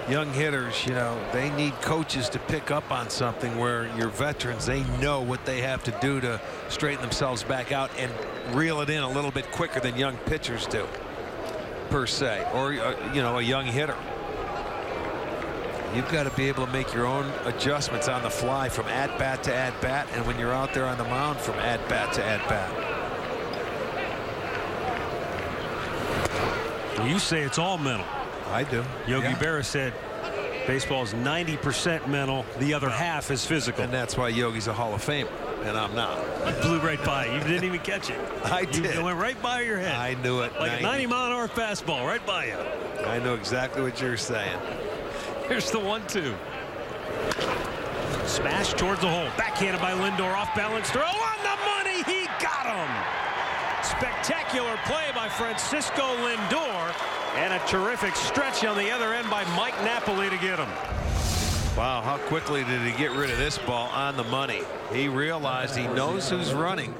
young hitters, you know, they need coaches to pick up on something where your veterans, they know what they have to do to straighten themselves back out and reel it in a little bit quicker than young pitchers do, per se, or, you know, a young hitter. You've got to be able to make your own adjustments on the fly from at-bat to at-bat, and when you're out there on the mound, from at-bat to at-bat. You say it's all mental. I do. Yogi Berra said baseball is 90% mental, the other half is physical. And that's why Yogi's a Hall of Famer, and I'm not. You blew right by it. You didn't even catch it. I did. It went right by your head. I knew it. Like a 90-mile-an-hour fastball right by you. I know exactly what you're saying. Here's the 1-2. Smash towards the hole. Backhanded by Lindor. Off balance throw on the money. He got him. Spectacular play by Francisco Lindor. And a terrific stretch on the other end by Mike Napoli to get him. Wow, how quickly did he get rid of this ball on the money? He realized he knows who's running.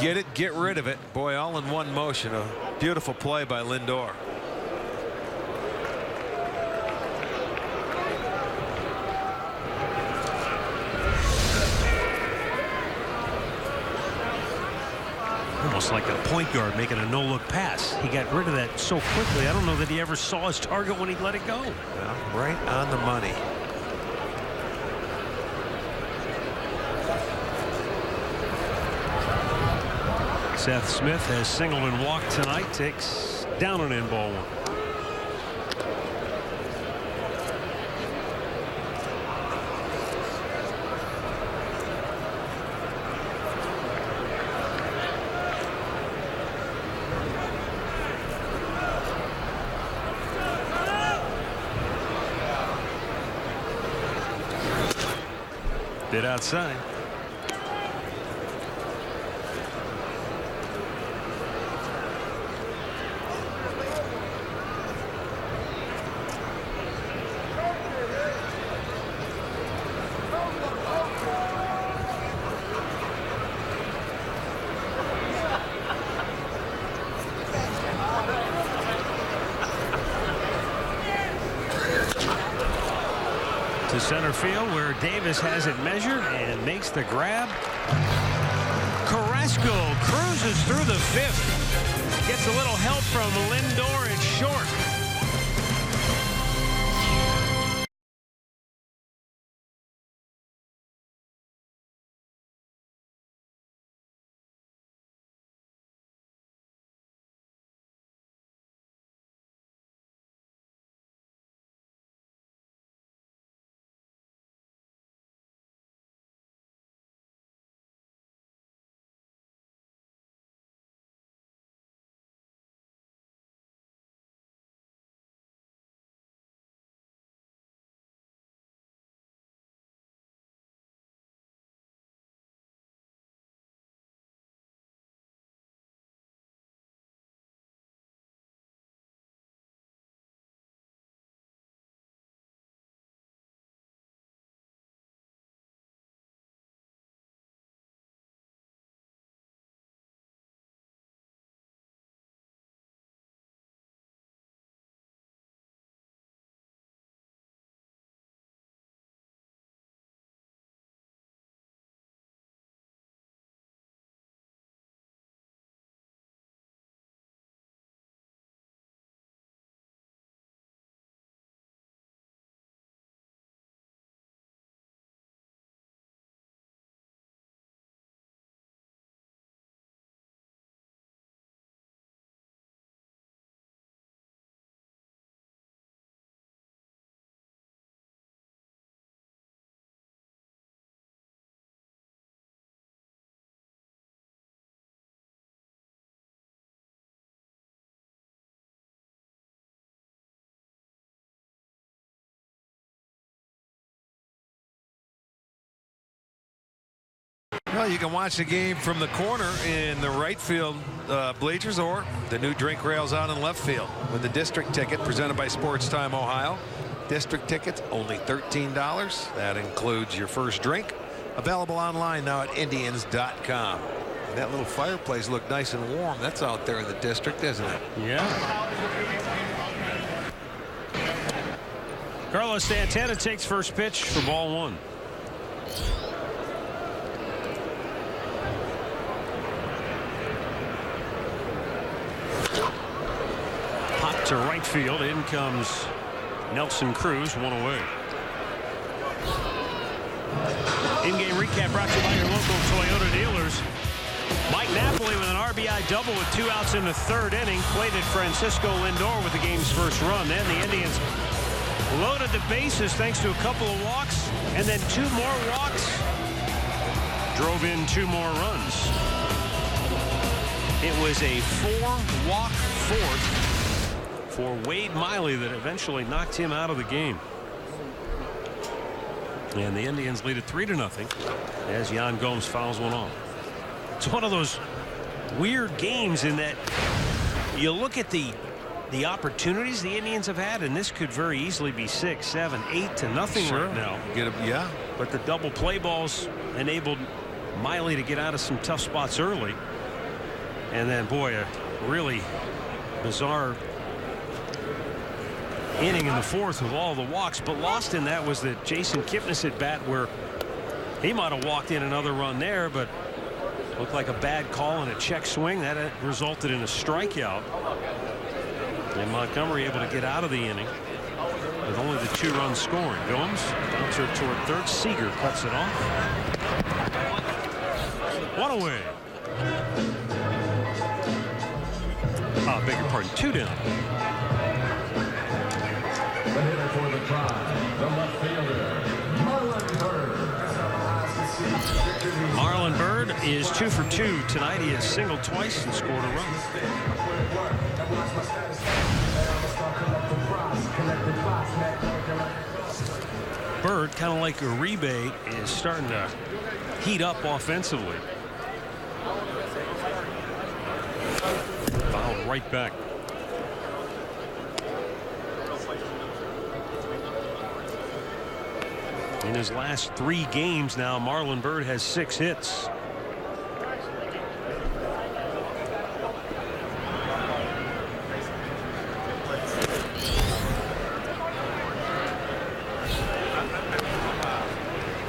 get it, get rid of it. Boy, all in one motion. A beautiful play by Lindor. Almost like a point guard making a no-look pass. He got rid of that so quickly. I don't know that he ever saw his target when he let it go. Well, right on the money. Seth Smith has singled and walked tonight. Takes down an end ball one. Bit outside. To center field where Davis has it measured and makes the grab. Carrasco cruises through the fifth. Gets a little help from Lindor at short. Well, you can watch the game from the corner in the right field bleachers or the new drink rails out in left field with the district ticket presented by Sports Time Ohio. District tickets only $13. That includes your first drink. Available online now at Indians.com. That little fireplace looked nice and warm. That's out there in the district, isn't it? Yeah. Carlos Santana takes first pitch for ball one. Hop to right field. In comes Nelson Cruz, one away. In-game recap brought to you by your local Toyota dealers. Mike Napoli with an RBI double with 2 outs in the third inning. Plated Francisco Lindor with the game's first run. Then the Indians loaded the bases thanks to a couple of walks, and then 2 more walks drove in 2 more runs. It was a 4-walk fourth for Wade Miley that eventually knocked him out of the game. And the Indians lead it 3-0 as Yan Gomes fouls one off. It's one of those weird games in that you look at the opportunities the Indians have had, and this could very easily be 6, 7, 8-0 right now. Yeah. But the double play balls enabled Miley to get out of some tough spots early. And then, boy, a really bizarre inning in the fourth with all the walks. But lost in that was the Jason Kipnis at bat, where he might have walked in another run there, but looked like a bad call and a check swing. That resulted in a strikeout. And Montgomery able to get out of the inning with only the 2 runs scoring. Gomes bouncer toward third. Seager cuts it off. 1 away. Beg your pardon, 2 down. The hitter for the Tribe, the left fielder, Marlon Byrd. Marlon Byrd is 2 for 2 tonight. He has singled twice and scored a run. Byrd, kind of like Uribe, is starting to heat up offensively. Fouled right back. In his last 3 games now, Marlon Byrd has 6 hits.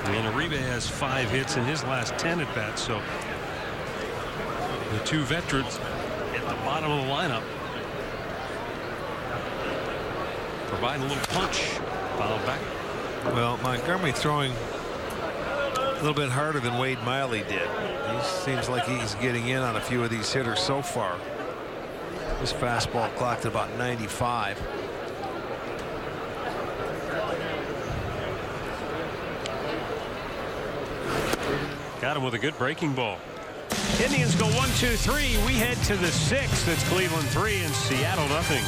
And Uribe has 5 hits in his last 10 at bats, so the 2 veterans at the bottom of the lineup provide a little punch. Fouled back. Well, Montgomery throwing a little bit harder than Wade Miley did. He seems like he's getting in on a few of these hitters so far. His fastball clocked at about 95. Got him with a good breaking ball. Indians go 1-2-3. We head to the 6th. It's Cleveland 3 and Seattle nothing.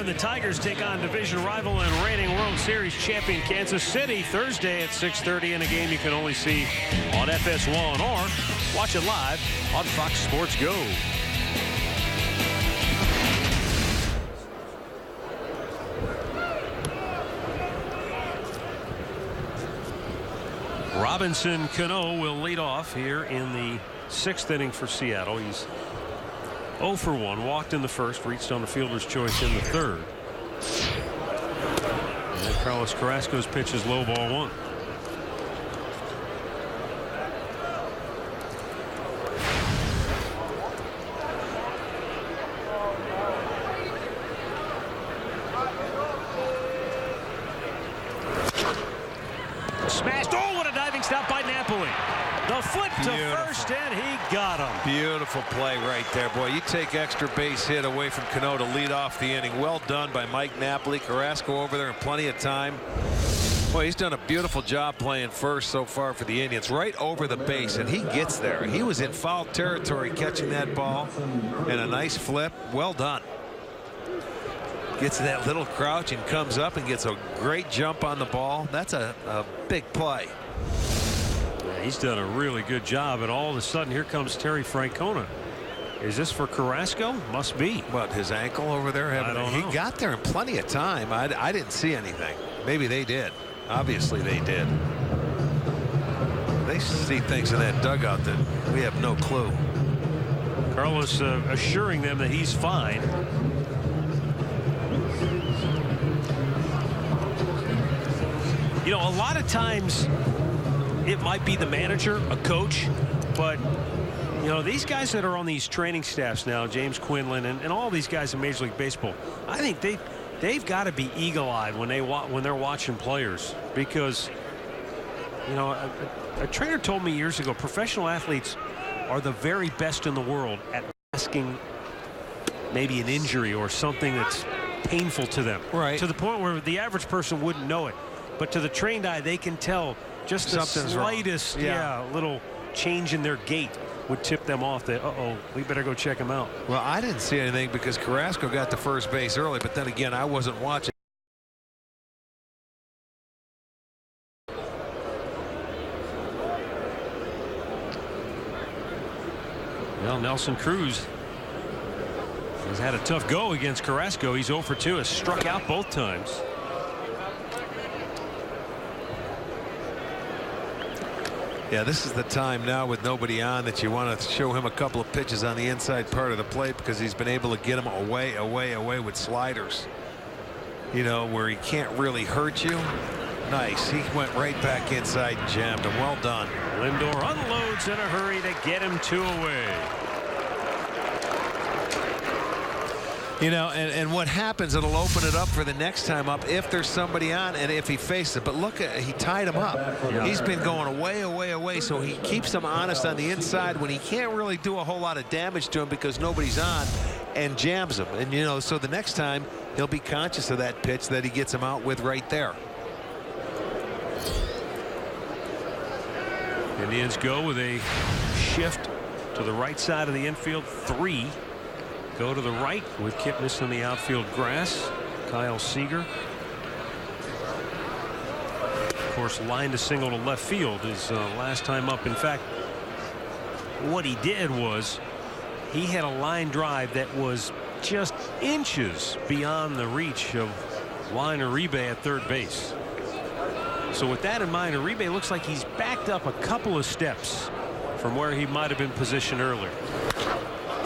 And the Tigers take on division rival and reigning World Series champion Kansas City Thursday at 6:30 in a game you can only see on FS1 or watch it live on Fox Sports Go. Robinson Cano will lead off here in the 6th inning for Seattle. He's 0 for 1, walked in the first, reached on the fielder's choice in the 3rd. And Carlos Carrasco's pitch is low, ball 1. Smashed. Oh, what a diving stop by Napoli. The flip to first, and he got him. Beautiful play right there, boy. You take extra base hit away from Cano to lead off the inning. Well done by Mike Napoli. Carrasco over there in plenty of time. Well, he's done a beautiful job playing first so far for the Indians, right over the base, and he gets there. He was in foul territory catching that ball, and a nice flip. Well done. Gets that little crouch and comes up and gets a great jump on the ball. That's a big play. Yeah, he's done a really good job, and all of a sudden here comes Terry Francona. Is this for Carrasco? Must be. What, his ankle over there? I don't know. He got there in plenty of time. I didn't see anything. Maybe they did. Obviously they did. They see things in that dugout that we have no clue. Carlos assuring them that he's fine. You know, a lot of times it might be the manager, a coach, but you know, these guys that are on these training staffs now, James Quinlan and all these guys in Major League Baseball, I think they've got to be eagle-eyed when they're watching players, because you know, a trainer told me years ago, professional athletes are the very best in the world at masking maybe an injury or something that's painful to them, right, to the point where the average person wouldn't know it, but to the trained eye they can tell just the slightest little change in their gait would tip them off that, uh-oh, we better go check him out. Well, I didn't see anything because Carrasco got to first base early, but then again, I wasn't watching. Well, Nelson Cruz has had a tough go against Carrasco. He's 0 for 2, has struck out both times. Yeah, this is the time now with nobody on that you want to show him a couple of pitches on the inside part of the plate, because he's been able to get him away with sliders, you know, where he can't really hurt you. Nice. He went right back inside and jammed him. Well done. Lindor unloads in a hurry to get him 2 away. You know, and what happens, it'll open it up for the next time up if there's somebody on and if he faces it. But look, he tied him up. Yeah. He's been going away, so he keeps him honest on the inside when he can't really do a whole lot of damage to him because nobody's on, and jams him. And, you know, so the next time he'll be conscious of that pitch that he gets him out with right there. Indians go with a shift to the right side of the infield. 3 go to the right with Kipnis in the outfield grass. Kyle Seager, of course, lined a single to left field his last time up. In fact, what he did was he had a line drive that was just inches beyond the reach of Uribe at third base. So with that in mind, Uribe looks like he's backed up a couple of steps from where he might have been positioned earlier.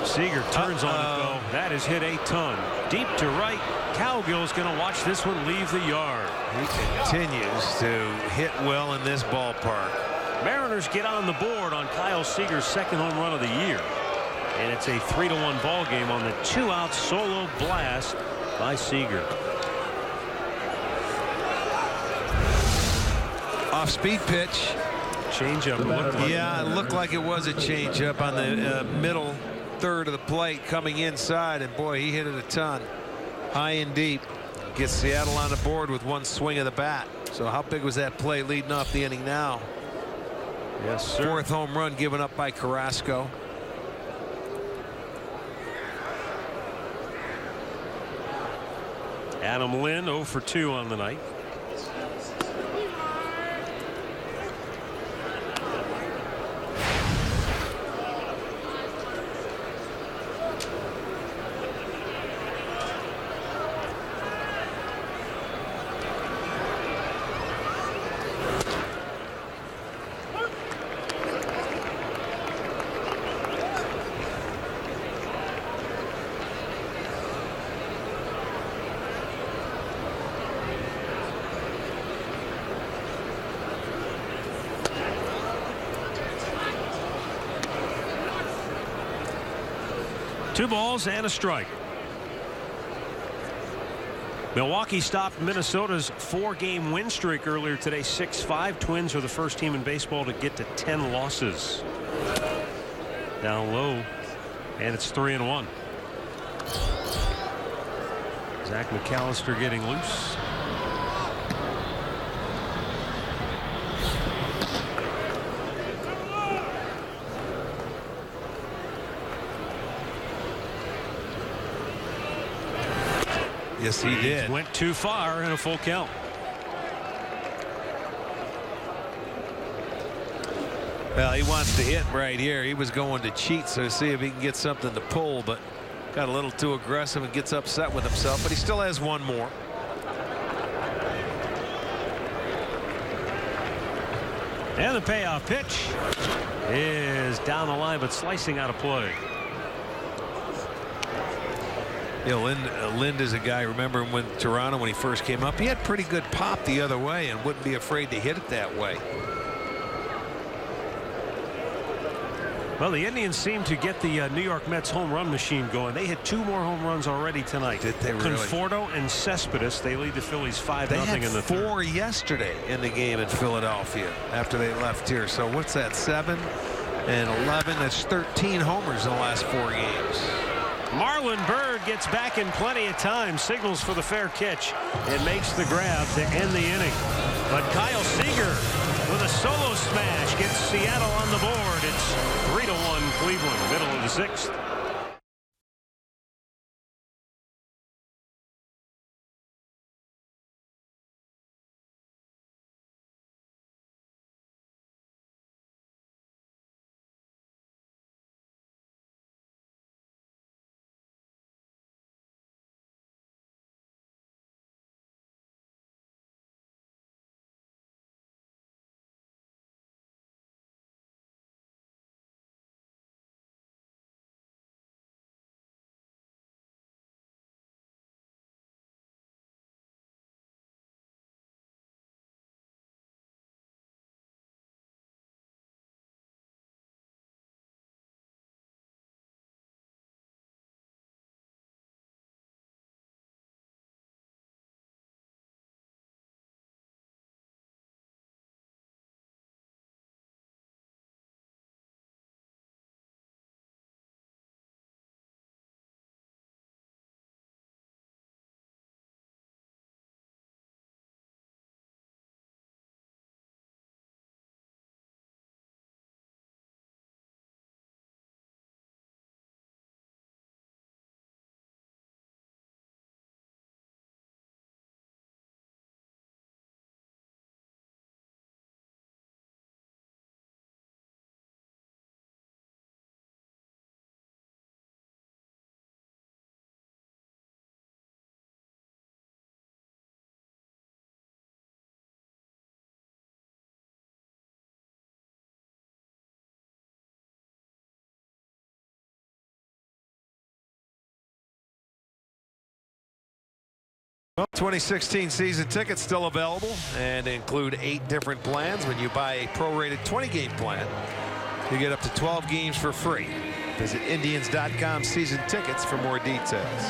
Seager turns on it, though. That is hit a ton. Deep to right. Cowgill's going to watch this one leave the yard. He continues to hit well in this ballpark. Mariners get on the board on Kyle Seager's second home run of the year. And it's a 3-1 ball game on the 2-out solo blast by Seager. Off-speed pitch. Changeup. Yeah, it looked like it was a changeup on the middle third of the plate coming inside, and boy, he hit it a ton. High and deep. Gets Seattle on the board with one swing of the bat. So how big was that play leading off the inning now? Yes, sir. 4th home run given up by Carrasco. Adam Lynn 0 for 2 on the night. Two balls and a strike. Milwaukee stopped Minnesota's 4-game win streak earlier today, 6-5. Twins are the first team in baseball to get to 10 losses. Down low, and it's 3-1. Zach McAllister getting loose. Yes, he did. Went too far in a full count. Well, he wants to hit right here. He was going to cheat, so see if he can get something to pull, but got a little too aggressive and gets upset with himself, but he still has one more. And the payoff pitch is down the line, but slicing out of play. You know, Lind is a guy, remember when Toronto, when he first came up, he had pretty good pop the other way and wouldn't be afraid to hit it that way. Well, the Indians seem to get the New York Mets home run machine going. They hit 2 more home runs already tonight. Did they really? Conforto and Cespedes. They lead the Phillies 5-0 in the third. 4 yesterday in the game in Philadelphia after they left here. So what's that, 7 and 11? That's 13 homers in the last 4 games. Marlon Byrd gets back in plenty of time, signals for the fair catch, and makes the grab to end the inning. But Kyle Seager with a solo smash gets Seattle on the board. It's 3-1 Cleveland, middle of the 6th. Well, 2016 season tickets still available and include 8 different plans. When you buy a prorated 20-game plan, you get up to 12 games for free. Visit Indians.com season tickets for more details.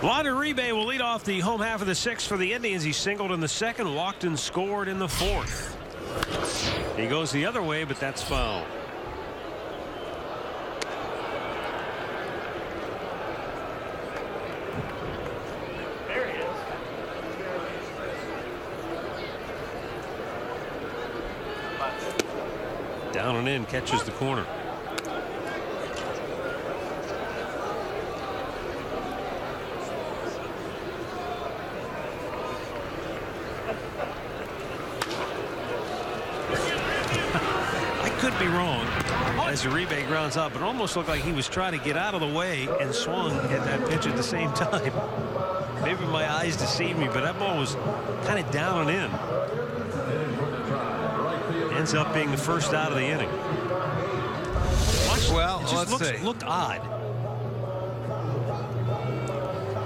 URIBE will lead off the home half of the 6th for the Indians. He singled in the 2nd, walked and scored in the 4th. He goes the other way, but that's foul. There he is. Down and in, catches the corner. Could be wrong as URIBE grounds out, but it almost looked like he was trying to get out of the way and swung at that pitch at the same time. Maybe my eyes deceived me, but that ball was kind of down and in. Ends up being the first out of the inning. Well, it just looked odd.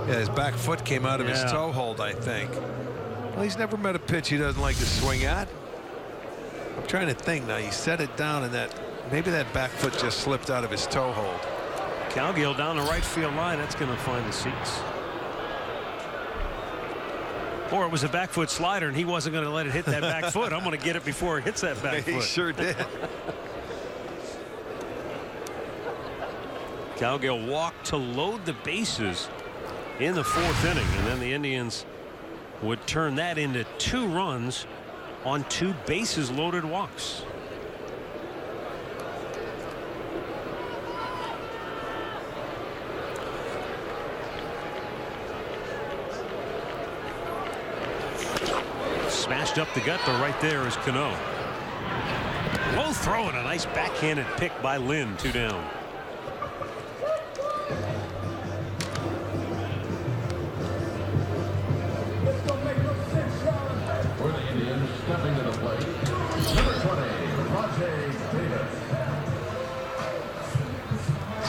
Yeah, his back foot came out of his toe hold, I think. Well, he's never met a pitch he doesn't like to swing at. I'm trying to think now. He set it down, and maybe that back foot just slipped out of his toe hold. Cowgill down the right field line. That's going to find the seats. Or it was a back foot slider, and he wasn't going to let it hit that back foot. I'm going to get it before it hits that back foot. He sure did. Cowgill walked to load the bases in the 4th inning, and then the Indians would turn that into 2 runs on 2 bases loaded walks. Smashed up the gut, though. Right there is Cano. Low throw and a nice backhanded pick by Lynn. 2 down. For the Indians, stepping to the plate, number 20,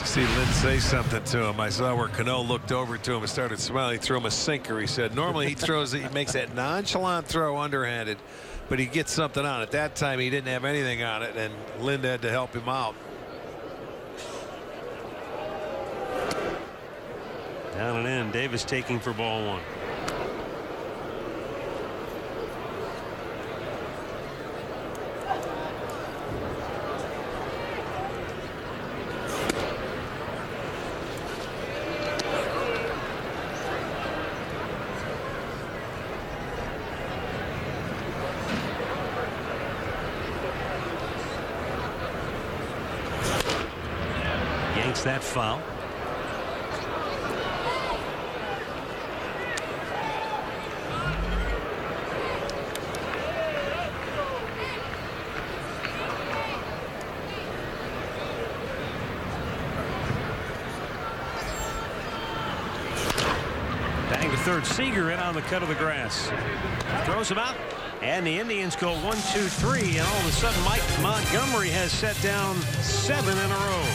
See Lynn say something to him. I saw where Cano looked over to him and started smiling. He threw him a sinker. He said normally he makes that nonchalant throw underhanded, but he gets something on it. That time he didn't have anything on it, and Lynn had to help him out. Down and in. Davis taking for ball 1. That foul. Bang to third. Seager in on the cut of the grass. Throws him out. And the Indians go 1, 2, 3. And all of a sudden Mike Montgomery has set down 7 in a row.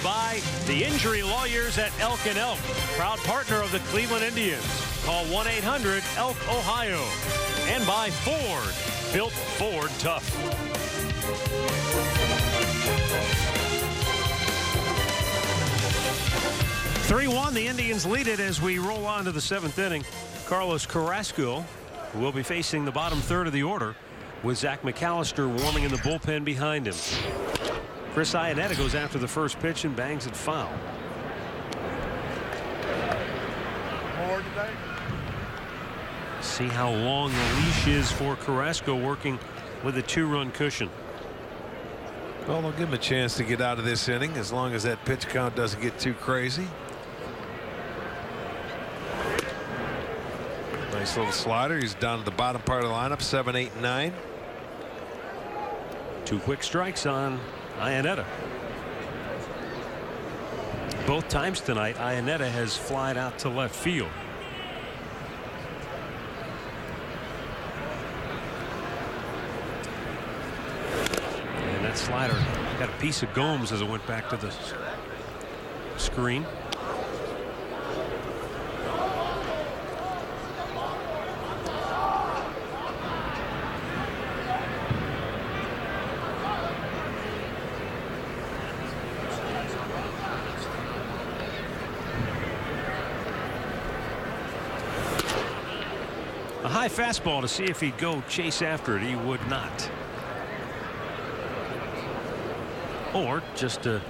By the injury lawyers at Elk & Elk, proud partner of the Cleveland Indians. Call 1-800-ELK-OHIO. And by Ford, built Ford tough. 3-1, the Indians lead it as we roll on to the 7th inning. Carlos Carrasco will be facing the bottom third of the order with Zach McAllister warming in the bullpen behind him. Chris Iannetta goes after the first pitch and bangs it foul. See how long the leash is for Carrasco working with a 2-run cushion. Well, they'll give him a chance to get out of this inning as long as that pitch count doesn't get too crazy. Nice little slider. He's down to the bottom part of the lineup, 7, 8, 9. 2 quick strikes on Iannetta. Both times tonight, Iannetta has flied out to left field. And that slider got a piece of Gomes as it went back to the screen. high fastball to see if he'd go chase after it. He would not. Or just to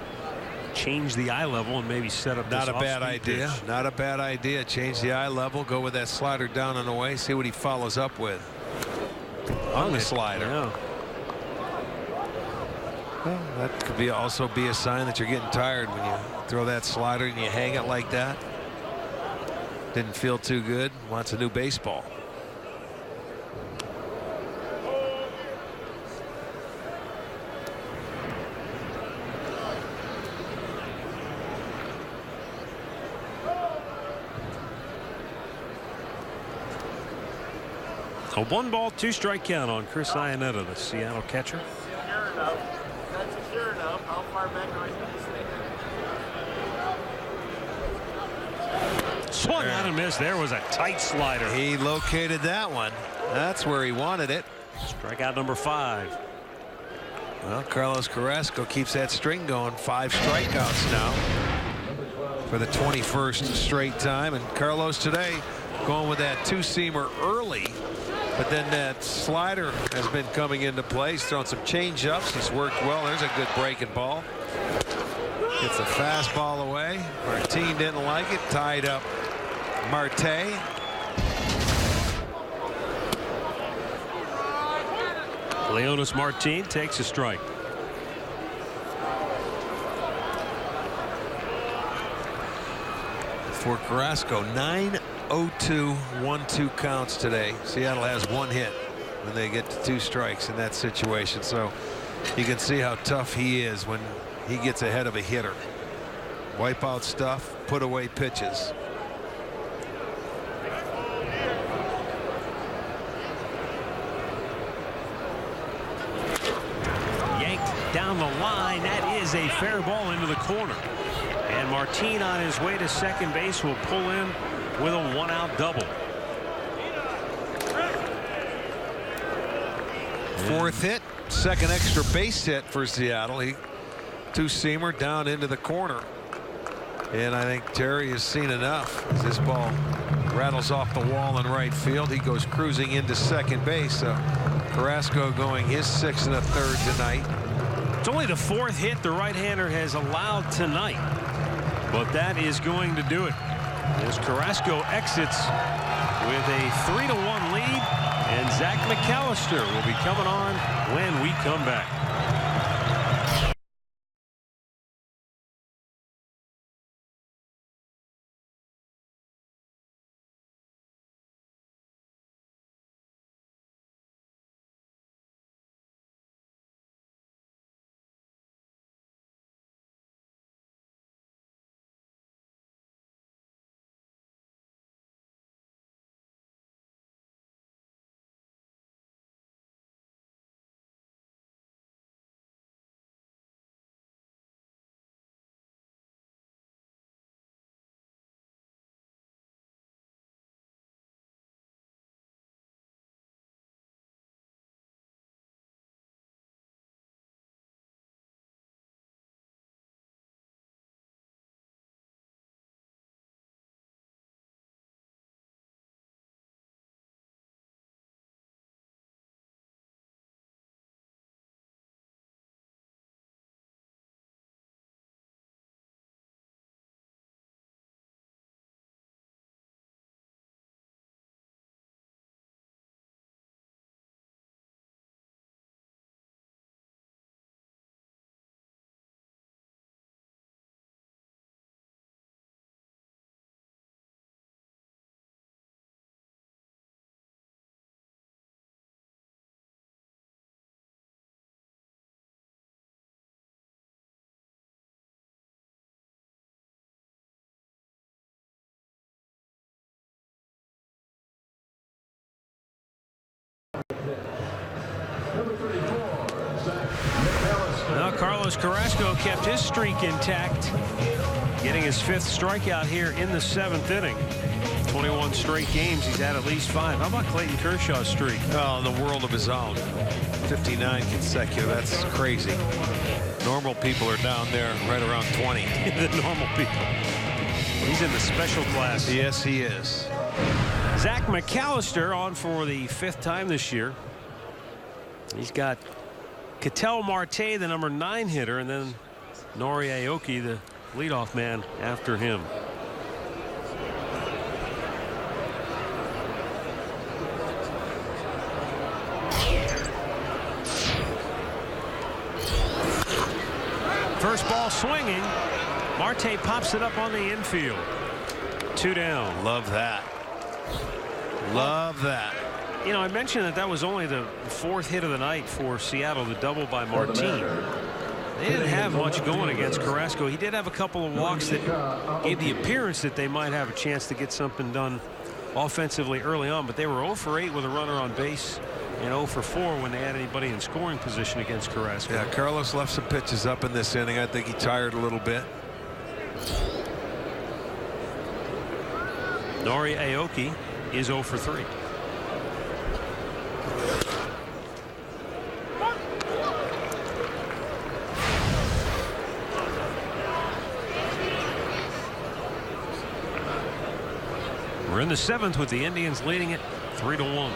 change the eye level and maybe set up. Not a bad idea. Pitch. Not a bad idea. Change the eye level. Go with that slider down and away. See what he follows up with. On the slider. Yeah. Well, that could also be a sign that you're getting tired when you throw that slider and you hang it like that. Didn't feel too good. Wants a new baseball. A 1-ball, 2-strike count on Chris Iannetta, the Seattle catcher. Secure enough. Not secure enough. How far back are you going to stay? Swung out and missed. There was a tight slider. He located that one. That's where he wanted it. Strikeout number 5. Well, Carlos Carrasco keeps that string going. 5 strikeouts now for the 21st straight time. And Carlos today going with that 2-seamer early. But then that slider has been coming into play. He's thrown some change-ups. He's worked well. There's a good breaking ball. Gets a fastball away. Martine didn't like it. Tied up Marte. Leonys Martine takes a strike. For Carrasco, 9-0-2, 1-2 counts today. Seattle has 1 hit when they get to 2 strikes in that situation. So you can see how tough he is when he gets ahead of a hitter. Wipe out stuff, put away pitches. Yanked down the line. That is a fair ball into the corner. And Martine on his way to second base will pull in with a 1-out double. 4th hit, 2nd extra base hit for Seattle. He 2-seamer down into the corner. And I think Terry has seen enough as this ball rattles off the wall in right field. He goes cruising into second base. So Carrasco going his 6 1/3 tonight. It's only the 4th hit the right-hander has allowed tonight. But that is going to do it as Carrasco exits with a 3-1 lead, and Zach McAllister will be coming on when we come back. Now Carlos Carrasco kept his streak intact, getting his 5th strikeout here in the 7th inning. 21 straight games, he's had at least 5. How about Clayton Kershaw's streak? Oh, in the world of his own. 59 consecutive. That's crazy. Normal people are down there right around 20. The normal people. He's in the special class. Yes, he is. Zach McAllister on for the 5th time this year. He's got KETEL Marte, the number 9 hitter, and then NORI AOKI, the leadoff man, after him. First ball swinging. Marte pops it up on the infield. 2 down. Love that. Love that. You know, I mentioned that was only the 4th hit of the night for Seattle, the double by Martine. They didn't have much going against Carrasco. He did have a couple of walks that gave the appearance that they might have a chance to get something done offensively early on, but they were 0 for 8 with a runner on base and 0 for 4 when they had anybody in scoring position against Carrasco. Yeah, Carlos left some pitches up in this inning. I think he tired a little bit. NORI AOKI is 0 for 3. We're in the 7th with the Indians leading it 3-1.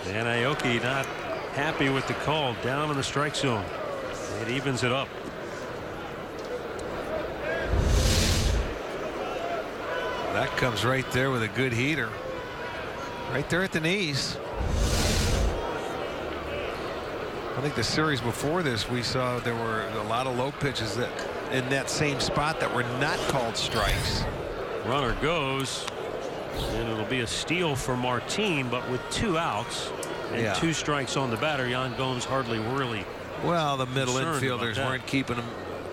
And AOKI not happy with the call, down in the strike zone. It evens it up. That comes right there with a good heater. Right there at the knees. I think the series before this, we saw there were a lot of low pitches that in that same spot that were not called strikes. Runner goes, and it'll be a steal for Martine, but with 2 outs and 2 strikes on the batter. Yan Gomes hardly really. Well, the middle infielders weren't keeping him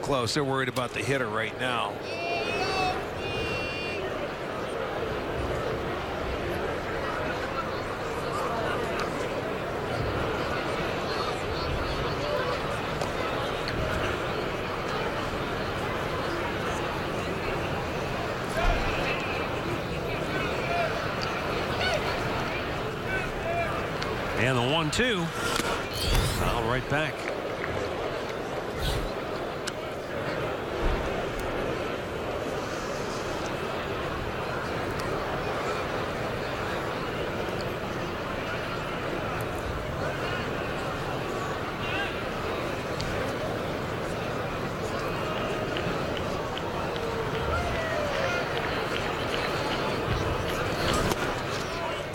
close. They're worried about the hitter right now. And the 1-2. Foul right back.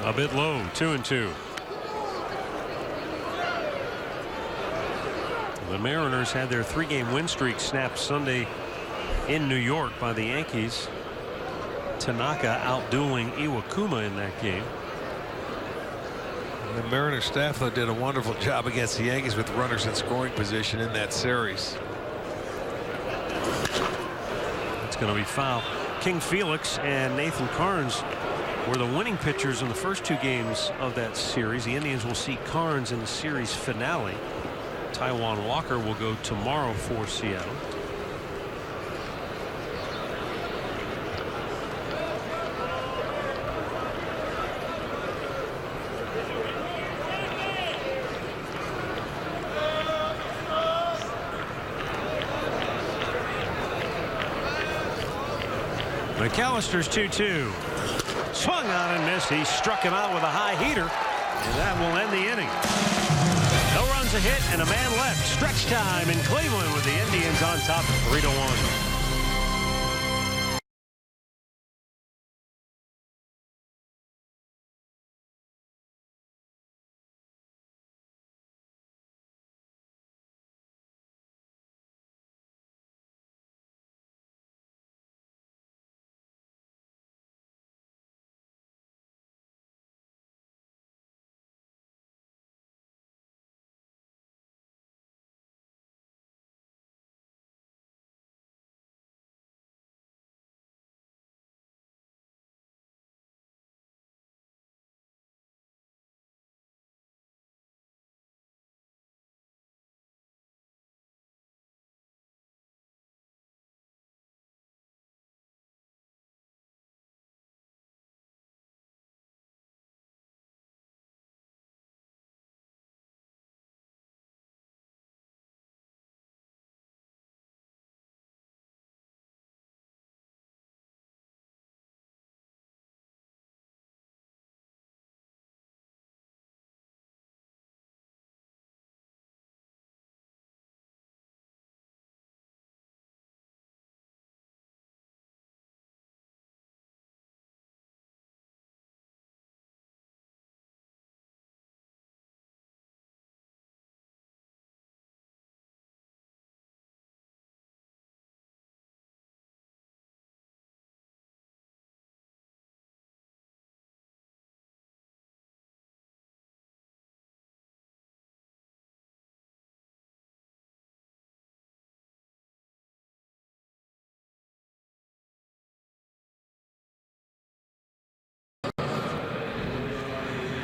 A bit low, 2-2. The Mariners had their 3-game win streak snapped Sunday in New York by the Yankees. Tanaka outdueling Iwakuma in that game. The Mariners staff, though, did a wonderful job against the Yankees with runners in scoring position in that series. It's going to be foul. King Felix and Nathan Carnes were the winning pitchers in the first 2 games of that series. The Indians will see Carnes in the series finale. Taijuan Walker will go tomorrow for Seattle. McAllister's 2-2. Swung on and missed. He struck him out with a high heater, and that will end the inning. No runs, a hit, and a man left. Stretch time in Cleveland with the Indians on top 3-1.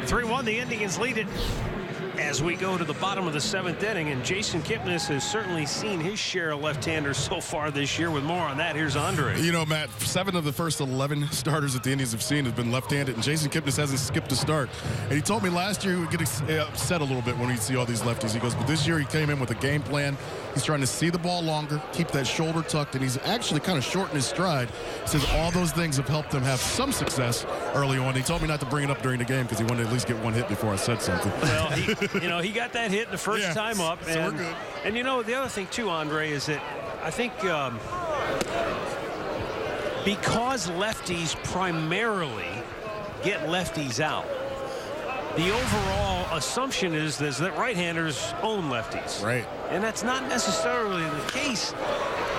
3-1, the Indians lead it as we go to the bottom of the 7th inning, and Jason Kipnis has certainly seen his share of left-handers so far this year. With more on that, here's Andre. You know, Matt, 7 of the first 11 starters that the Indians have seen have been left-handed, and Jason Kipnis hasn't skipped a start. And he told me last year he would get upset a little bit when he'd see all these lefties. He goes, but this year he came in with a game plan. He's trying to see the ball longer, keep that shoulder tucked, and he's actually kind of shortened his stride. He says all those things have helped him have some success early on. He told me not to bring it up during the game because he wanted to at least get one hit before I said something. Well, he got that hit the first time up. So we're good. And, you know, the other thing, too, Andre, is that I think because lefties primarily get lefties out, the overall assumption is that right-handers own lefties. Right. And that's not necessarily the case.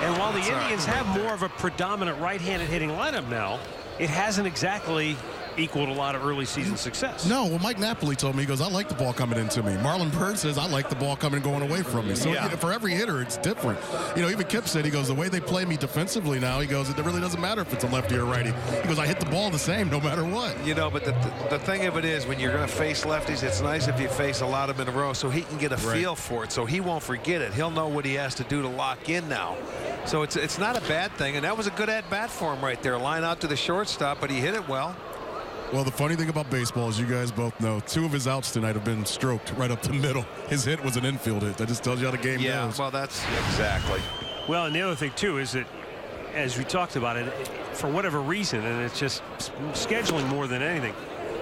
And while the Indians have more of a predominant right-handed hitting lineup now, it hasn't exactly equaled a lot of early season success. No, well, Mike Napoli told me, he goes, I like the ball coming into me. Marlon Byrd says, I like the ball coming and going away from me. So for every hitter, it's different. You know, even Kip said, he goes, the way they play me defensively now, he goes, it really doesn't matter if it's a lefty or righty. He goes, I hit the ball the same no matter what. You know, but the thing of it is, when you're going to face lefties, it's nice if you face a lot of them in a row so he can get a feel for it, so he won't forget it. He'll know what he has to do to lock in now. So it's not a bad thing, and that was a good at-bat for him right there. Line out to the shortstop, but he hit it well. Well, the funny thing about baseball, as you guys both know, 2 of his outs tonight have been stroked right up the middle. His hit was an infield hit. That just tells you how the game goes. Well, that's exactly. Well, and the other thing, too, is that, as we talked about it, for whatever reason, and it's just scheduling more than anything,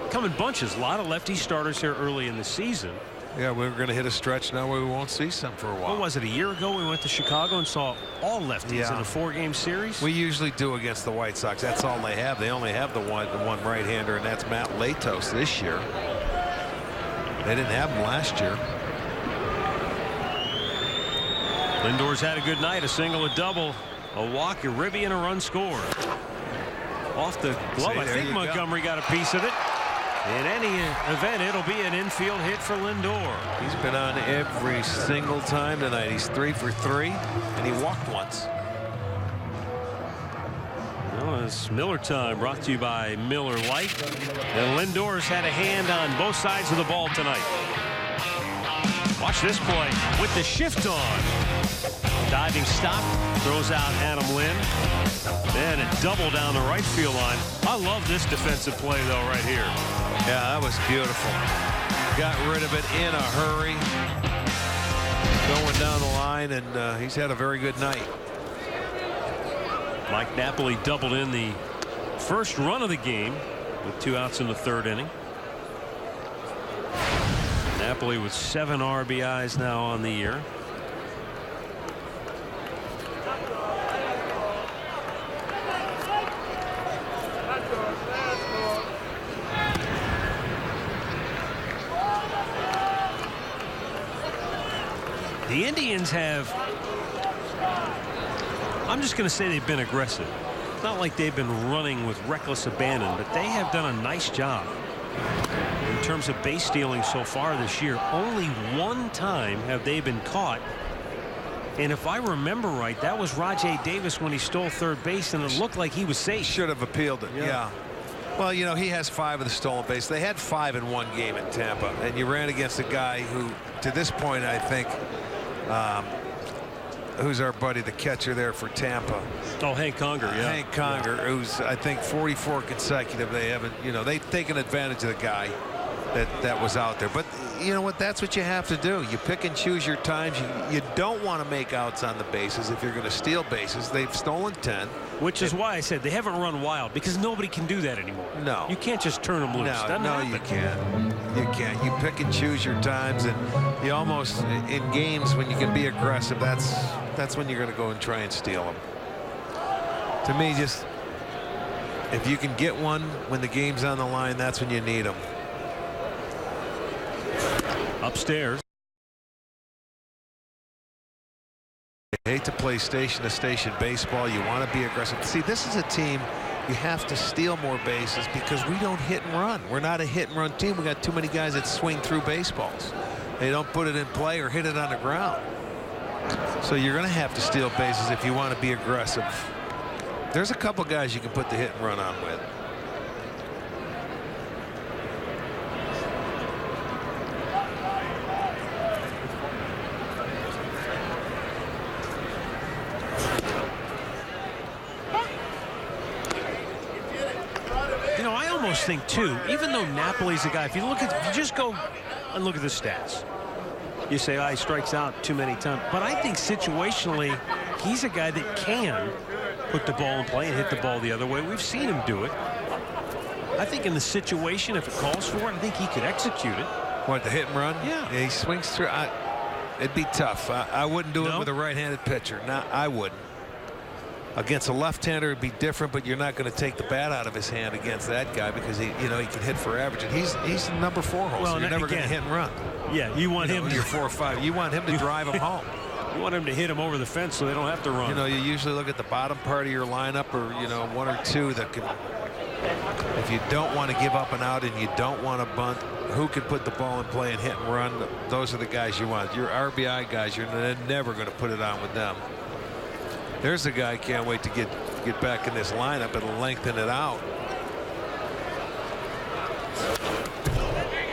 come in bunches. A lot of lefty starters here early in the season. Yeah, we're going to hit a stretch now where we won't see some for a while. What was it, a year ago we went to Chicago and saw all lefties in a 4-game series? We usually do against the White Sox. That's all they have. They only have the one right-hander, and that's Matt Latos this year. They didn't have him last year. Lindor's had a good night, a single, a double, a walk, a ribby, and a run scored. Off the glove, I think Montgomery got a piece of it. In any event, it'll be an infield hit for Lindor. He's been on every single time tonight. He's 3 for 3, and he walked once. Well, it's Miller time, brought to you by Miller Lite. And Lindor's had a hand on both sides of the ball tonight. Watch this play with the shift on. Diving stop, throws out Adam Lynn. And a double down the right field line. I love this defensive play, though, right here. Yeah, that was beautiful. Got rid of it in a hurry. Going down the line, and he's had a very good night. Mike Napoli doubled in the first run of the game with 2 outs in the 3rd inning. Napoli with 7 RBIs now on the year. The Indians have, I'm just going to say they've been aggressive. It's not like they've been running with reckless abandon, but they have done a nice job in terms of base stealing so far this year. Only 1 time have they been caught. And if I remember right, that was Rajay Davis when he stole 3rd base, and it looked like he was safe. Should have appealed it. Yeah. Well, you know, he has 5 of the stolen base. They had 5 in 1 game in Tampa, and you ran against a guy who, to this point, I think, who's our buddy, the catcher there for Tampa? Oh, Hank Conger, yeah. Hank Conger, who's, I think, 44 consecutive. They haven't, you know, they've taken advantage of the guy that was out there. But you know what? That's what you have to do. You pick and choose your times. You don't want to make outs on the bases if you're going to steal bases. They've stolen 10. Which is why I said they haven't run wild, because nobody can do that anymore. No. You can't just turn them loose. No, you can't. You can't. You pick and choose your times, and you almost, in games when you can be aggressive, that's when you're going to go and try and steal them. To me, just if you can get one when the game's on the line, that's when you need them. Upstairs. I hate to play station-to-station baseball. You want to be aggressive. See, this is a team you have to steal more bases because we don't hit and run. We're not a hit-and-run team. We got too many guys that swing through baseballs. They don't put it in play or hit it on the ground. So you're going to have to steal bases if you want to be aggressive. There's a couple guys you can put the hit and run on with. You know, I almost think too, even though Napoli's a guy, if you just go and look at the stats, you say, oh, he strikes out too many times. But I think situationally, he's a guy that can put the ball in play and hit the ball the other way. We've seen him do it. I think in the situation, if it calls for it, I think he could execute it. What, the hit and run? Yeah. He swings through. It'd be tough. I wouldn't do it with a right-handed pitcher. No, I wouldn't. Against a left-hander, it'd be different, but you're not going to take the bat out of his hand against that guy because he can hit for average. And he's the number 4 hole, so you're never going to hit and run. Yeah, you want him to. You're 4 or 5. You want him to drive him home. You want him to hit him over the fence so they don't have to run. You know, you usually look at the bottom part of your lineup, or 1 or 2 that can. If you don't want to give up and out and you don't want to bunt, who can put the ball in play and hit and run? Those are the guys you want. Your RBI guys, you're never going to put it on with them. There's a guy I can't wait to get back in this lineup and lengthen it out.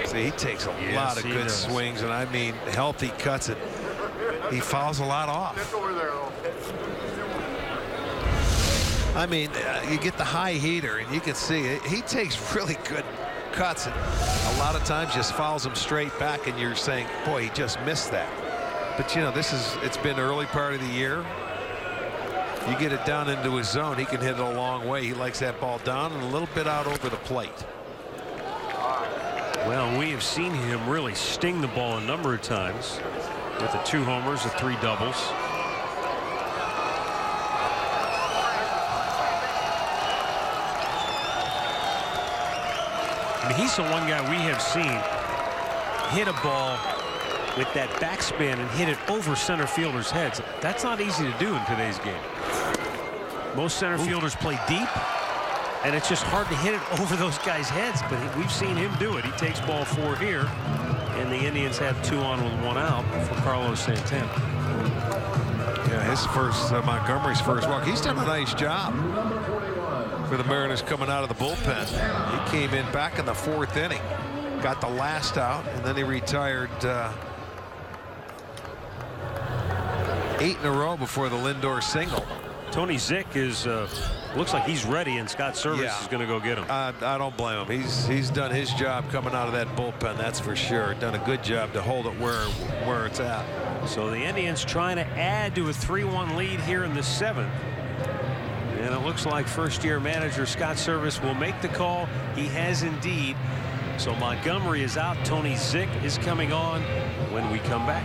See, he takes a lot of good swings, and I mean healthy cuts it. He fouls a lot off. I mean, you get the high heater, and you can see it. He takes really good cuts, and a lot of times just fouls them straight back, and you're saying, boy, he just missed that. But, it's been early part of the year. You get it down into his zone, he can hit it a long way. He likes that ball down and a little bit out over the plate. Well, we have seen him really sting the ball a number of times with the 2 homers, the 3 doubles. I mean, he's the one guy we have seen hit a ball with that backspin and hit it over center fielders' heads. That's not easy to do in today's game. Most center fielders play deep, and it's just hard to hit it over those guys' heads, but we've seen him do it. He takes ball 4 here, and the Indians have 2 on with 1 out for Carlos Santana. Yeah, his first, Montgomery's first walk. He's done a nice job for the Mariners coming out of the bullpen. He came in back in the 4th inning, got the last out, and then he retired 8 in a row before the Lindor single. Tony Zick is looks like he's ready, and Scott Service is going to go get him. I don't blame him. He's done his job coming out of that bullpen, that's for sure. Done a good job to hold it where it's at. So the Indians trying to add to a 3-1 lead here in the 7th. And it looks like first-year manager Scott Service will make the call. He has indeed. So Montgomery is out. Tony Zick is coming on when we come back.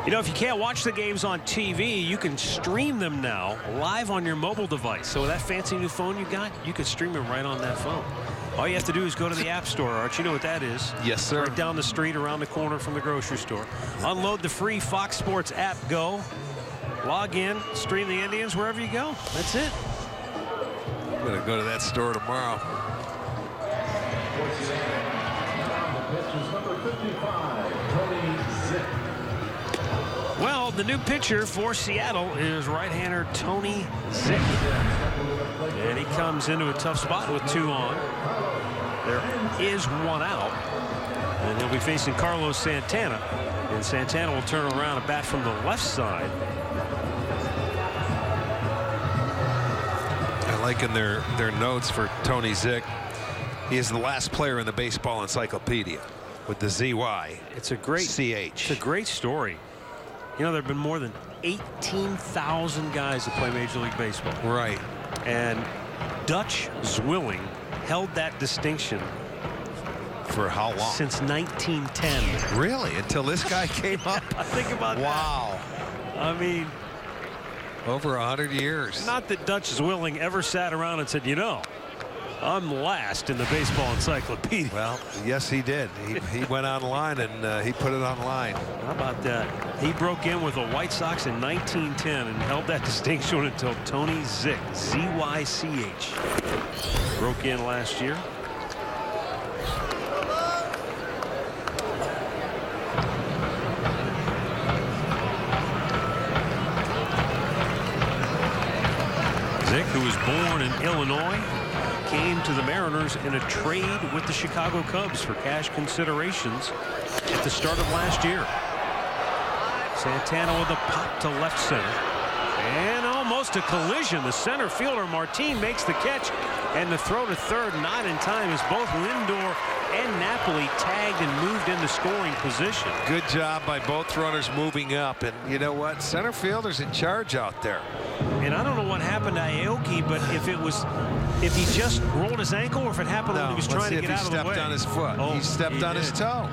You know, if you can't watch the games on TV, you can stream them now live on your mobile device. So with that fancy new phone you got, you can stream them right on that phone. All you have to do is go to the App Store, Arch. You know what that is? Yes, sir. Right down the street, around the corner from the grocery store. Unload the free Fox Sports app. Go. Log in, stream the Indians wherever you go. That's it. I'm going to go to that store tomorrow. is number 55, Tony Zick. Well, the new pitcher for Seattle is right-hander Tony Zick. And he comes into a tough spot with 2 on. There is 1 out. And he'll be facing Carlos Santana. And Santana will turn around and bat from the left side. I like in their notes for Tony Zick. He is the last player in the baseball encyclopedia with the ZY. It's a great CH. It's a great story. You know, there have been more than 18,000 guys that play Major League Baseball. Right. And Dutch Zwilling held that distinction for how long? Since 1910. Really? Until this guy came up? Think about that. Wow. I mean, over 100 years. Not that Dutch Zwilling ever sat around and said, you know, I'm last in the baseball encyclopedia. Well, yes, he did. He went online and he put it online. How about that? He broke in with the White Sox in 1910 and held that distinction until Tony Zick, Z-Y-C-H, broke in last year. Zick, who was born in Illinois, came to the Mariners in a trade with the Chicago Cubs for cash considerations at the start of last year. Santana with a pop to left center. And almost a collision. The center fielder, Martin, makes the catch. And the throw to third not in time as both Lindor and Napoli tagged and moved into scoring position. Good job by both runners moving up. And you know what? Center fielder's in charge out there. And I don't know what happened to AOKI, but if he just rolled his ankle or if it happened when he was trying to get out of the way. He stepped on his foot. Oh, he stepped on his toe.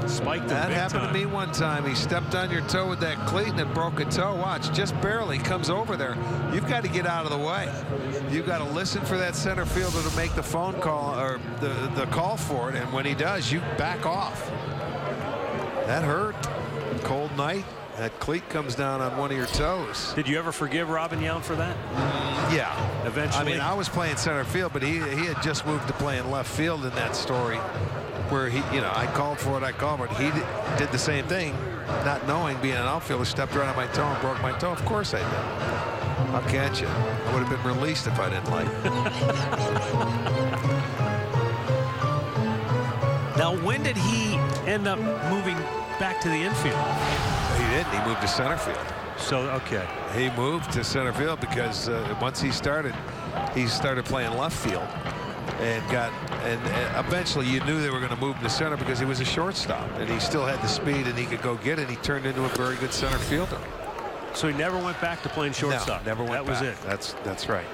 Spiked that happened to me one time. He stepped on your toe with that cleat and it broke a toe. Watch, just barely comes over there. You've got to get out of the way. You've got to listen for that center fielder to make the phone call or the call for it. And when he does, you back off. That hurt. Cold night. That cleat comes down on one of your toes. Did you ever forgive Robin Yount for that? Yeah. Eventually. I mean, I was playing center field, but he had just moved to playing left field in that story where I called for it, but he did the same thing, not knowing, being an outfielder, stepped right on my toe and broke my toe. Of course I did. How can't you? I would have been released if I didn't like it. Now, when did he end up moving back to the infield? He didn't. He moved to center field. So, okay. He moved to center field because once he started playing left field and eventually you knew they were going to move him to center because he was a shortstop and he still had the speed and he could go get it. He turned into a very good center fielder. So he never went back to playing shortstop? No, never went back. That was it. That's right.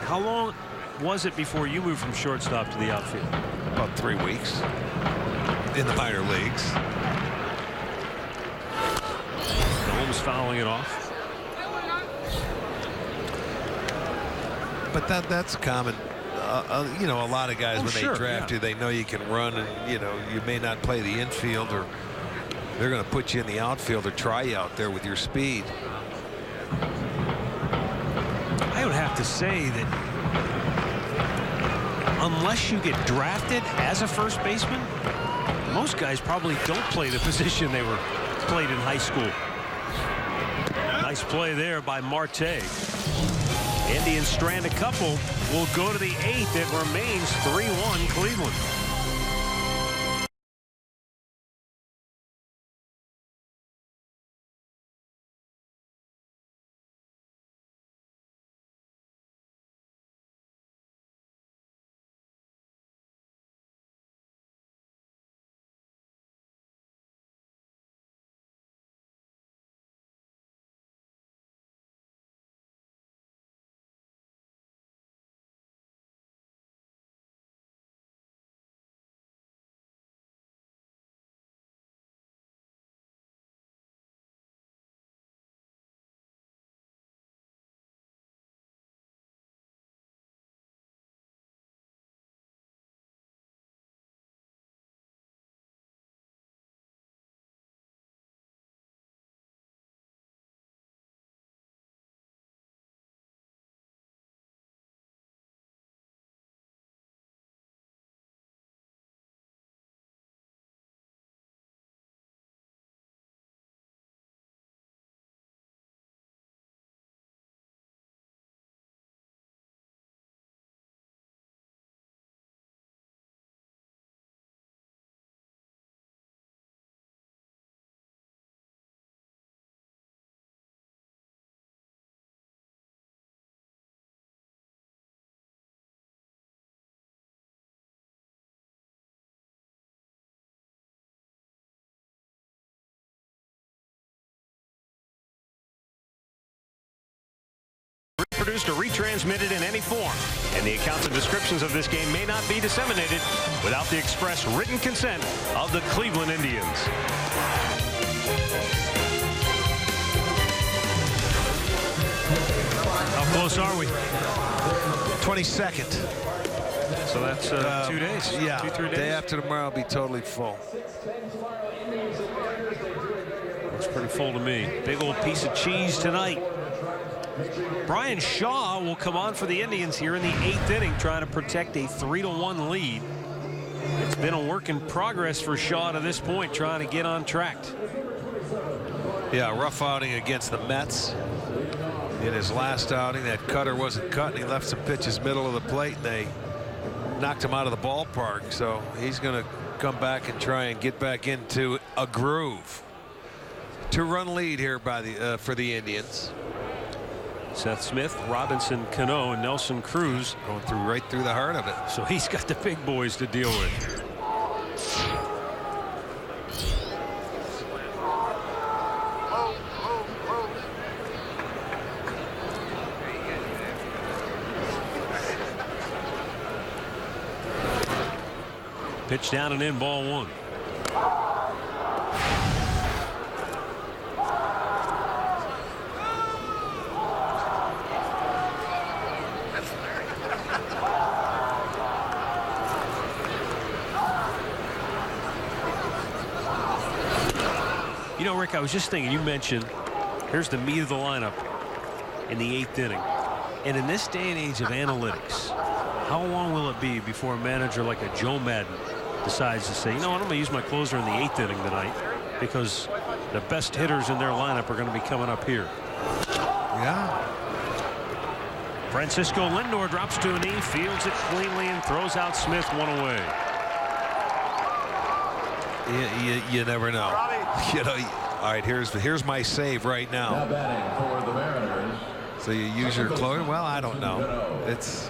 How long was it before you moved from shortstop to the outfield? About 3 weeks in the minor leagues. Holmes fouling it off. But that's common. A lot of guys when they draft you, they know you can run, and you may not play the infield, or they're going to put you in the outfield or try you out there with your speed. I would have to say that unless you get drafted as a first baseman, most guys probably don't play the position they were played in high school. Nice play there by Marte. Indians strand a couple. Will go to the 8th. It remains 3-1 Cleveland. reproduced or retransmitted in any form, and the accounts and descriptions of this game may not be disseminated without the express written consent of the Cleveland Indians. How close are we? 22nd. So that's 2 days. Yeah, 2-3 days. Day after tomorrow will be totally full. Looks pretty full to me. Big old piece of cheese tonight. Brian Shaw will come on for the Indians here in the 8th inning, trying to protect a 3-1 lead. It's been a work in progress for Shaw to this point, trying to get on track. Yeah, rough outing against the Mets. In his last outing, that cutter wasn't cut, and he left some pitches middle of the plate, and they knocked him out of the ballpark. So he's going to come back and try and get back into a groove. 2-run lead here by the for the Indians. Seth Smith, Robinson Cano, and Nelson Cruz going through right through the heart of it. So he's got the big boys to deal with. Pitch down and in, ball 1. You know, Rick, I was just thinking, you mentioned here's the meat of the lineup in the 8th inning. And in this day and age of analytics, how long will it be before a manager like a Joe Madden decides to say, you know what, I'm going to use my closer in the 8th inning tonight because the best hitters in their lineup are going to be coming up here. Yeah. Francisco Lindor drops to a knee, fields it cleanly, and throws out Smith, 1 away. You never know. You know. All right, here's my save right now. So you use your closer? Well, I don't know. It's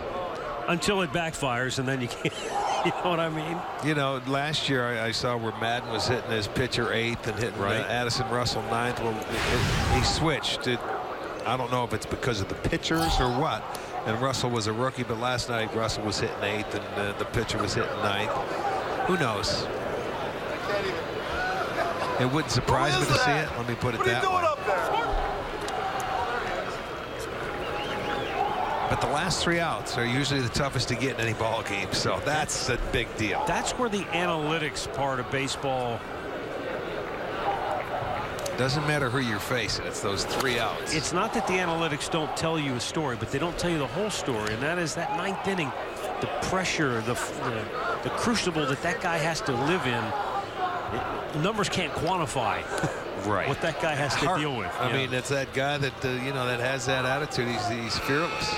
until it backfires, and then you can't. You know what I mean? You know, last year I saw where Madden was hitting his pitcher 8th and hitting Addison Russell 9th. Well, he switched. I don't know if it's because of the pitchers or what. And Russell was a rookie, but last night Russell was hitting 8th and the pitcher was hitting 9th. Who knows? It wouldn't surprise me to see it. Let me put it that way. But the last 3 outs are usually the toughest to get in any ball game, so that's a big deal. That's where the analytics part of baseball. Doesn't matter who you're facing, it's those 3 outs. It's not that the analytics don't tell you a story, but they don't tell you the whole story, and that is that 9th inning, the pressure, the crucible that guy has to live in. Numbers can't quantify what that guy has to deal with. I mean, it's that guy that you know, that has that attitude. He's fearless.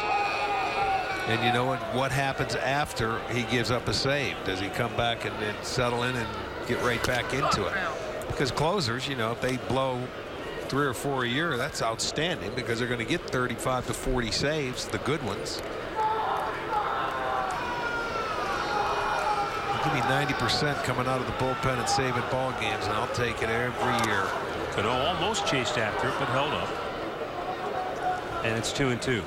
And you know what happens after he gives up a save? Does he come back and settle in and get right back into it? Because closers, you know, if they blow 3 or 4 a year, that's outstanding because they're going to get 35 to 40 saves, the good ones. Give me 90% coming out of the bullpen and saving ball games, and I'll take it every year. Cano almost chased after it, but held up. And it's 2-2.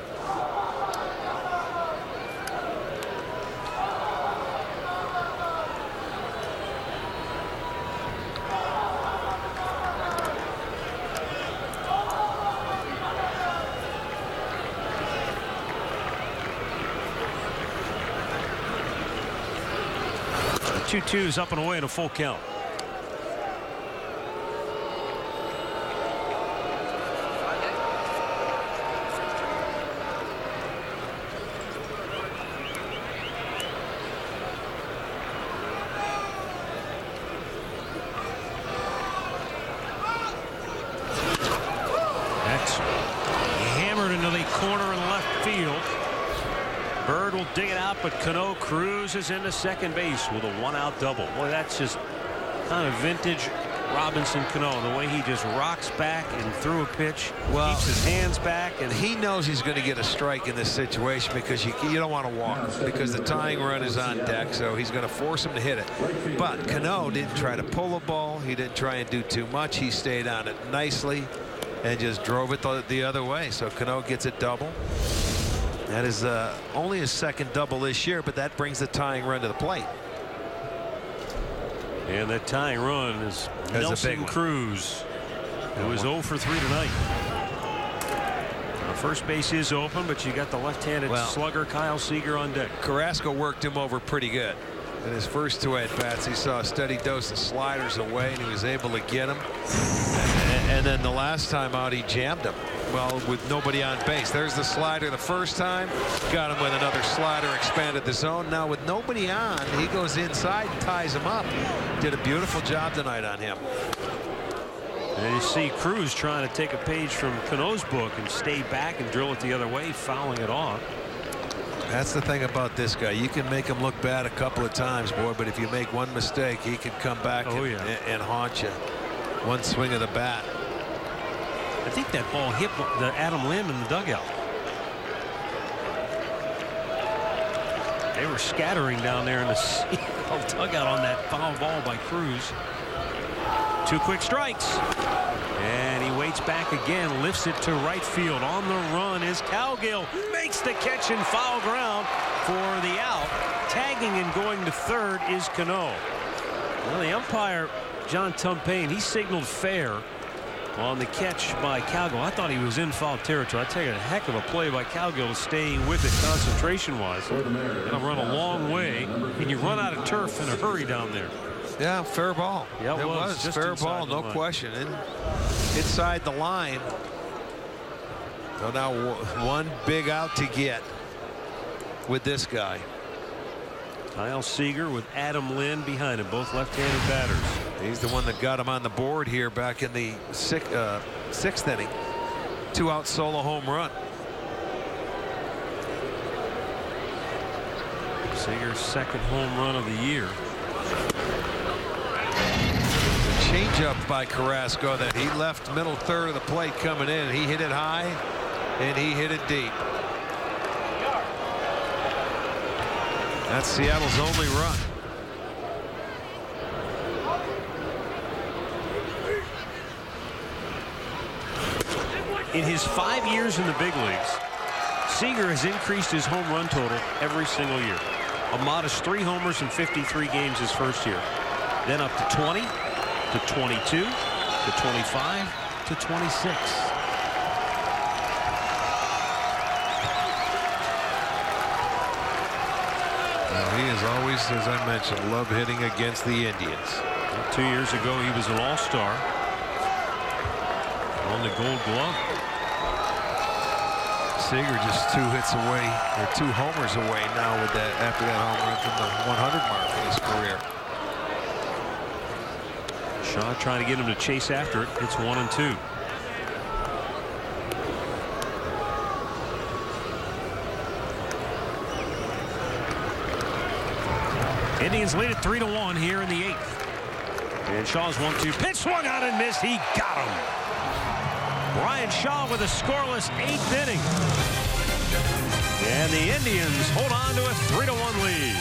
The 2-2 is up and away in a full count. That's hammered into the corner in left field. Bird will dig it out, but Cano cruises into second base with a 1-out double. Boy, that's just kind of vintage Robinson Cano, the way he just rocks back and threw a pitch, keeps his hands back. And he knows he's going to get a strike in this situation because you don't want to walk because the tying run is on deck, so he's going to force him to hit it. But Cano didn't try to pull a ball. He didn't try and do too much. He stayed on it nicely and just drove it the other way. So Cano gets a double. That is only his second double this year, but that brings the tying run to the plate. And that tying run is Nelson Cruz, who is 0 for 3 tonight. Now, first base is open, but you got the left-handed slugger Kyle Seager on deck. Carrasco worked him over pretty good. In his first 2 at-bats, he saw a steady dose of sliders away, and he was able to get him. And then the last time out, he jammed him. Well, with nobody on base. There's the slider the first time. Got him with another slider, expanded the zone. Now with nobody on, he goes inside and ties him up. Did a beautiful job tonight on him. And you see Cruz trying to take a page from Cano's book and stay back and drill it the other way, fouling it off. That's the thing about this guy. You can make him look bad a couple of times, boy, but if you make one mistake, he can come back and haunt you. One swing of the bat. I think that ball hit the Adam Lim in the dugout. They were scattering down there in the dugout on that foul ball by Cruz. 2 quick strikes. And he waits back again, lifts it to right field. On the run is Cowgill. Makes the catch in foul ground for the out. Tagging and going to third is Cano. Well, the umpire, John Tumpane, he signaled fair on the catch by Cowgill. I thought he was in foul territory. I tell you, a heck of a play by Cowgill to stay with it concentration-wise. It'll run a long way, and you run out of turf in a hurry down there. Yeah, fair ball. Yeah, it was just fair ball, no question. Inside the line. So now one big out to get with this guy. Kyle Seager with Adam Lynn behind him, both left-handed batters. He's the one that got him on the board here back in the sixth inning. 2-out solo home run. Seager's second home run of the year. The changeup by Carrasco that he left middle third of the plate coming in. He hit it high and he hit it deep. That's Seattle's only run. In his 5 years in the big leagues, Seager has increased his home run total every single year. A modest 3 homers in 53 games his first year. Then up to 20, to 22, to 25, to 26. He has always, as I mentioned, loved hitting against the Indians. 2 years ago, he was an all-star. Won the Gold Glove. Seager just 2 hits away, or 2 homers away now with that after that home run from the 100 mark in his career. Shaw trying to get him to chase after it. It's 1-2. Indians lead it 3-1 here in the 8th. And Shaw's 1-2 pitch swung out and missed. He got him. Brian Shaw with a scoreless 8th inning. And the Indians hold on to a 3-1 lead.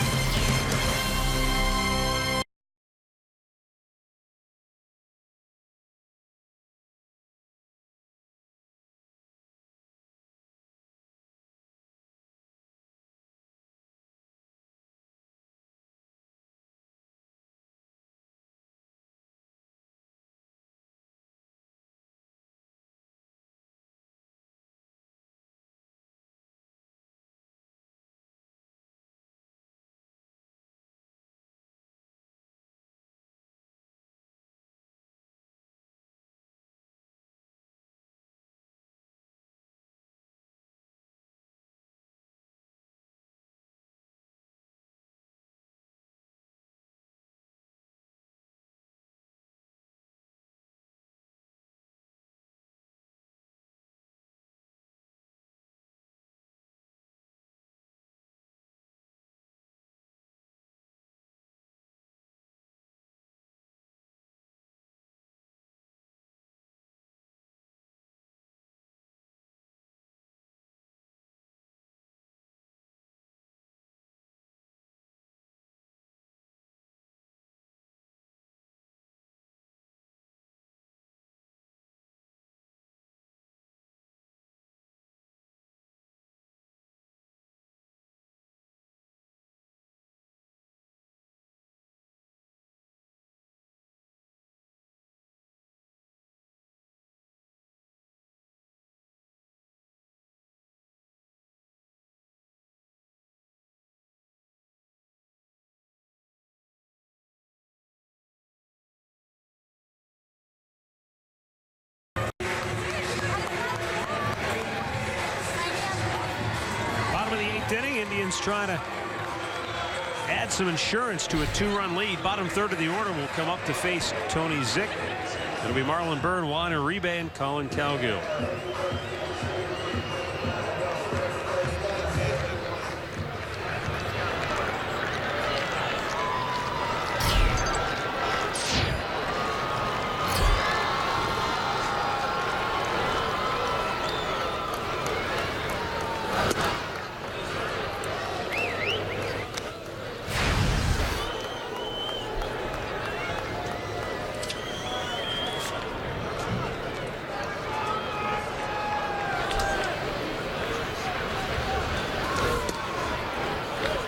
Indians trying to add some insurance to a 2-run lead. Bottom third of the order will come up to face Tony Zick. It'll be Marlon Byrd, Juan Uribe, and Colin Cowgill.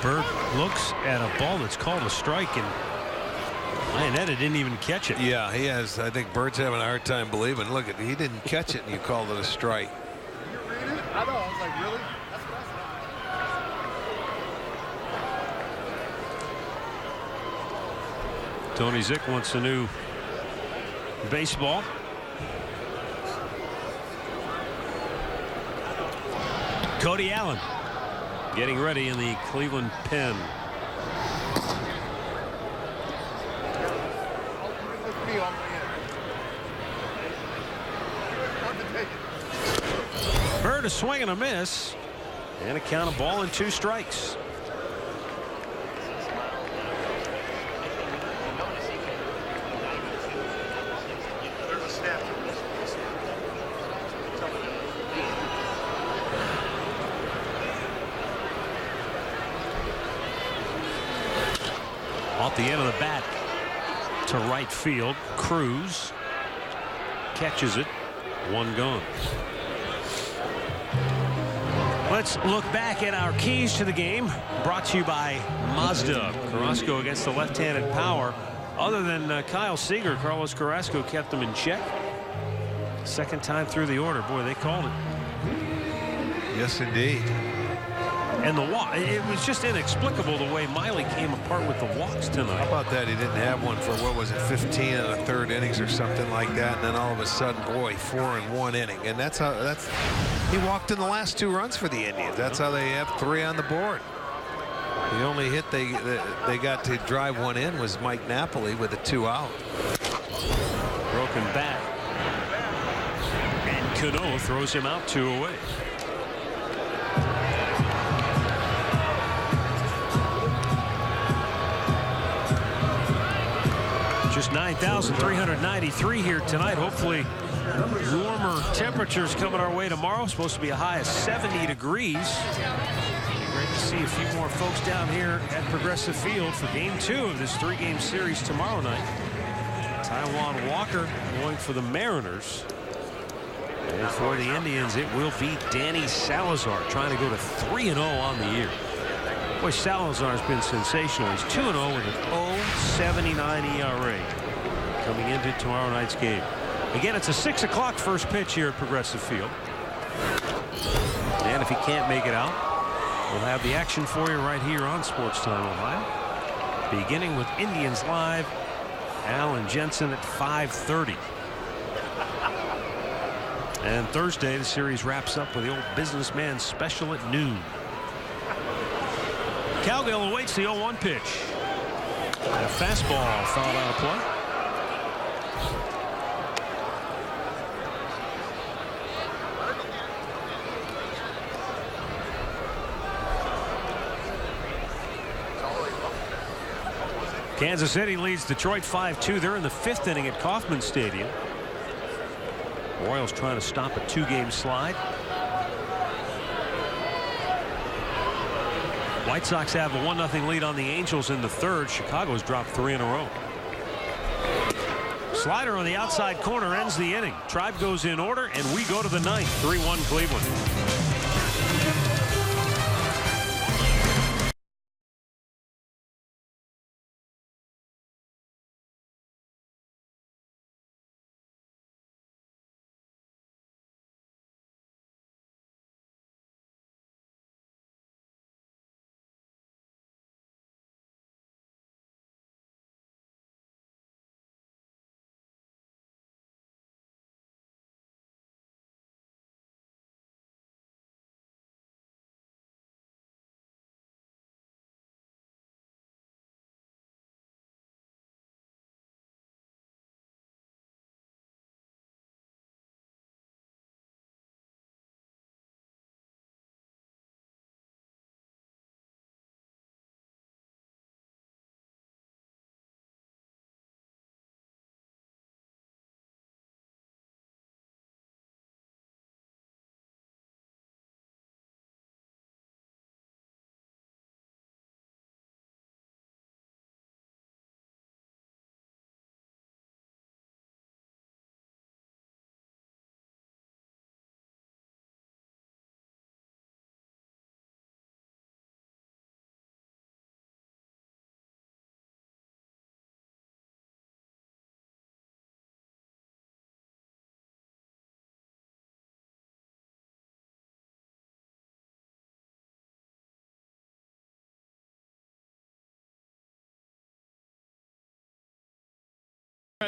Byrd looks at a ball that's called a strike, and Iannetta didn't even catch it. Yeah, he has. I think Bird's having a hard time believing. Look, he didn't catch it, and you called it a strike. You read it? I know. I was like, really? That's what I said. Tony Zick wants a new baseball. Cody Allen getting ready in the Cleveland pen. Byrd a swing and a miss, and a count of ball and 2 strikes. Off the end of the bat to right field. CRUZ catches it. 1 gone. Let's look back at our keys to the game, brought to you by Mazda. Carrasco against the left-handed power. Other than Kyle Seager, Carlos Carrasco kept them in check. Second time through the order. Boy, they called it. Yes, indeed. And the walk, it was just inexplicable the way Miley came apart with the walks tonight. How about that? He didn't have one for, what was it, 15 in the 3rd innings or something like that, and then all of a sudden, boy, 4 in 1 inning. And that's how, he walked in the last 2 runs for the Indians. That's how they have 3 on the board. The only hit they got to drive 1 in was Mike Napoli with a 2 out. Broken bat. And Cano throws him out 2 away. Just 9,393 here tonight. Hopefully warmer temperatures coming our way tomorrow. Supposed to be a high of 70 degrees. Great to see a few more folks down here at Progressive Field for game 2 of this 3-game series tomorrow night. Taijuan Walker going for the Mariners. And for the Indians, it will be Danny Salazar trying to go to 3-0 on the year. Boy, Salazar's been sensational. He's 2-0 with an 0.79 ERA coming into tomorrow night's game. Again, it's a 6 o'clock first pitch here at Progressive Field. And if he can't make it out, we'll have the action for you right here on Sports Time Ohio. Beginning with Indians Live, Alan Jensen at 5:30. And Thursday, the series wraps up with the old businessman special at noon. Cowgill awaits the 0-1 pitch. And a fastball fouled out of play. Kansas City leads Detroit 5-2. They're in the 5th inning at Kauffman Stadium. Royals trying to stop a 2-game slide. White Sox have a 1-0 lead on the Angels in the 3rd. Chicago's dropped 3 in a row. Slider on the outside corner ends the inning. Tribe goes in order, and we go to the 9th. 3-1 Cleveland.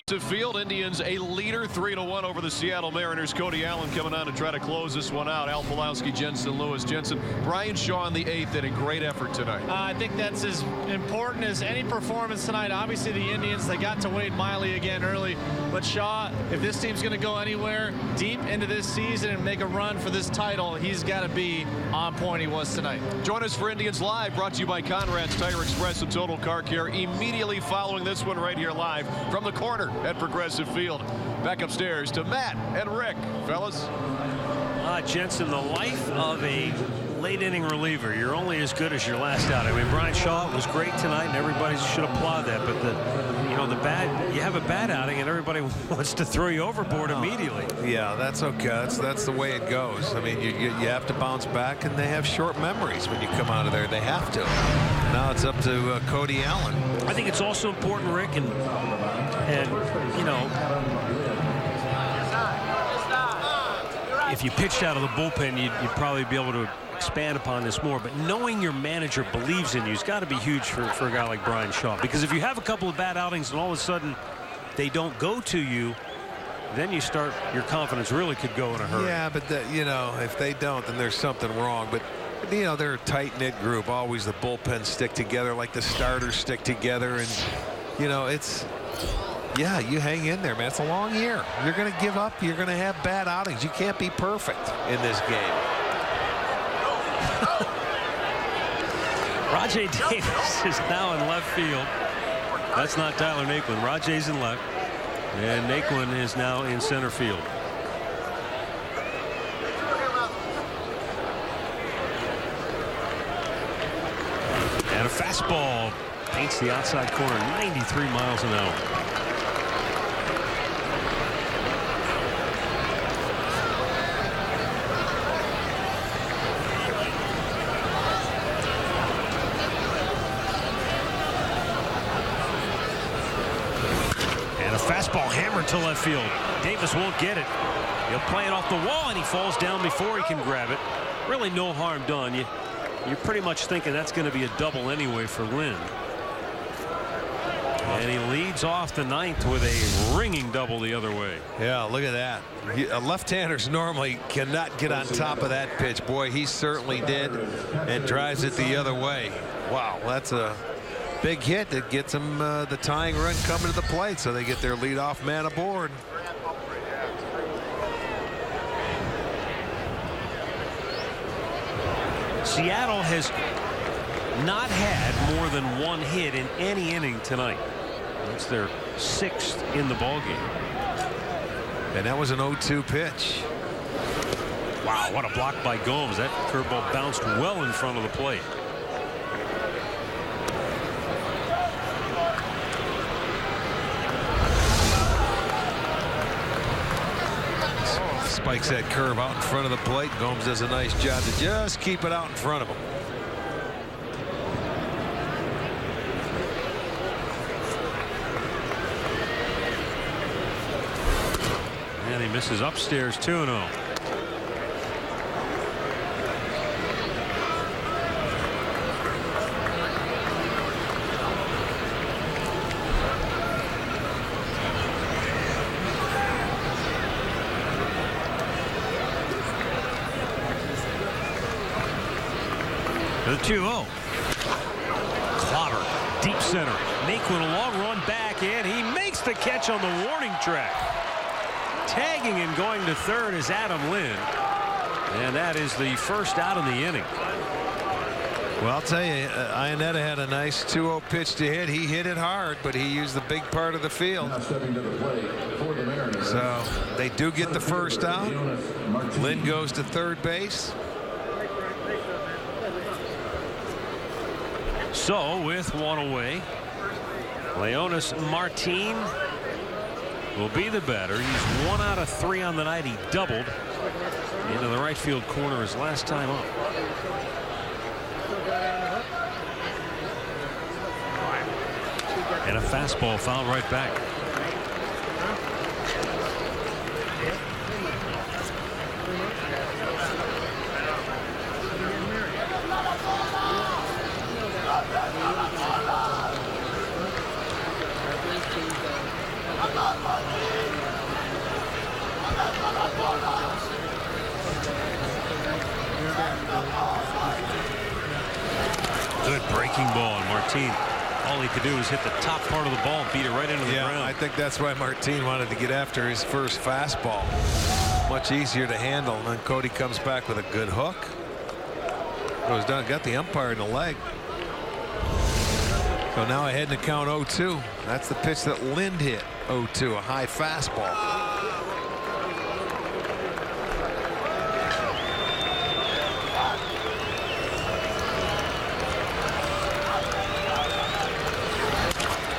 Field, Indians a leader 3-1 over the Seattle Mariners. Cody Allen coming on to try to close this one out. Al Pulowski, Jensen Lewis. Jensen, Brian Shaw in the 8th inning. Great effort tonight. I think that's as important as any performance tonight. Obviously the Indians, they got to Wade Miley again early, but Shaw, if this team's going to go anywhere deep into this season and make a run for this title, he's got to be on point. He was tonight. Join us for Indians Live, brought to you by Conrad's Tire Express and Total Car Care, immediately following this one right here live from the corner at Progressive Field. Back upstairs to Matt and Rick. Fellas. Jensen, the life of a late inning reliever. You're only as good as your last out. I mean, Brian Shaw was great tonight, and everybody should applaud that. But you have a bad outing, and everybody wants to throw you overboard immediately. Yeah, that's okay. That's the way it goes. I mean, you have to bounce back, and they have short memories when you come out of there. They have to. Now it's up to Cody Allen. I think it's also important, Rick, and if you pitched out of the bullpen, you'd probably be able to expand upon this more. But knowing your manager believes in you has got to be huge for a guy like Brian Shaw. Because if you have a couple of bad outings and all of a sudden they don't go to you, then your confidence really could go in a hurry. Yeah, but if they don't, then there's something wrong. But they're a tight-knit group. Always the bullpen stick together like the starters stick together, and yeah, you hang in there, man. It's a long year. You're going to give up. You're going to have bad outings. You can't be perfect in this game. Rajay Davis is now in left field. That's not Tyler Naquin. Rajay's in left, and Naquin is now in center field. And a fastball paints the outside corner, 93 miles an hour. Fastball hammered to left field. Davis won't get it. He'll play it off the wall, and he falls down before he can grab it. Really no harm done. You're pretty much thinking that's going to be a double anyway for Lind. And he leads off the 9th with a ringing double the other way. Yeah, look at that. Left-handers normally cannot get on top of that pitch. Boy, he certainly did, and drives it the other way. Wow, that's a big hit that gets them the tying run coming to the plate, so they get their leadoff man aboard. Seattle has not had more than one hit in any inning tonight. That's their 6th in the ballgame. And that was an 0-2 pitch. Wow, what a block by Gomes. That curveball bounced well in front of the plate. Spikes that curve out in front of the plate. Gomes does a nice job to just keep it out in front of him. And he misses upstairs 2-0. The 2-0. Clobber, deep center. Naquin a long run back, and he makes the catch on the warning track. Tagging and going to third is Adam Lind. And that is the first out of the inning. Well, I'll tell you, Iannetta had a nice 2-0 pitch to hit. He hit it hard, but he used the big part of the field. So they do get the first out. Lind goes to third base. So with one away, Leonis Martin will be the batter. He's 1 out of 3 on the night. He doubled into the right field corner his last time up. And a fastball fouled right back. breaking ball, and Martine, all he could do was hit the top part of the ball and beat it right into the ground. I think that's why Martine wanted to get after his first fastball. Much easier to handle, and then Cody comes back with a good hook. It was done. Got the umpire in the leg. So now ahead in the count 0-2. That's the pitch that Lind hit. 0-2, a high fastball.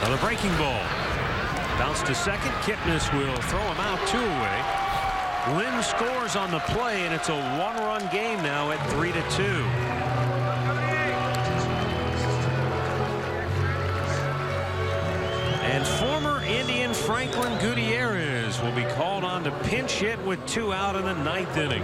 Another breaking ball. Bounce to second. Kipnis will throw him out, 2 away. Lind scores on the play, and it's a 1-run game now at 3-2. And former Indian Franklin Gutierrez will be called on to pinch hit with 2 out in the 9th inning.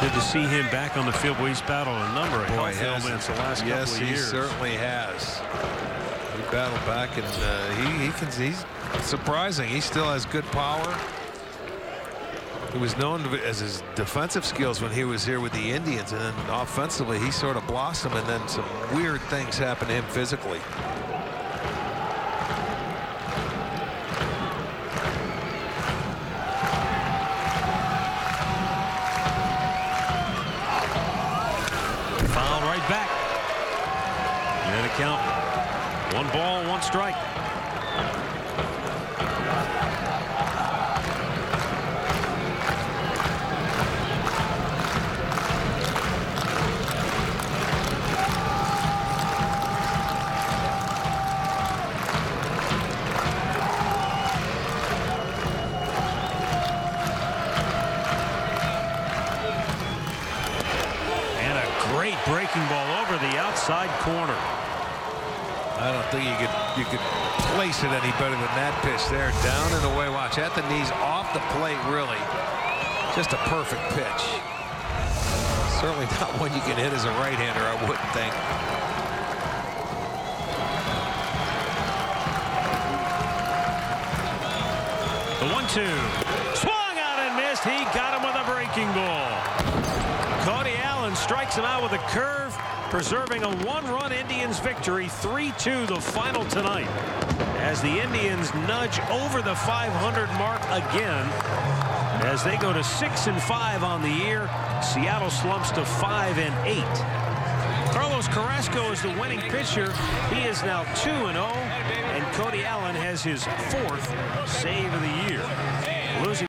Good to see him back on the field. He's battled a number of health ailments the last couple of years. Yes, he certainly has. He battled back, and he's surprising. He still has good power. He was known as his defensive skills when he was here with the Indians, and then offensively he sort of blossomed, and then some weird things happened to him physically. Foul right back. And a count. 1 ball, 1 strike. Breaking ball over the outside corner. I don't think you could place it any better than that pitch there. Down and away. Watch, at the knees, off the plate, really. Just a perfect pitch. Certainly not one you can hit as a right-hander, I wouldn't think. The 1-2. Swung out and missed. He got him with a breaking ball. Cody Allen strikes him out with a curve, preserving a 1-run Indians victory. 3-2 the final tonight, as the Indians nudge over the 500 mark again as they go to 6-5 on the year. Seattle slumps to 5-8. Carlos Carrasco is the winning pitcher. He is now 2-0, and Cody Allen has his 4th save of the year. Losing